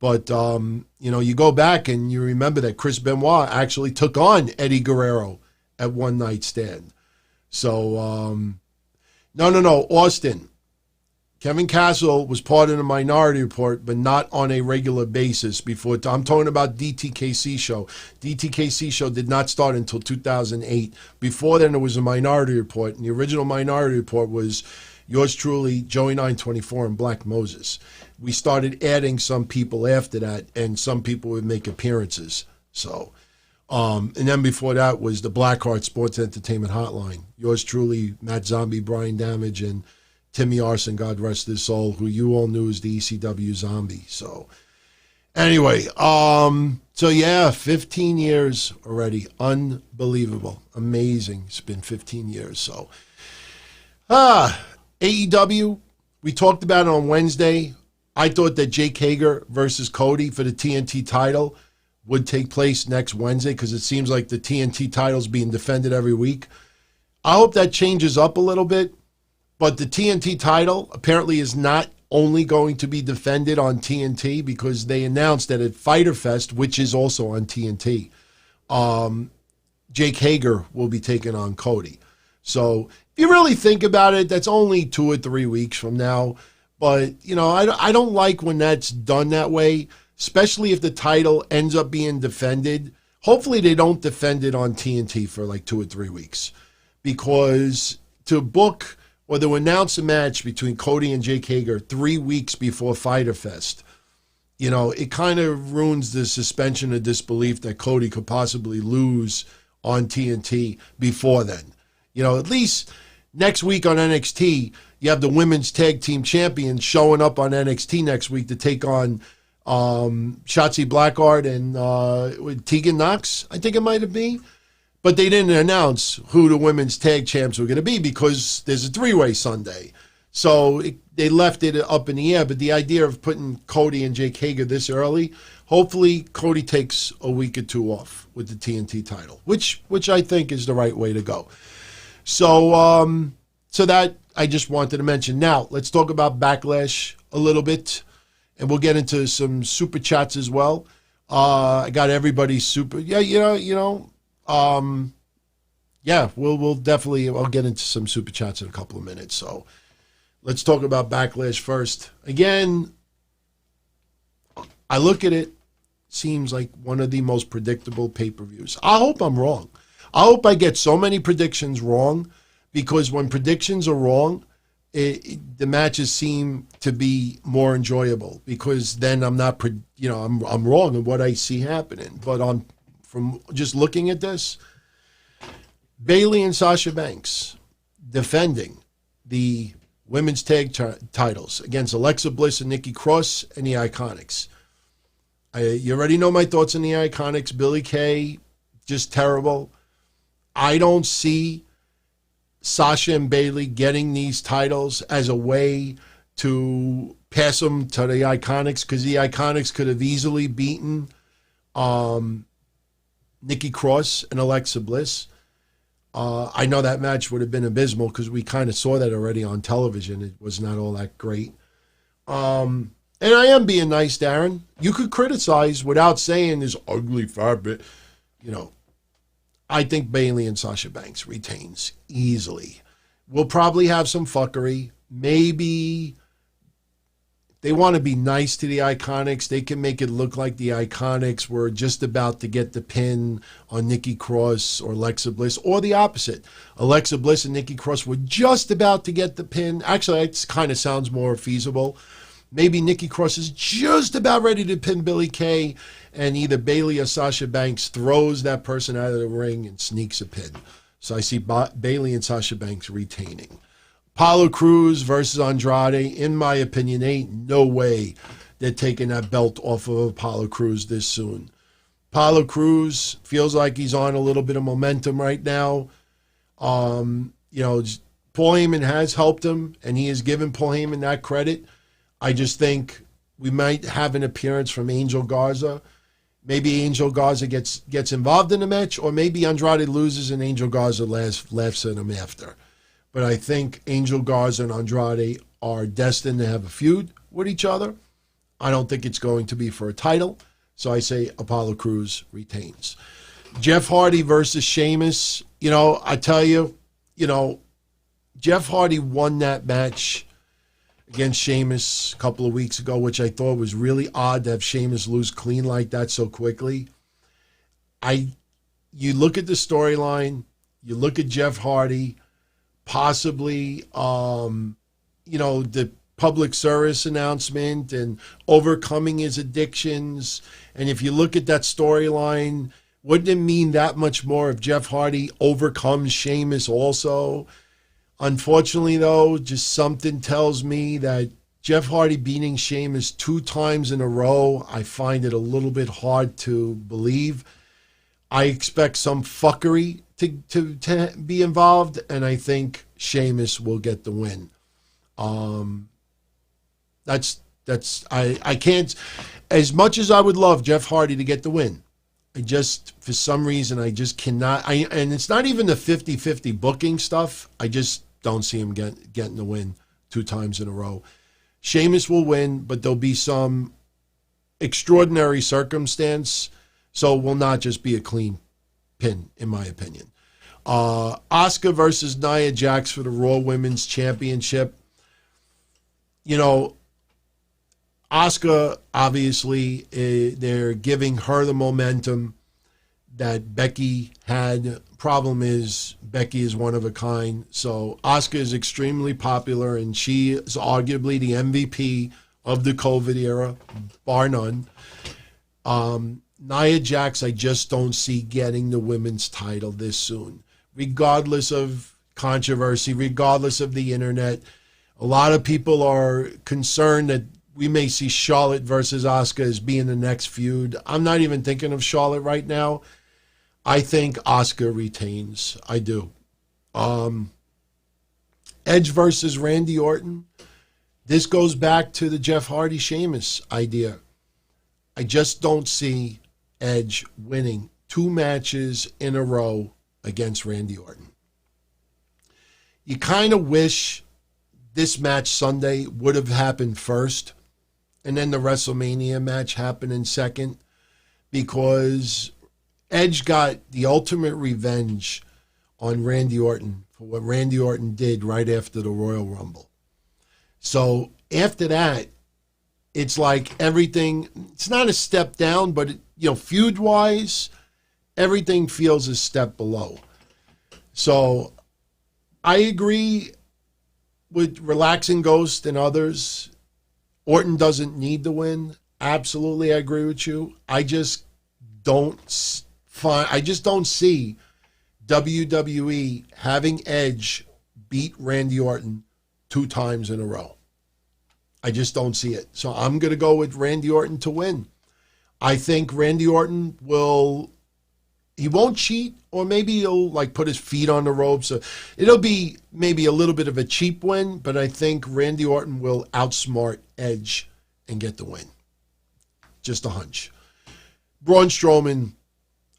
But, you go back and you remember that Chris Benoit actually took on Eddie Guerrero at One Night Stand. So, no, Austin. Kevin Castle was part of the Minority Report, but not on a regular basis before. I'm talking about DTKC show. DTKC show did not start until 2008. Before then, there was a Minority Report, and the original Minority Report was yours truly, Joey 924, and Black Moses. We started adding some people after that, and some people would make appearances. So, and then before that was the Blackheart Sports Entertainment Hotline. Yours truly, Matt Zombie, Brian Damage, and Timmy Arson, God rest his soul, who you all knew as the ECW Zombie. So, anyway, 15 years already. Unbelievable. Amazing. It's been 15 years. So, AEW, we talked about it on Wednesday. I thought that Jake Hager versus Cody for the TNT title would take place next Wednesday because it seems like the TNT title's being defended every week. I hope that changes up a little bit. But the TNT title apparently is not only going to be defended on TNT because they announced that at Fyter Fest, which is also on TNT, Jake Hager will be taking on Cody. So if you really think about it, that's only 2 or 3 weeks from now. But, I don't like when that's done that way, especially if the title ends up being defended. Hopefully they don't defend it on TNT for like 2 or 3 weeks because to book or to announce a match between Cody and Jake Hager 3 weeks before Fyter Fest, it kind of ruins the suspension of disbelief that Cody could possibly lose on TNT before then. At least next week on NXT, you have the women's tag team champions showing up on NXT next week to take on Shotzi Blackheart and Tegan Knox, I think it might have been. But they didn't announce who the women's tag champs were going to be because there's a 3-way Sunday. So they left it up in the air. But the idea of putting Cody and Jake Hager this early, hopefully Cody takes a week or 2 off with the TNT title, which I think is the right way to go. So, so that I just wanted to mention. Now, let's talk about Backlash a little bit, and we'll get into some super chats as well. I got everybody's super. We'll definitely, I'll get into some super chats in a couple of minutes. So let's talk about Backlash first. Again, I look at it, seems like one of the most predictable pay-per-views. I hope I'm wrong. I hope I get so many predictions wrong because when predictions are wrong, the matches seem to be more enjoyable because then I'm not, I'm wrong in what I see happening. But from just looking at this, Bayley and Sasha Banks defending the women's tag titles against Alexa Bliss and Nikki Cross and the Iconics. You already know my thoughts on the Iconics. Billie Kay, just terrible. I don't see Sasha and Bayley getting these titles as a way to pass them to the Iconics because the Iconics could have easily beaten Nikki Cross and Alexa Bliss. I know that match would have been abysmal because we kind of saw that already on television. It was not all that great. And I am being nice, Darren. You could criticize without saying this ugly fat bit. I think Bayley and Sasha Banks retains easily. We'll probably have some fuckery. Maybe they want to be nice to the Iconics. They can make it look like the Iconics were just about to get the pin on Nikki Cross or Alexa Bliss, or the opposite. Alexa Bliss and Nikki Cross were just about to get the pin. Actually, it kind of sounds more feasible. Maybe Nikki Cross is just about ready to pin Billie Kay, and either Bayley or Sasha Banks throws that person out of the ring and sneaks a pin. So I see Bayley and Sasha Banks retaining. Apollo Crews versus Andrade. In my opinion, ain't no way they're taking that belt off of Apollo Crews this soon. Apollo Crews feels like he's on a little bit of momentum right now. Paul Heyman has helped him, and he has given Paul Heyman that credit. I just think we might have an appearance from Angel Garza. Maybe Angel Garza gets involved in the match, or maybe Andrade loses and Angel Garza laughs at him after. But I think Angel Garza and Andrade are destined to have a feud with each other. I don't think it's going to be for a title. So I say Apollo Crews retains. Jeff Hardy versus Sheamus. I tell you, Jeff Hardy won that match against Sheamus a couple of weeks ago, which I thought was really odd to have Sheamus lose clean like that so quickly. You look at the storyline, you look at Jeff Hardy, possibly, the public service announcement and overcoming his addictions. And if you look at that storyline, wouldn't it mean that much more if Jeff Hardy overcomes Sheamus also? Unfortunately, though, just something tells me that Jeff Hardy beating Sheamus 2 times in a row, I find it a little bit hard to believe. I expect some fuckery to be involved, and I think Sheamus will get the win. I can't, as much as I would love Jeff Hardy to get the win, for some reason, I just cannot. And it's not even the 50-50 booking stuff. I just don't see him getting the win 2 times in a row. Sheamus will win, but there'll be some extraordinary circumstance, so it will not just be a clean pin, in my opinion. Asuka versus Naya Jax for the Raw Women's Championship. Asuka, obviously, they're giving her the momentum that Becky had. Problem is, Becky is one of a kind. So Asuka is extremely popular, and she is arguably the MVP of the COVID era, bar none. Nia Jax, I just don't see getting the women's title this soon. Regardless of controversy, regardless of the internet, a lot of people are concerned that we may see Charlotte versus Asuka as being the next feud. I'm not even thinking of Charlotte right now. I think Asuka retains. I do. Edge versus Randy Orton. This goes back to the Jeff Hardy Sheamus idea. I just don't see Edge winning 2 matches in a row against Randy Orton. You kind of wish this match Sunday would have happened first, and then the WrestleMania match happened in second, because Edge got the ultimate revenge on Randy Orton for what Randy Orton did right after the Royal Rumble. So after that, it's like everything, it's not a step down, but feud-wise, everything feels a step below. So I agree with Relaxing Ghost and others. Orton doesn't need to win. Absolutely, I agree with you. I just don't see WWE having Edge beat Randy Orton 2 times in a row. I just don't see it. So I'm going to go with Randy Orton to win. I think Randy Orton he won't cheat, or maybe he'll put his feet on the ropes. So it'll be maybe a little bit of a cheap win, but I think Randy Orton will outsmart Edge and get the win. Just a hunch. Braun Strowman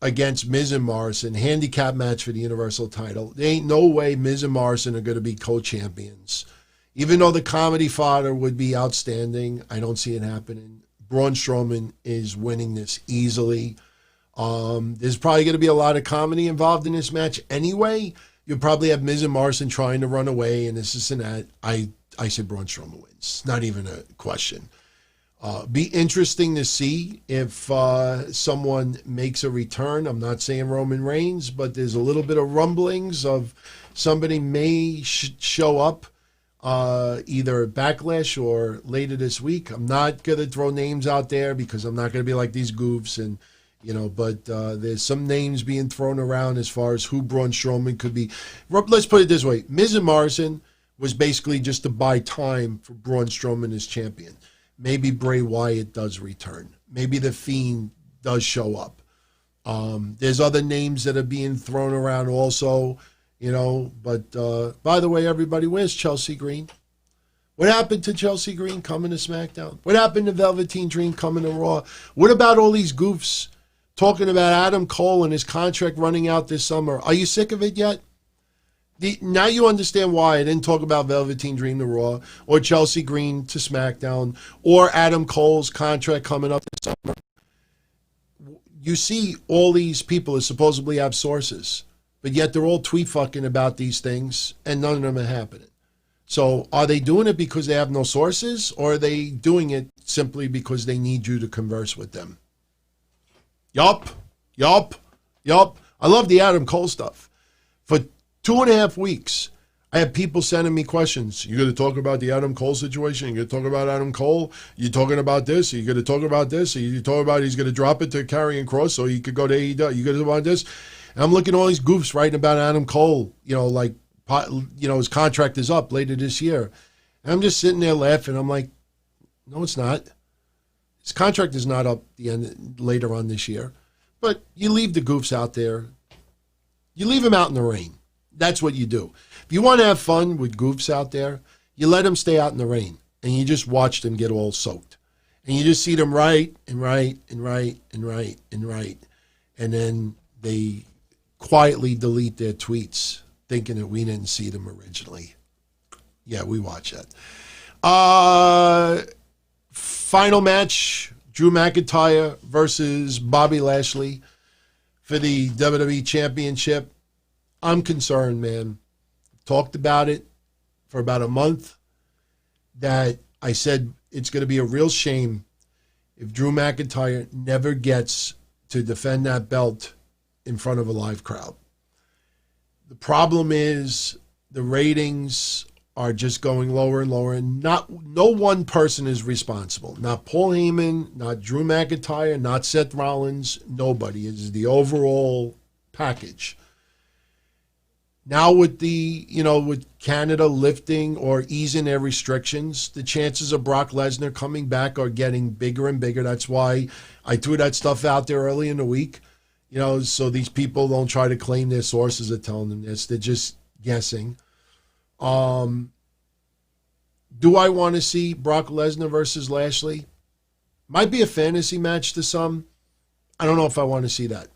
against Miz and Morrison, handicap match for the Universal title. There ain't no way Miz and Morrison are going to be co-champions. Even though the comedy fodder would be outstanding, I don't see it happening. Braun Strowman is winning this easily. There's probably going to be a lot of comedy involved in this match anyway. You'll probably have Miz and Morrison trying to run away and this and that. I say Braun Strowman wins. Not even a question. Be interesting to see if someone makes a return. I'm not saying Roman Reigns, but there's a little bit of rumblings of somebody may show up either Backlash or later this week. I'm not going to throw names out there because I'm not going to be like these goofs and But there's some names being thrown around as far as who Braun Strowman could be. Let's put it this way. Miz and Morrison was basically just to buy time for Braun Strowman as champion. Maybe Bray Wyatt does return. Maybe The Fiend does show up. There's other names that are being thrown around also, But by the way, everybody, where's Chelsea Green? What happened to Chelsea Green coming to SmackDown? What happened to Velveteen Dream coming to Raw? What about all these goofs talking about Adam Cole and his contract running out this summer? Are you sick of it yet? Now you understand why I didn't talk about Velveteen Dream to Raw or Chelsea Green to SmackDown or Adam Cole's contract coming up this summer. You see all these people that supposedly have sources, but yet they're all tweet fucking about these things and none of them are happening. So are they doing it because they have no sources, or are they doing it simply because they need you to converse with them? Yup. I love the Adam Cole stuff. For 2.5 weeks, I have people sending me questions. You going to talk about the Adam Cole situation? You going to talk about Adam Cole? You talking about this? Are you going to talk about this? Are you talking about he's going to drop it to Karrion Kross so he could go to AEW? You going to talk about this? And I'm looking at all these goofs writing about Adam Cole, his contract is up later this year. And I'm just sitting there laughing. I'm like, no, it's not. His contract is not up later on this year. But you leave the goofs out there. You leave them out in the rain. That's what you do. If you want to have fun with goofs out there, you let them stay out in the rain. And you just watch them get all soaked. And you just see them write. And then they quietly delete their tweets, thinking that we didn't see them originally. Yeah, we watch that. Final match, Drew McIntyre versus Bobby Lashley for the WWE Championship. I'm concerned, man. Talked about it for about a month, that I said it's going to be a real shame if Drew McIntyre never gets to defend that belt in front of a live crowd. The problem is the ratings are just going lower and lower, and no one person is responsible. Not Paul Heyman, not Drew McIntyre, not Seth Rollins, nobody. It's the overall package. Now with with Canada lifting or easing their restrictions, the chances of Brock Lesnar coming back are getting bigger and bigger. That's why I threw that stuff out there early in the week. So these people don't try to claim their sources are telling them this. They're just guessing. Do I want to see Brock Lesnar versus Lashley? Might be a fantasy match to some. I don't know if I want to see that.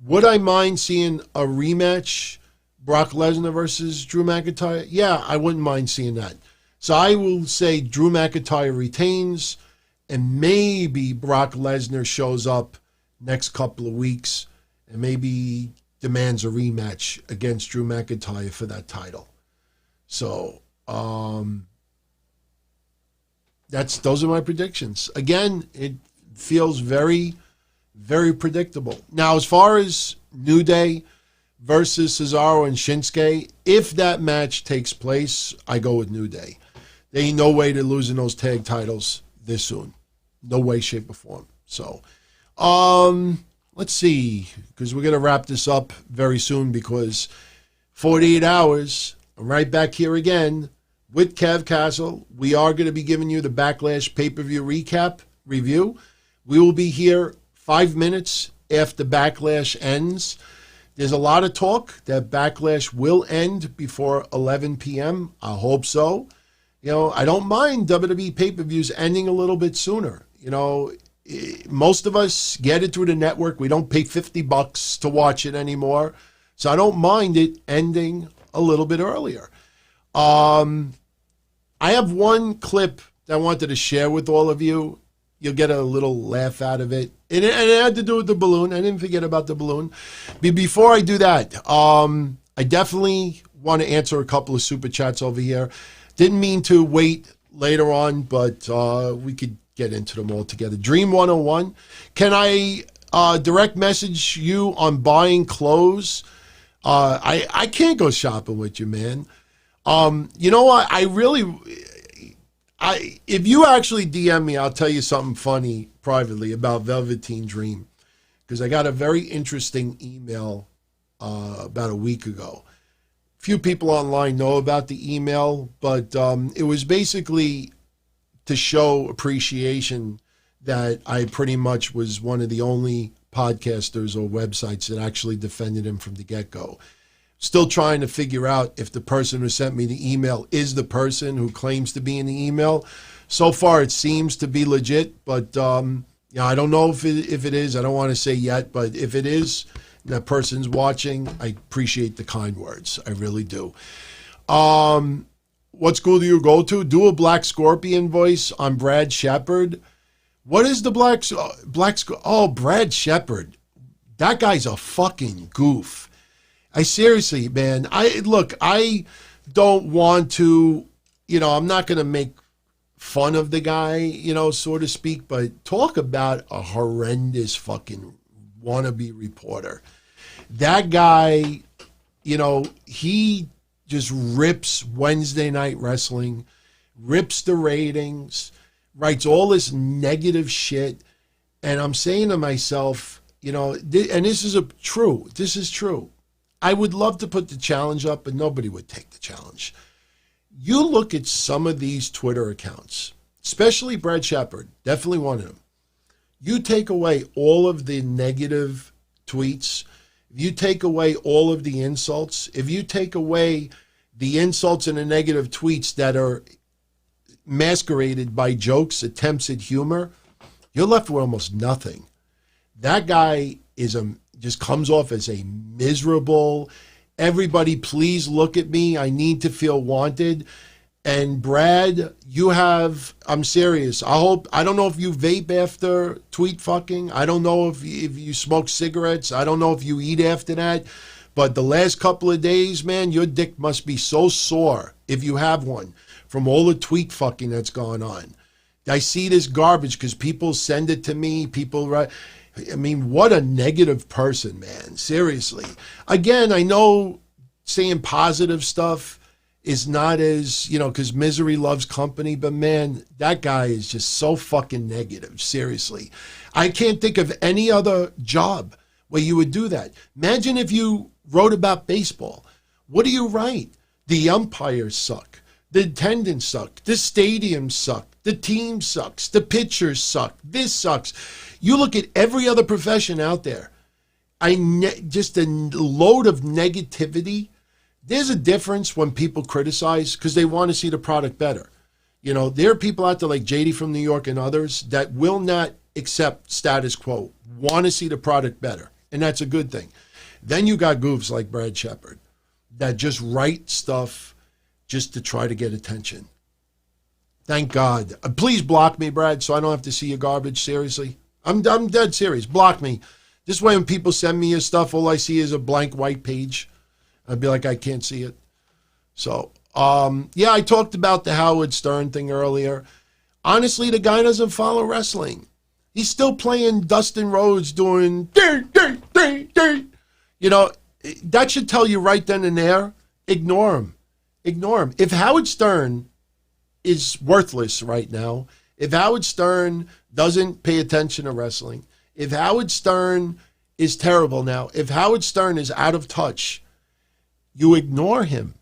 Would I mind seeing a rematch, Brock Lesnar versus Drew McIntyre? Yeah, I wouldn't mind seeing that. So I will say Drew McIntyre retains, and maybe Brock Lesnar shows up next couple of weeks and maybe demands a rematch against Drew McIntyre for that title. So those are my predictions. Again, it feels very, very predictable. Now, as far as New Day versus Cesaro and Shinsuke, if that match takes place, I go with New Day. There ain't no way they're losing those tag titles this soon. No way, shape, or form. So, let's see, because we're going to wrap this up very soon, because 48 hours, I'm right back here again with Kev Castle. We are going to be giving you the Backlash pay-per-view recap review. We will be here 5 minutes after Backlash ends. There's a lot of talk that Backlash will end before 11 p.m. I hope so. I don't mind WWE pay-per-views ending a little bit sooner. Most of us get it through the network. We don't pay $50 to watch it anymore. So I don't mind it ending a little bit earlier. I have one clip that I wanted to share with all of you. You'll get a little laugh out of it. And it had to do with the balloon. I didn't forget about the balloon. But before I do that, I definitely want to answer a couple of super chats over here. Didn't mean to wait later on, but we could get into them all together. Dream 101. Can I direct message you on buying clothes? I can't go shopping with you, man. You know what? If you actually DM me, I'll tell you something funny privately about Velveteen Dream. because I got a very interesting email about a week ago. Few people online know about the email, but it was basically to show appreciation that I pretty much was one of the only podcasters or websites that actually defended him from the get-go. Still trying to figure out if the person who sent me the email is the person who claims to be in the email. So far, it seems to be legit, but I don't know if it is. I don't want to say yet, but if it is, and that person's watching, I appreciate the kind words. I really do. What school do you go to? Do a Black Scorpion voice on Brad Shepard. What is the Black Scorpion? Oh, Brad Shepard. That guy's a fucking goof. I seriously, man, I don't want to, I'm not going to make fun of the guy, so to speak, but talk about a horrendous fucking wannabe reporter. That guy, he just rips Wednesday Night Wrestling, rips the ratings, writes all this negative shit. And I'm saying to myself, and this is true. I would love to put the challenge up, but nobody would take the challenge. You look at some of these Twitter accounts, especially Brad Shepard, definitely one of them. You take away all of the negative tweets, if you take away all of the insults, if you take away the insults and the negative tweets that are masqueraded by jokes, attempts at humor, you're left with almost nothing. That guy just comes off as a miserable, everybody please look at me, I need to feel wanted. And Brad, I'm serious. I don't know if you vape after tweet fucking. I don't know if you smoke cigarettes. I don't know if you eat after that. But the last couple of days, man, your dick must be so sore, if you have one, from all the tweet fucking that's going on. I see this garbage because people send it to me. What a negative person, man. Seriously. Again, I know saying positive stuff is not as, because misery loves company, but man, that guy is just so fucking negative. Seriously. I can't think of any other job where you would do that. Imagine if you wrote about baseball. What do you write? The umpires suck. The attendants suck. The stadiums suck. The team sucks. The pitchers suck. This sucks. You look at every other profession out there. Just a load of negativity. There's a difference when people criticize because they want to see the product better. There are people out there like JD from New York and others that will not accept status quo, want to see the product better. And that's a good thing. Then you got goofs like Brad Shepard that just write stuff just to try to get attention. Thank God. Please block me, Brad, so I don't have to see your garbage. Seriously. I'm dead serious. Block me. This way when people send me your stuff, all I see is a blank white page. I'd be like, I can't see it. So, I talked about the Howard Stern thing earlier. Honestly, the guy doesn't follow wrestling. He's still playing Dustin Rhodes doing, that should tell you right then and there, ignore him. Ignore him. If Howard Stern is worthless right now, if Howard Stern doesn't pay attention to wrestling, if Howard Stern is terrible now, if Howard Stern is out of touch, you ignore him.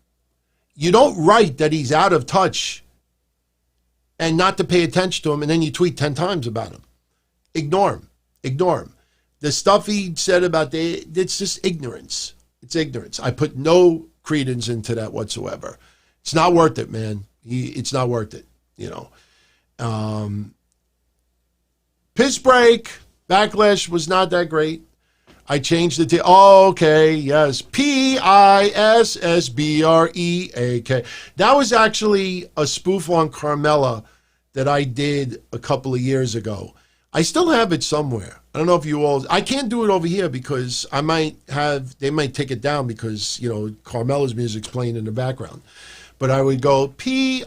You don't write that he's out of touch and not to pay attention to him, and then you tweet 10 times about him. Ignore him. Ignore him. The stuff he said about it's just ignorance. It's ignorance. I put no credence into that whatsoever. It's not worth it, man. It's not worth it, Piss break. Backlash was not that great. I changed it to, okay, yes, Pissbreak. That was actually a spoof on Carmella that I did a couple of years ago. I still have it somewhere. I don't know if you all, I can't do it over here because they might take it down because, Carmella's music's playing in the background. But I would go Pissbreak.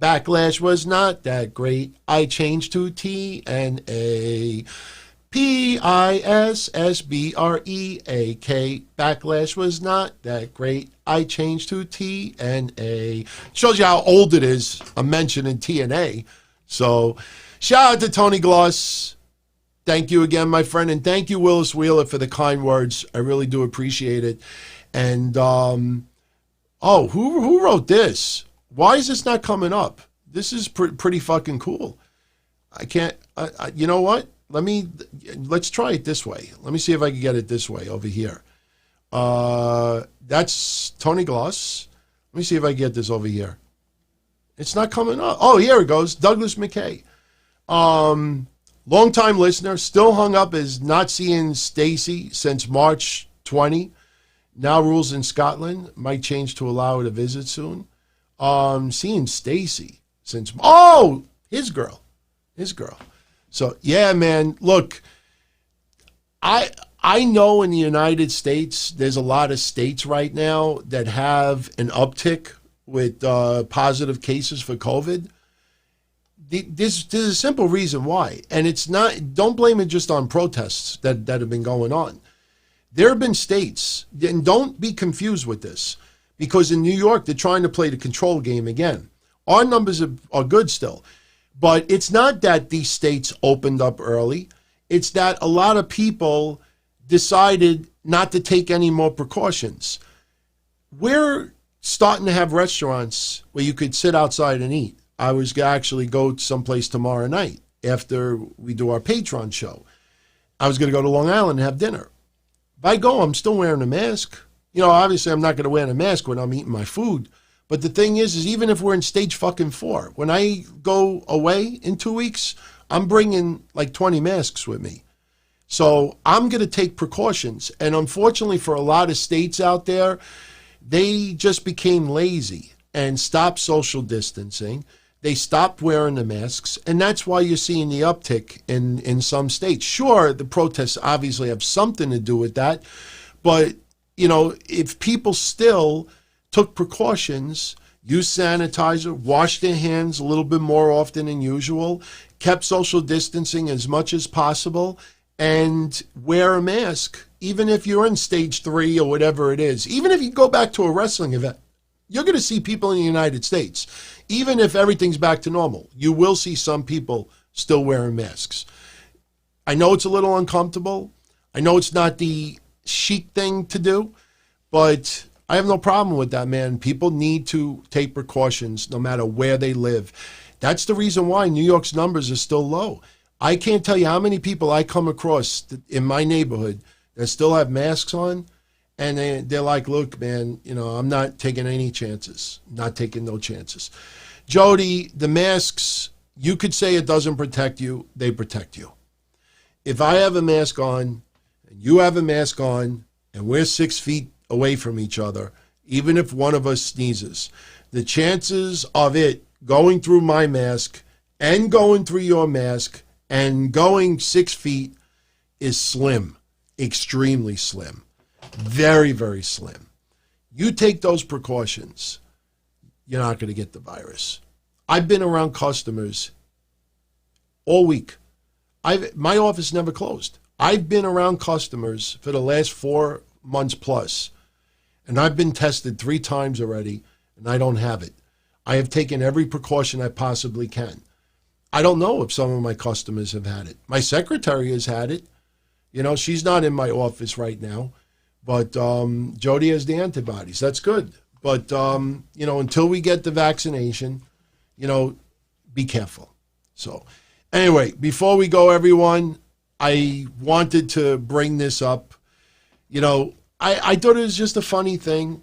Backlash was not that great. I changed to TNA. Pissbreak. Backlash was not that great. I changed to TNA. Shows you how old it is. I'm mentioning TNA. So, Shout out to Tony Gloss. Thank you again, my friend. And thank you, Willis Wheeler, for the kind words. I really do appreciate it. And, who wrote this? Why is this not coming up? This is pretty fucking cool. I can't, you know what? Let's try it this way. Let me see if I can get it this way over here. That's Tony Gloss. Let me see if I can get this over here. It's not coming up. Oh, here it goes. Douglas McKay. Long-time listener, still hung up as not seeing Stacey since March 20. Now rules in Scotland. Might change to allow her to visit soon. Seeing Stacey since... Oh! His girl. So, yeah, man, look, I know in the United States, there's a lot of states right now that have an uptick with positive cases for COVID. There's a simple reason why. And it's not, don't blame it just on protests that have been going on. There have been states, and don't be confused with this, because in New York, they're trying to play the control game again. Our numbers are good still. But it's not that these states opened up early. It's that a lot of people decided not to take any more precautions. We're starting to have restaurants where you could sit outside and eat. I was going to actually go someplace tomorrow night after we do our Patreon show. I was going to go to Long Island and have dinner. If I go, I'm still wearing a mask. You know, obviously I'm not going to wear a mask when I'm eating my food. But the thing is even if we're in stage fucking 4, when I go away in 2 weeks, I'm bringing like 20 masks with me. So I'm going to take precautions. And unfortunately for a lot of states out there, they just became lazy and stopped social distancing. They stopped wearing the masks. And that's why you're seeing the uptick in some states. Sure, the protests obviously have something to do with that. But, you know, if people still took precautions, used sanitizer, washed their hands a little bit more often than usual, kept social distancing as much as possible, and wear a mask, even if you're in stage 3 or whatever it is. Even if you go back to a wrestling event, you're going to see people in the United States. Even if everything's back to normal, you will see some people still wearing masks. I know it's a little uncomfortable. I know it's not the chic thing to do, but I have no problem with that, man. People need to take precautions no matter where they live. That's the reason why New York's numbers are still low. I can't tell you how many people I come across in my neighborhood that still have masks on, and they're like, look, man, you know, I'm not taking any chances. Not taking no chances. Jody, the masks, you could say it doesn't protect you. They protect you. If I have a mask on, and you have a mask on, and we're 6 feet away from each other, even if one of us sneezes, the chances of it going through my mask and going through your mask and going 6 feet is slim, extremely slim, very, very slim. You take those precautions, you're not going to get the virus. I've been around customers all week. My office never closed. I've been around customers for the last 4 months plus, and I've been tested 3 times already, and I don't have it. I have taken every precaution I possibly can. I don't know if some of my customers have had it. My secretary has had it. You know, she's not in my office right now, but Jody has the antibodies. That's good. But, you know, until we get the vaccination, you know, be careful. So anyway, before we go, everyone, I wanted to bring this up. You know, I thought it was just a funny thing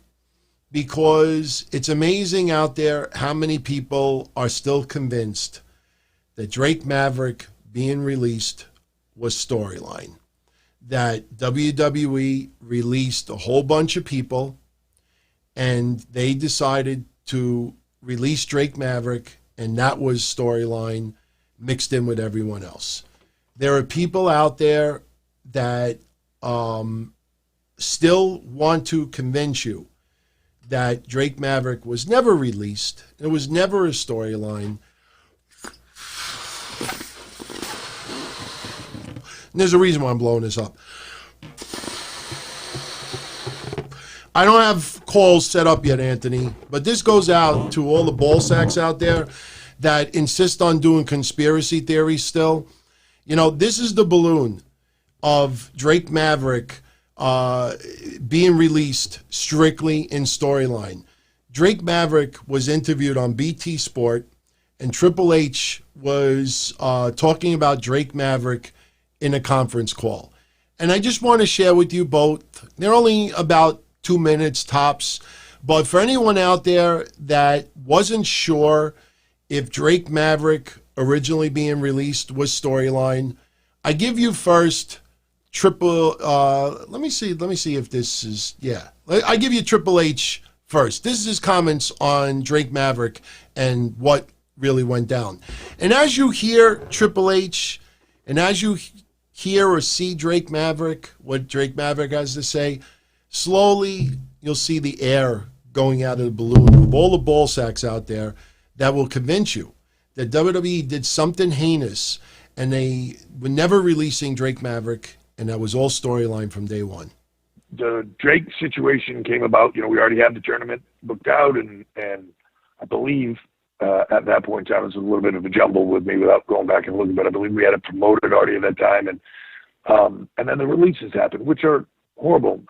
because it's amazing out there how many people are still convinced that Drake Maverick being released was storyline. That WWE released a whole bunch of people and they decided to release Drake Maverick, and that was storyline mixed in with everyone else. There are people out there that still want to convince you that Drake Maverick was never released. It was never a storyline. And there's a reason why I'm blowing this up. I don't have calls set up yet, Anthony, but this goes out to all the ball sacks out there that insist on doing conspiracy theories still. You know, this is the balloon of Drake Maverick being released strictly in storyline. Drake Maverick was interviewed on BT Sport, and Triple H was talking about Drake Maverick in a conference call. And I just want to share with you both. They're only about 2 minutes tops. But for anyone out there that wasn't sure if Drake Maverick originally being released was storyline, I give you first let me see if this is, I give you Triple H first. This is his comments on Drake Maverick and what really went down. And as you hear Triple H, and as you hear or see Drake Maverick, what Drake Maverick has to say, slowly you'll see the air going out of the balloon of all the ball sacks out there that will convince you that WWE did something heinous and they were never releasing Drake Maverick, and that was all storyline from day one. The Drake situation came about, we already had the tournament booked out, and I believe at that point in time it was a little bit of a jumble with me without going back and looking, but I believe we had it promoted already at that time, and then the releases happened, which are horrible.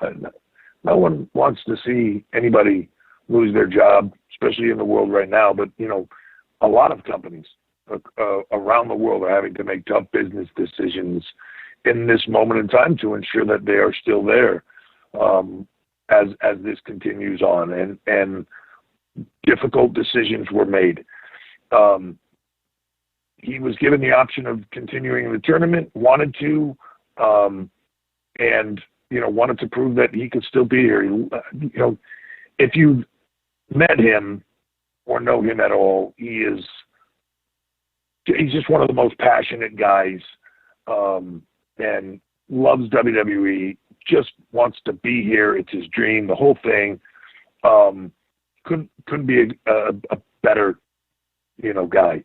No one wants to see anybody lose their job, especially in the world right now, but a lot of companies around the world are having to make tough business decisions in this moment in time to ensure that they are still there as this continues on, and difficult decisions were made. He was given the option of continuing the tournament, wanted to, and wanted to prove that he could still be here. If you met him or know him at all, he's just one of the most passionate guys, and loves WWE, just wants to be here. It's his dream, the whole thing. Couldn't be a better, guy.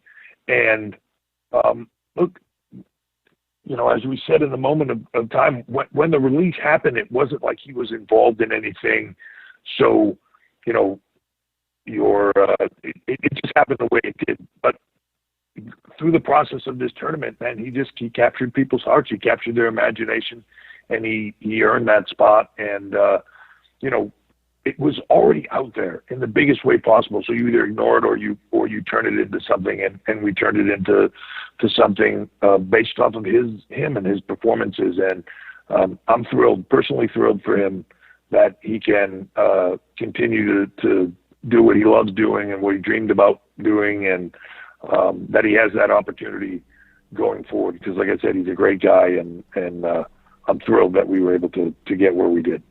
And look, as we said in the moment of time, when the release happened, it wasn't like he was involved in anything. So, it just happened the way it did. But through the process of this tournament, man, he captured people's hearts. He captured their imagination, and he earned that spot. And, it was already out there in the biggest way possible. So you either ignore it or you turn it into something, and we turned it into something based off of him and his performances. And I'm personally thrilled for him that he can continue to do what he loves doing and what he dreamed about doing, and that he has that opportunity going forward. Because, like I said, he's a great guy, and I'm thrilled that we were able to get where we did.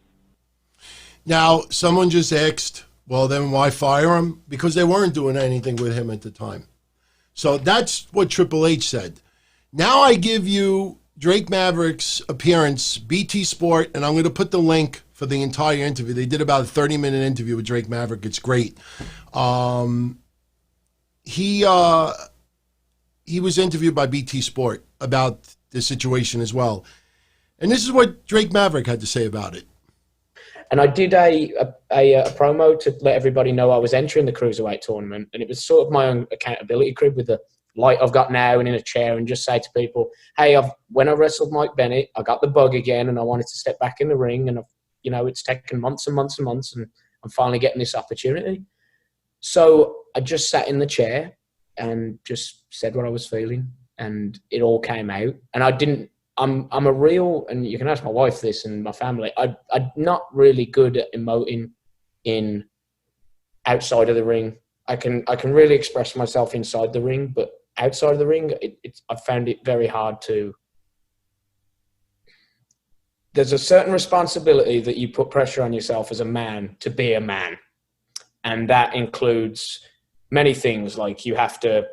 Now, someone just asked, well, then why fire him? Because they weren't doing anything with him at the time. So that's what Triple H said. Now I give you Drake Maverick's appearance, BT Sport, and I'm going to put the link for the entire interview. They did about a 30-minute interview with Drake Maverick. It's great. He was interviewed by BT Sport about the situation as well. And this is what Drake Maverick had to say about it. And I did a promo to let everybody know I was entering the Cruiserweight tournament. And it was sort of my own accountability crib with the light I've got now and in a chair, and just say to people, hey, when I wrestled Mike Bennett, I got the bug again and I wanted to step back in the ring. And, it's taken months and months and months, and I'm finally getting this opportunity. So I just sat in the chair and just said what I was feeling, and it all came out. And I'm a real, and you can ask my wife this and my family, I'm not really good at emoting in outside of the ring. I can really express myself inside the ring, but outside of the ring, I've found it very hard to. There's a certain responsibility that you put pressure on yourself as a man to be a man. And that includes many things, like you have to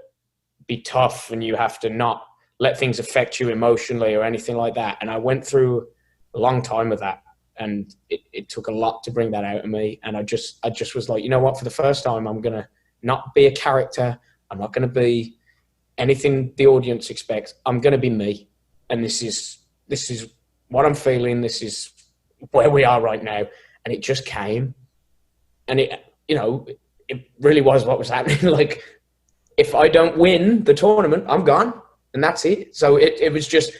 be tough and you have to not let things affect you emotionally or anything like that. And I went through a long time of that, and it took a lot to bring that out of me. And I just was like, you know what, for the first time, I'm going to not be a character. I'm not going to be anything the audience expects. I'm going to be me. And this is what I'm feeling. This is where we are right now. And it just came. And it really was what was happening. Like, if I don't win the tournament, I'm gone, and that's it. So it was just,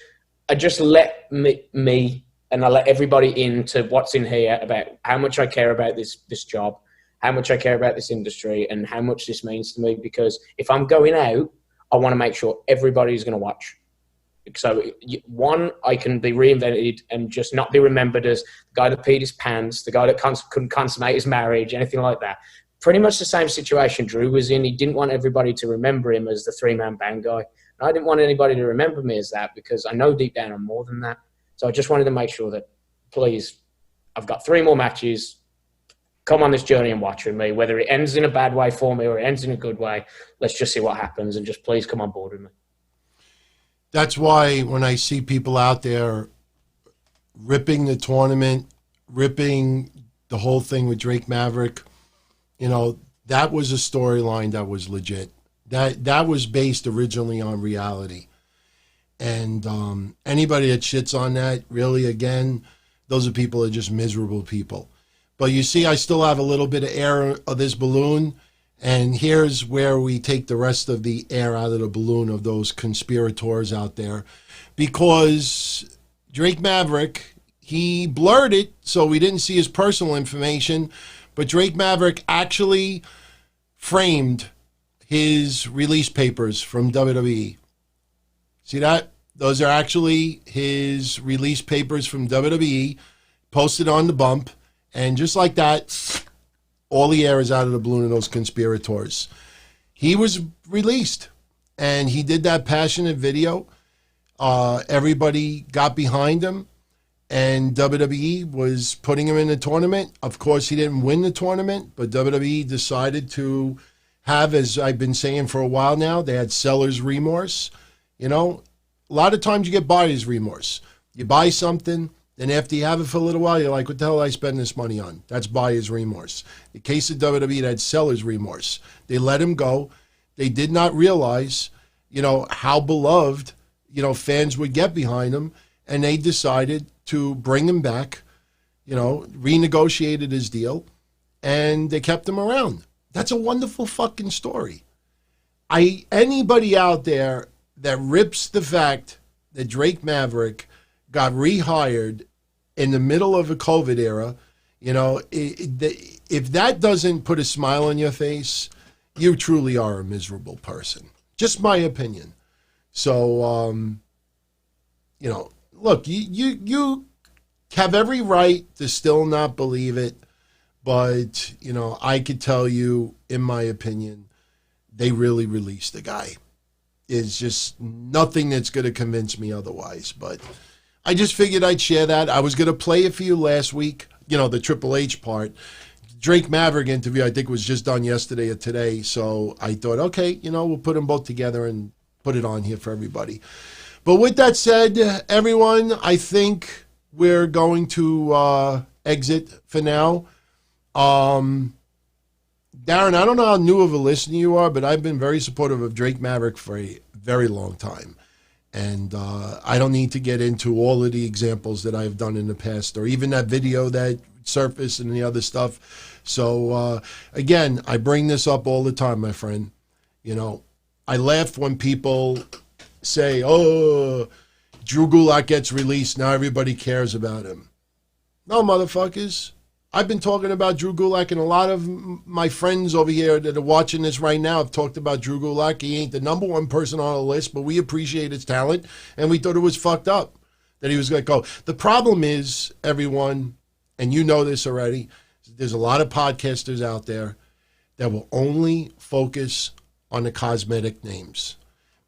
I just let me and I let everybody into what's in here about how much I care about this job, how much I care about this industry, and how much this means to me. Because if I'm going out, I want to make sure everybody's going to watch. So, one, I can be reinvented and just not be remembered as the guy that peed his pants, the guy that couldn't consummate his marriage, anything like that. Pretty much the same situation Drew was in. He didn't want everybody to remember him as the three-man band guy. And I didn't want anybody to remember me as that, because I know deep down I'm more than that. So I just wanted to make sure that, please, I've got 3 more matches. Come on this journey and watch with me. Whether it ends in a bad way for me or it ends in a good way, let's just see what happens, and just please come on board with me. That's why when I see people out there ripping the tournament, ripping the whole thing with Drake Maverick, you know, that was a storyline that was legit. That was based originally on reality. And anybody that shits on that, really, again, those are people that are just miserable people. But you see, I still have a little bit of air of this balloon. And here's where we take the rest of the air out of the balloon of those conspirators out there. Because Drake Maverick, he blurred it, so we didn't see his personal information. But Drake Maverick actually framed his release papers from WWE. See that? Those are actually his release papers from WWE, posted on the bump. And just like that, all the air is out of the balloon of those conspirators. He was released, and he did that passionate video. Everybody got behind him, and WWE was putting him in the tournament. Of course, he didn't win the tournament, but WWE decided to have, as I've been saying for a while now, they had seller's remorse. You know, a lot of times you get buyer's remorse. You buy something, then after you have it for a little while, you're like, what the hell did I spend this money on? That's buyer's remorse. In the case of WWE, they had seller's remorse. They let him go. They did not realize, you know, how beloved, you know, fans would get behind him, and they decided to bring him back, you know, renegotiated his deal, and they kept him around. That's a wonderful fucking story. Anybody out there that rips the fact that Drake Maverick got rehired in the middle of a COVID era, you know, if that doesn't put a smile on your face, you truly are a miserable person. Just my opinion. So, you know, look, you have every right to still not believe it, but, you know, I could tell you, in my opinion, they really released the guy. It's just nothing that's going to convince me otherwise, but I just figured I'd share that. I was going to play it for you last week, you know, the Triple H part. Drake Maverick interview, I think, was just done yesterday or today, so I thought, okay, you know, we'll put them both together and put it on here for everybody. But with that said, everyone, I think we're going to exit for now. Darren, I don't know how new of a listener you are, but I've been very supportive of Drake Maverick for a very long time. And I don't need to get into all of the examples that I've done in the past, or even that video that surfaced and the other stuff. So, again, I bring this up all the time, my friend. You know, I laugh when people say, oh, Drew Gulak gets released, now everybody cares about him. No, motherfuckers. I've been talking about Drew Gulak, and a lot of my friends over here that are watching this right now have talked about Drew Gulak. He ain't the number one person on the list, but we appreciate his talent, and we thought it was fucked up that he was going to go. The problem is, everyone, and you know this already, there's a lot of podcasters out there that will only focus on the cosmetic names,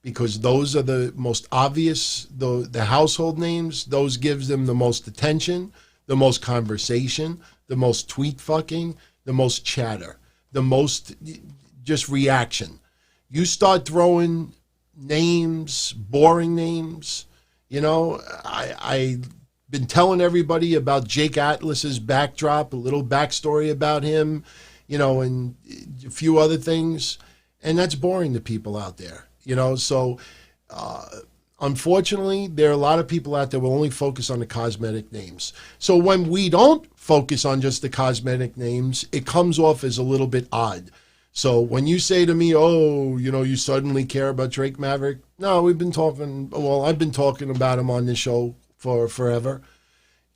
because those are the most obvious, the household names. Those gives them the most attention, the most conversation, the most tweet fucking, the most chatter, the most just reaction. You start throwing names, boring names, you know, I've been telling everybody about Jake Atlas's backdrop, a little backstory about him, you know, and a few other things, and that's boring to people out there, you know. So unfortunately, there are a lot of people out there who will only focus on the cosmetic names. So when we don't focus on just the cosmetic names, it comes off as a little bit odd. So when you say to me, oh, you suddenly care about Drake Maverick, no, I've been talking about him on this show for forever.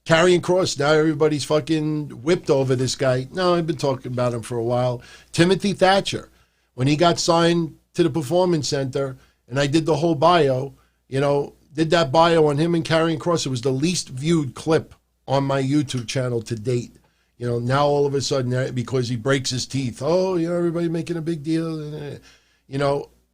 Karrion Kross, now everybody's fucking whipped over this guy. No, I've been talking about him for a while. Timothy Thatcher, when he got signed to the Performance Center, and I did the whole bio, did that bio on him and Karrion Kross. It was the least viewed clip on my YouTube channel to date. Now all of a sudden, because he breaks his teeth, everybody making a big deal.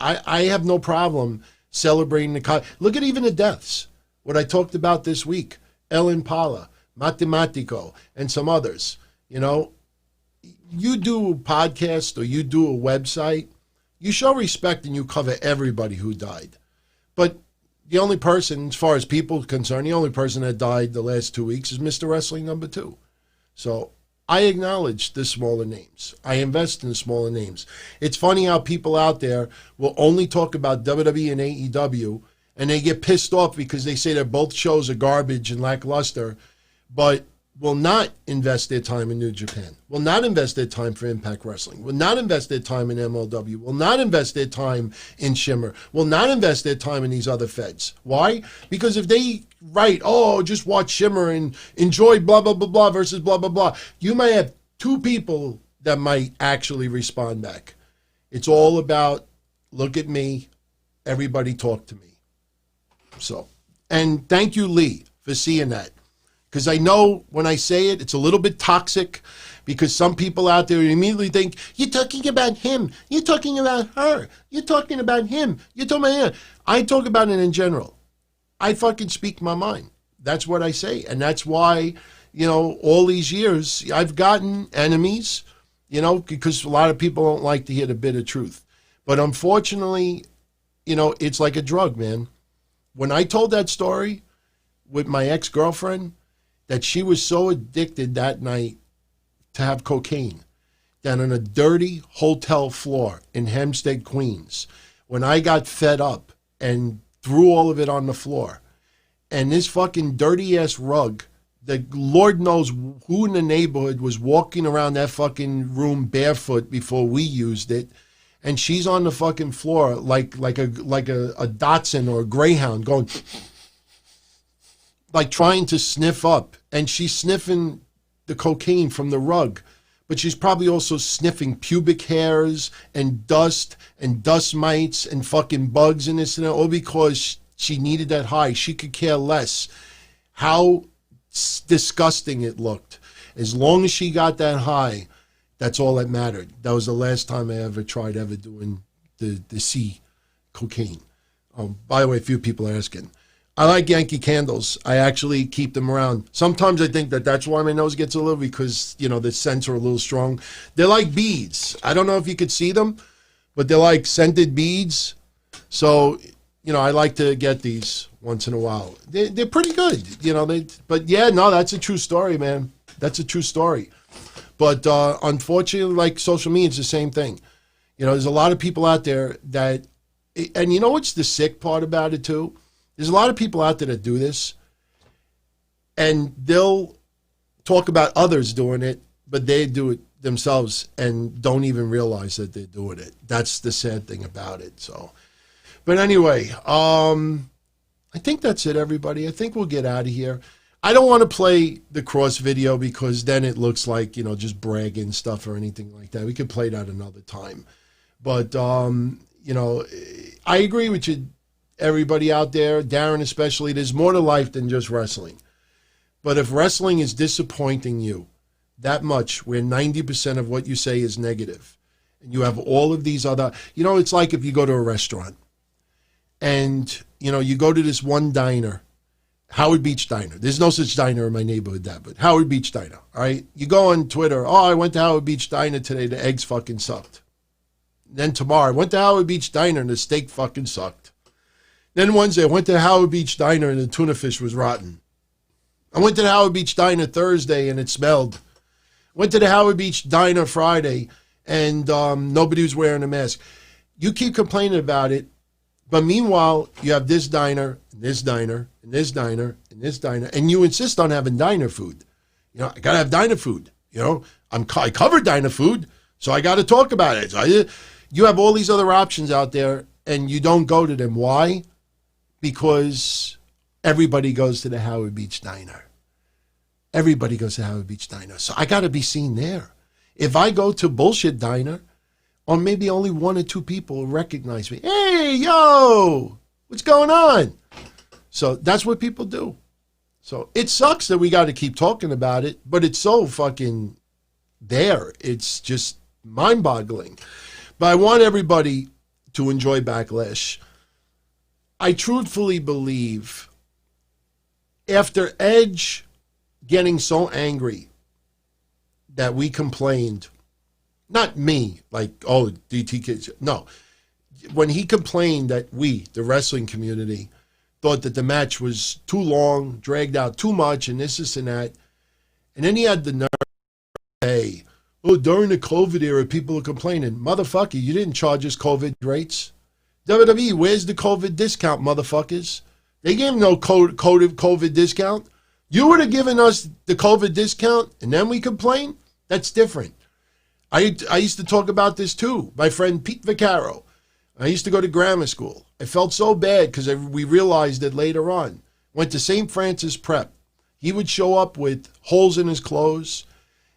I have no problem celebrating look at even the deaths. What I talked about this week, Ellen Pala, Matematico, and some others. You do a podcast or you do a website, you show respect and you cover everybody who died. But the only person, as far as people are concerned, the only person that died the last 2 weeks is Mr. Wrestling #2. So I acknowledge the smaller names. I invest in the smaller names. It's funny how people out there will only talk about WWE and AEW, and they get pissed off because they say that both shows are garbage and lackluster, but will not invest their time in New Japan, will not invest their time for Impact Wrestling, will not invest their time in MLW, will not invest their time in Shimmer, will not invest their time in these other feds. Why? Because if they write, just watch Shimmer and enjoy blah, blah, blah, blah versus blah, blah, blah, you might have 2 people that might actually respond back. It's all about, look at me, everybody talk to me. So, and thank you, Lee, for seeing that. Because I know when I say it, it's a little bit toxic because some people out there immediately think, you're talking about him, you're talking about her, you're talking about him, you're talking about him. I talk about it in general. I fucking speak my mind. That's what I say. And that's why, all these years, I've gotten enemies, because a lot of people don't like to hear the bitter truth. But unfortunately, it's like a drug, man. When I told that story with my ex-girlfriend, that she was so addicted that night to have cocaine that on a dirty hotel floor in Hempstead, Queens, when I got fed up and threw all of it on the floor, and this fucking dirty-ass rug, the Lord knows who in the neighborhood was walking around that fucking room barefoot before we used it, and she's on the fucking floor like a Dachshund or a Greyhound going... like trying to sniff up, and she's sniffing the cocaine from the rug, but she's probably also sniffing pubic hairs and dust mites and fucking bugs and this and that, all because she needed that high. She could care less how disgusting it looked. As long as she got that high, that's all that mattered. That was the last time I ever tried doing the C cocaine. By the way, a few people are asking. I like Yankee candles. I actually keep them around. Sometimes I think that's why my nose gets a little, because, the scents are a little strong. They're like beads. I don't know if you could see them, but they're like scented beads. So, I like to get these once in a while. They're pretty good, but yeah, no, that's a true story, man. That's a true story. But unfortunately, like social media, it's the same thing. There's a lot of people out there that, and what's the sick part about it too? There's a lot of people out there that do this, and they'll talk about others doing it, but they do it themselves and don't even realize that they're doing it. That's the sad thing about it. So, but anyway, I think that's it, everybody. I think we'll get out of here. I don't want to play the Cross video because then it looks like, just bragging stuff or anything like that. We could play that another time. But, I agree with you. Everybody out there, Darren especially, there's more to life than just wrestling. But if wrestling is disappointing you that much, where 90% of what you say is negative, and you have all of these other, it's like if you go to a restaurant and, you go to this one diner, Howard Beach Diner. There's no such diner in my neighborhood, but Howard Beach Diner, all right? You go on Twitter, I went to Howard Beach Diner today, the eggs fucking sucked. Then tomorrow, I went to Howard Beach Diner and the steak fucking sucked. Then Wednesday, I went to Howard Beach Diner and the tuna fish was rotten. I went to the Howard Beach Diner Thursday and it smelled. Went to the Howard Beach Diner Friday and nobody was wearing a mask. You keep complaining about it, but meanwhile, you have this diner, and this diner, and this diner, and this diner, and you insist on having diner food. I got to have diner food. I cover diner food. So I got to talk about it. You have all these other options out there, and you don't go to them. Why? Because everybody goes to the Howard Beach Diner. Everybody goes to Howard Beach Diner. So I got to be seen there. If I go to bullshit diner, or maybe only one or two people will recognize me. Hey, yo, what's going on? So that's what people do. So it sucks that we got to keep talking about it, but it's so fucking there. It's just mind-boggling. But I want everybody to enjoy Backlash. I truthfully believe after Edge getting so angry that we complained, not me, like, oh, DTKC, no. When he complained that we, the wrestling community, thought that the match was too long, dragged out too much, and this and that, and then he had the nerve to say, oh, during the COVID era, people are complaining. Motherfucker, you didn't charge us COVID rates. WWE, where's the COVID discount, motherfuckers? They gave no COVID discount. You would have given us the COVID discount, and then we complain? That's different. I used to talk about this too. My friend Pete Vaccaro. I used to go to grammar school. I felt so bad because we realized it later on. Went to St. Francis Prep. He would show up with holes in his clothes.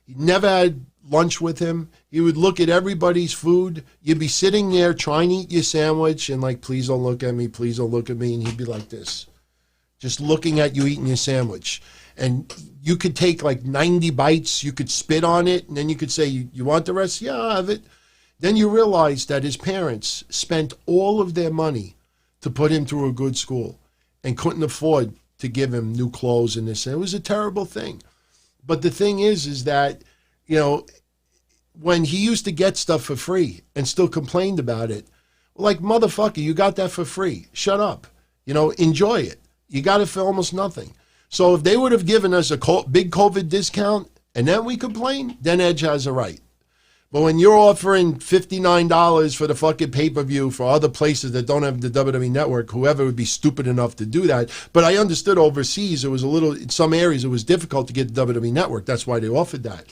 He never had lunch with him. He would look at everybody's food. You'd be sitting there trying to eat your sandwich and like, please don't look at me, please don't look at me. And he'd be like this, just looking at you eating your sandwich. And you could take like 90 bites, you could spit on it, and then you could say, you want the rest? Yeah, I'll have it. Then you realize that his parents spent all of their money to put him through a good school and couldn't afford to give him new clothes and this. And it was a terrible thing. But the thing is that, you know, when he used to get stuff for free and still complained about it, like, motherfucker, you got that for free. Shut up. You know, enjoy it. You got it for almost nothing. So if they would have given us a big COVID discount and then we complain, then Edge has a right. But when you're offering $59 for the fucking pay-per-view for other places that don't have the WWE Network, whoever would be stupid enough to do that. But I understood overseas, it was a little, in some areas, it was difficult to get the WWE Network. That's why they offered that.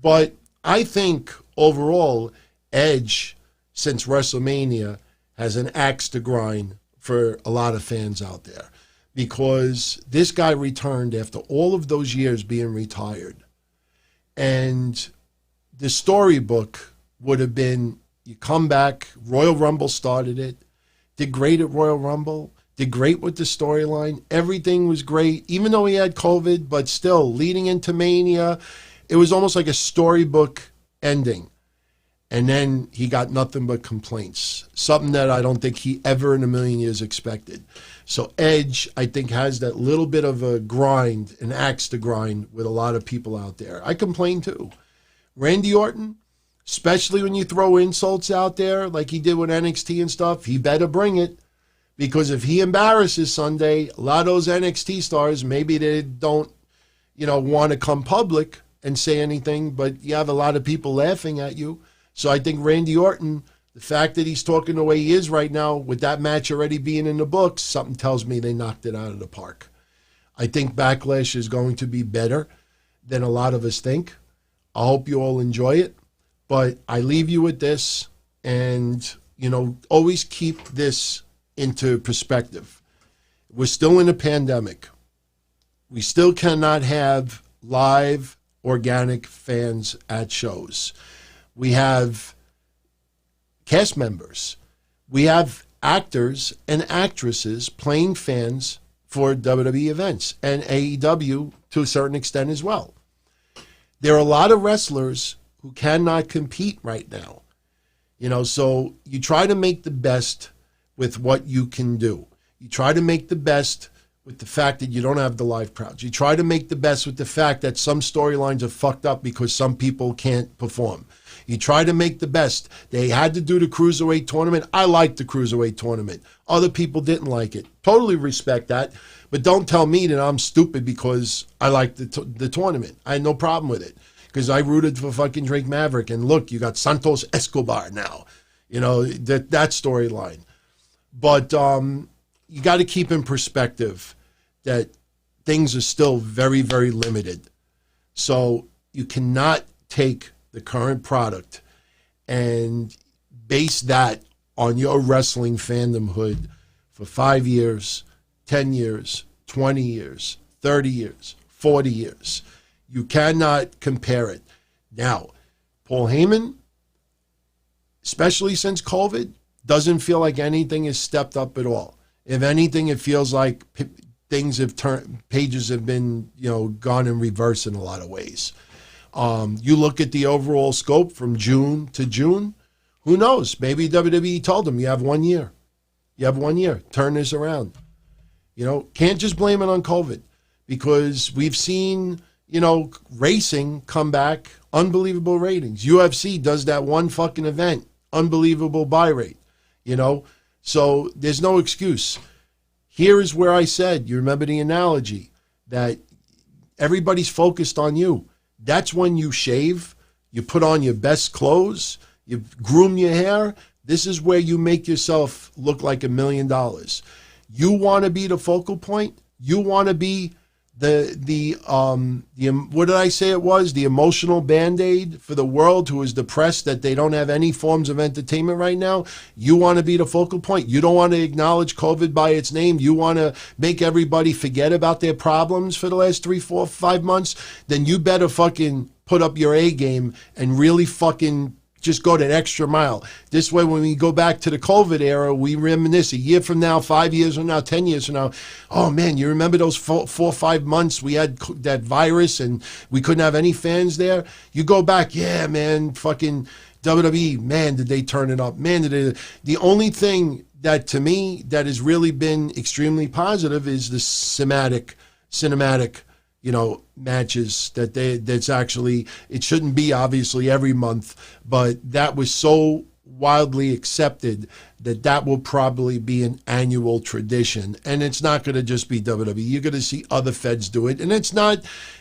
But I think overall, Edge, since WrestleMania, has an axe to grind for a lot of fans out there. Because this guy returned after all of those years being retired. And the storybook would have been, you come back, Royal Rumble started it, did great at Royal Rumble, did great with the storyline, everything was great, even though he had COVID, but still, leading into Mania, it was almost like a storybook ending. And then he got nothing but complaints, something that I don't think he ever in a million years expected. So Edge, I think, has that little bit of a grind, an axe to grind with a lot of people out there. I complain too. Randy Orton, especially when you throw insults out there like he did with NXT and stuff, he better bring it. Because if he embarrasses Sunday, a lot of those NXT stars, maybe they don't, want to come public and say anything, but you have a lot of people laughing at you. So I think Randy Orton, the fact that he's talking the way he is right now, with that match already being in the books, something tells me they knocked it out of the park. I think Backlash is going to be better than a lot of us think. I hope you all enjoy it. But I leave you with this, and, always keep this into perspective. We're still in a pandemic. We still cannot have live, organic fans at shows. We have cast members. We have actors and actresses playing fans for WWE events and AEW to a certain extent as well. There are a lot of wrestlers who cannot compete right now. So you try to make the best with what you can do. You try to make the best with the fact that you don't have the live crowds. You try to make the best with the fact that some storylines are fucked up because some people can't perform. You try to make the best. They had to do the Cruiserweight tournament. I liked the Cruiserweight tournament. Other people didn't like it. Totally respect that. But don't tell me that I'm stupid because I liked the tournament. I had no problem with it because I rooted for fucking Drake Maverick. And look, you got Santos Escobar now. That storyline. But you got to keep in perspective that things are still very, very limited. So you cannot take the current product and base that on your wrestling fandomhood for 5 years, 10 years, 20 years, 30 years, 40 years. You cannot compare it. Now, Paul Heyman, especially since COVID, doesn't feel like anything has stepped up at all. If anything, it feels like things have turned, pages have been, gone in reverse in a lot of ways. You look at the overall scope from June to June, who knows? Maybe WWE told him, you have 1 year. You have 1 year. Turn this around. Can't just blame it on COVID, because we've seen, racing come back, unbelievable ratings. UFC does that one fucking event, unbelievable buy rate, So there's no excuse. Here is where I said, you remember the analogy, that everybody's focused on you. That's when you shave, you put on your best clothes, you groom your hair. This is where you make yourself look like $1 million. You want to be the focal point. You want to be the what did I say it was? The emotional Band-Aid for the world who is depressed that they don't have any forms of entertainment right now. You want to be the focal point. You don't want to acknowledge COVID by its name. You want to make everybody forget about their problems for the last 3, 4, 5 months. Then you better fucking put up your A game and really fucking just go that extra mile. This way, when we go back to the COVID era, we reminisce a year from now, 5 years from now, 10 years from now. Oh, man, you remember those 4 or 5 months we had that virus and we couldn't have any fans there? You go back, yeah, man, fucking WWE, man, did they turn it up? Man, did they... The only thing that, to me, that has really been extremely positive is the cinematic matches that's actually, it shouldn't be obviously every month, but that was so widely accepted that will probably be an annual tradition. And it's not going to just be WWE. You're going to see other feds do it. And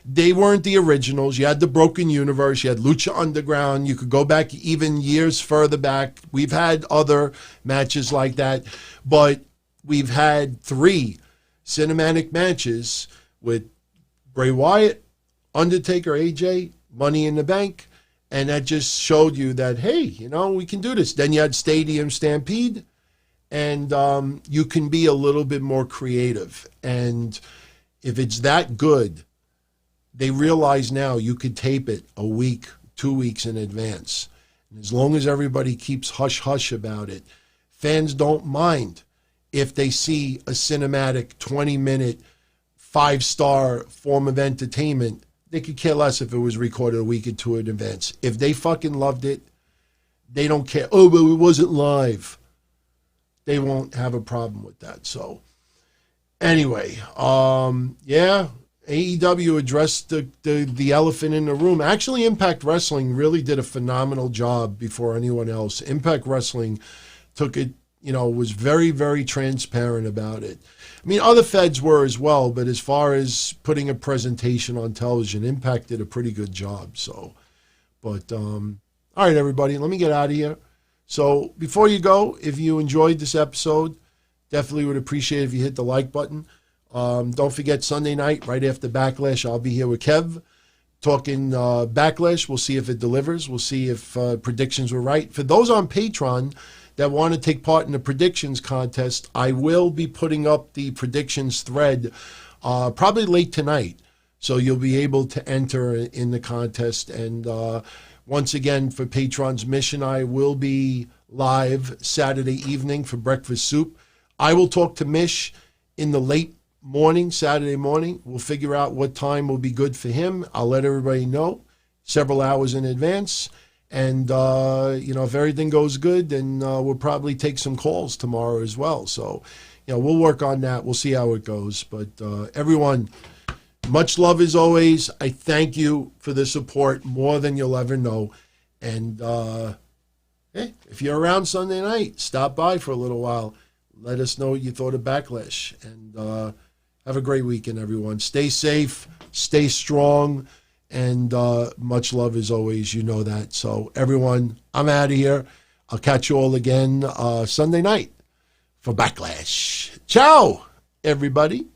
they weren't the originals. You had the Broken Universe. You had Lucha Underground. You could go back even years further back. We've had other matches like that, but we've had 3 cinematic matches with Bray Wyatt, Undertaker, AJ, Money in the Bank, and that just showed you that, hey, we can do this. Then you had Stadium Stampede, and you can be a little bit more creative. And if it's that good, they realize now you could tape it a week, 2 weeks in advance. And as long as everybody keeps hush-hush about it, fans don't mind if they see a cinematic 20-minute 5-star form of entertainment. They could care less if it was recorded a week or 2 in advance. If they fucking loved it, they don't care. Oh, but it wasn't live. They won't have a problem with that. So anyway, yeah, AEW addressed the elephant in the room. Actually, Impact Wrestling really did a phenomenal job before anyone else. Impact Wrestling took it, was very, very transparent about it. I mean, other feds were as well, but as far as putting a presentation on television, Impact did a pretty good job. So, but, all right, everybody, let me get out of here. So before you go, if you enjoyed this episode, definitely would appreciate if you hit the like button. Don't forget Sunday night, right after Backlash, I'll be here with Kev talking Backlash. We'll see if it delivers. We'll see if predictions were right. For those on Patreon that want to take part in the predictions contest, I will be putting up the predictions thread probably late tonight. So you'll be able to enter in the contest. And once again, for Patron's Mission, I will be live Saturday evening for Breakfast Soup. I will talk to Mish in the late morning, Saturday morning. We'll figure out what time will be good for him. I'll let everybody know several hours in advance. And, if everything goes good, then we'll probably take some calls tomorrow as well. So, we'll work on that. We'll see how it goes. But everyone, much love as always. I thank you for the support more than you'll ever know. And if you're around Sunday night, stop by for a little while. Let us know what you thought of Backlash. And have a great weekend, everyone. Stay safe. Stay strong. And much love as always, you know that. So everyone, I'm out of here. I'll catch you all again Sunday night for Backlash. Ciao, everybody.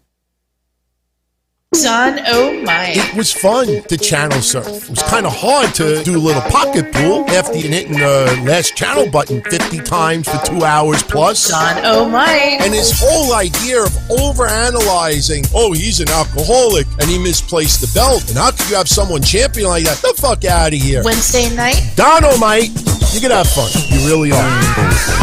Don-O-Mite. It was fun to channel surf. It was kind of hard to do a little pocket pool after you hitting the last channel button 50 times for 2 hours plus. Don-O-Mite. And his whole idea of overanalyzing, oh, he's an alcoholic and he misplaced the belt. And how could you have someone champion like that? The fuck out of here. Wednesday night. Don-O-Mite, you can have fun. You really are.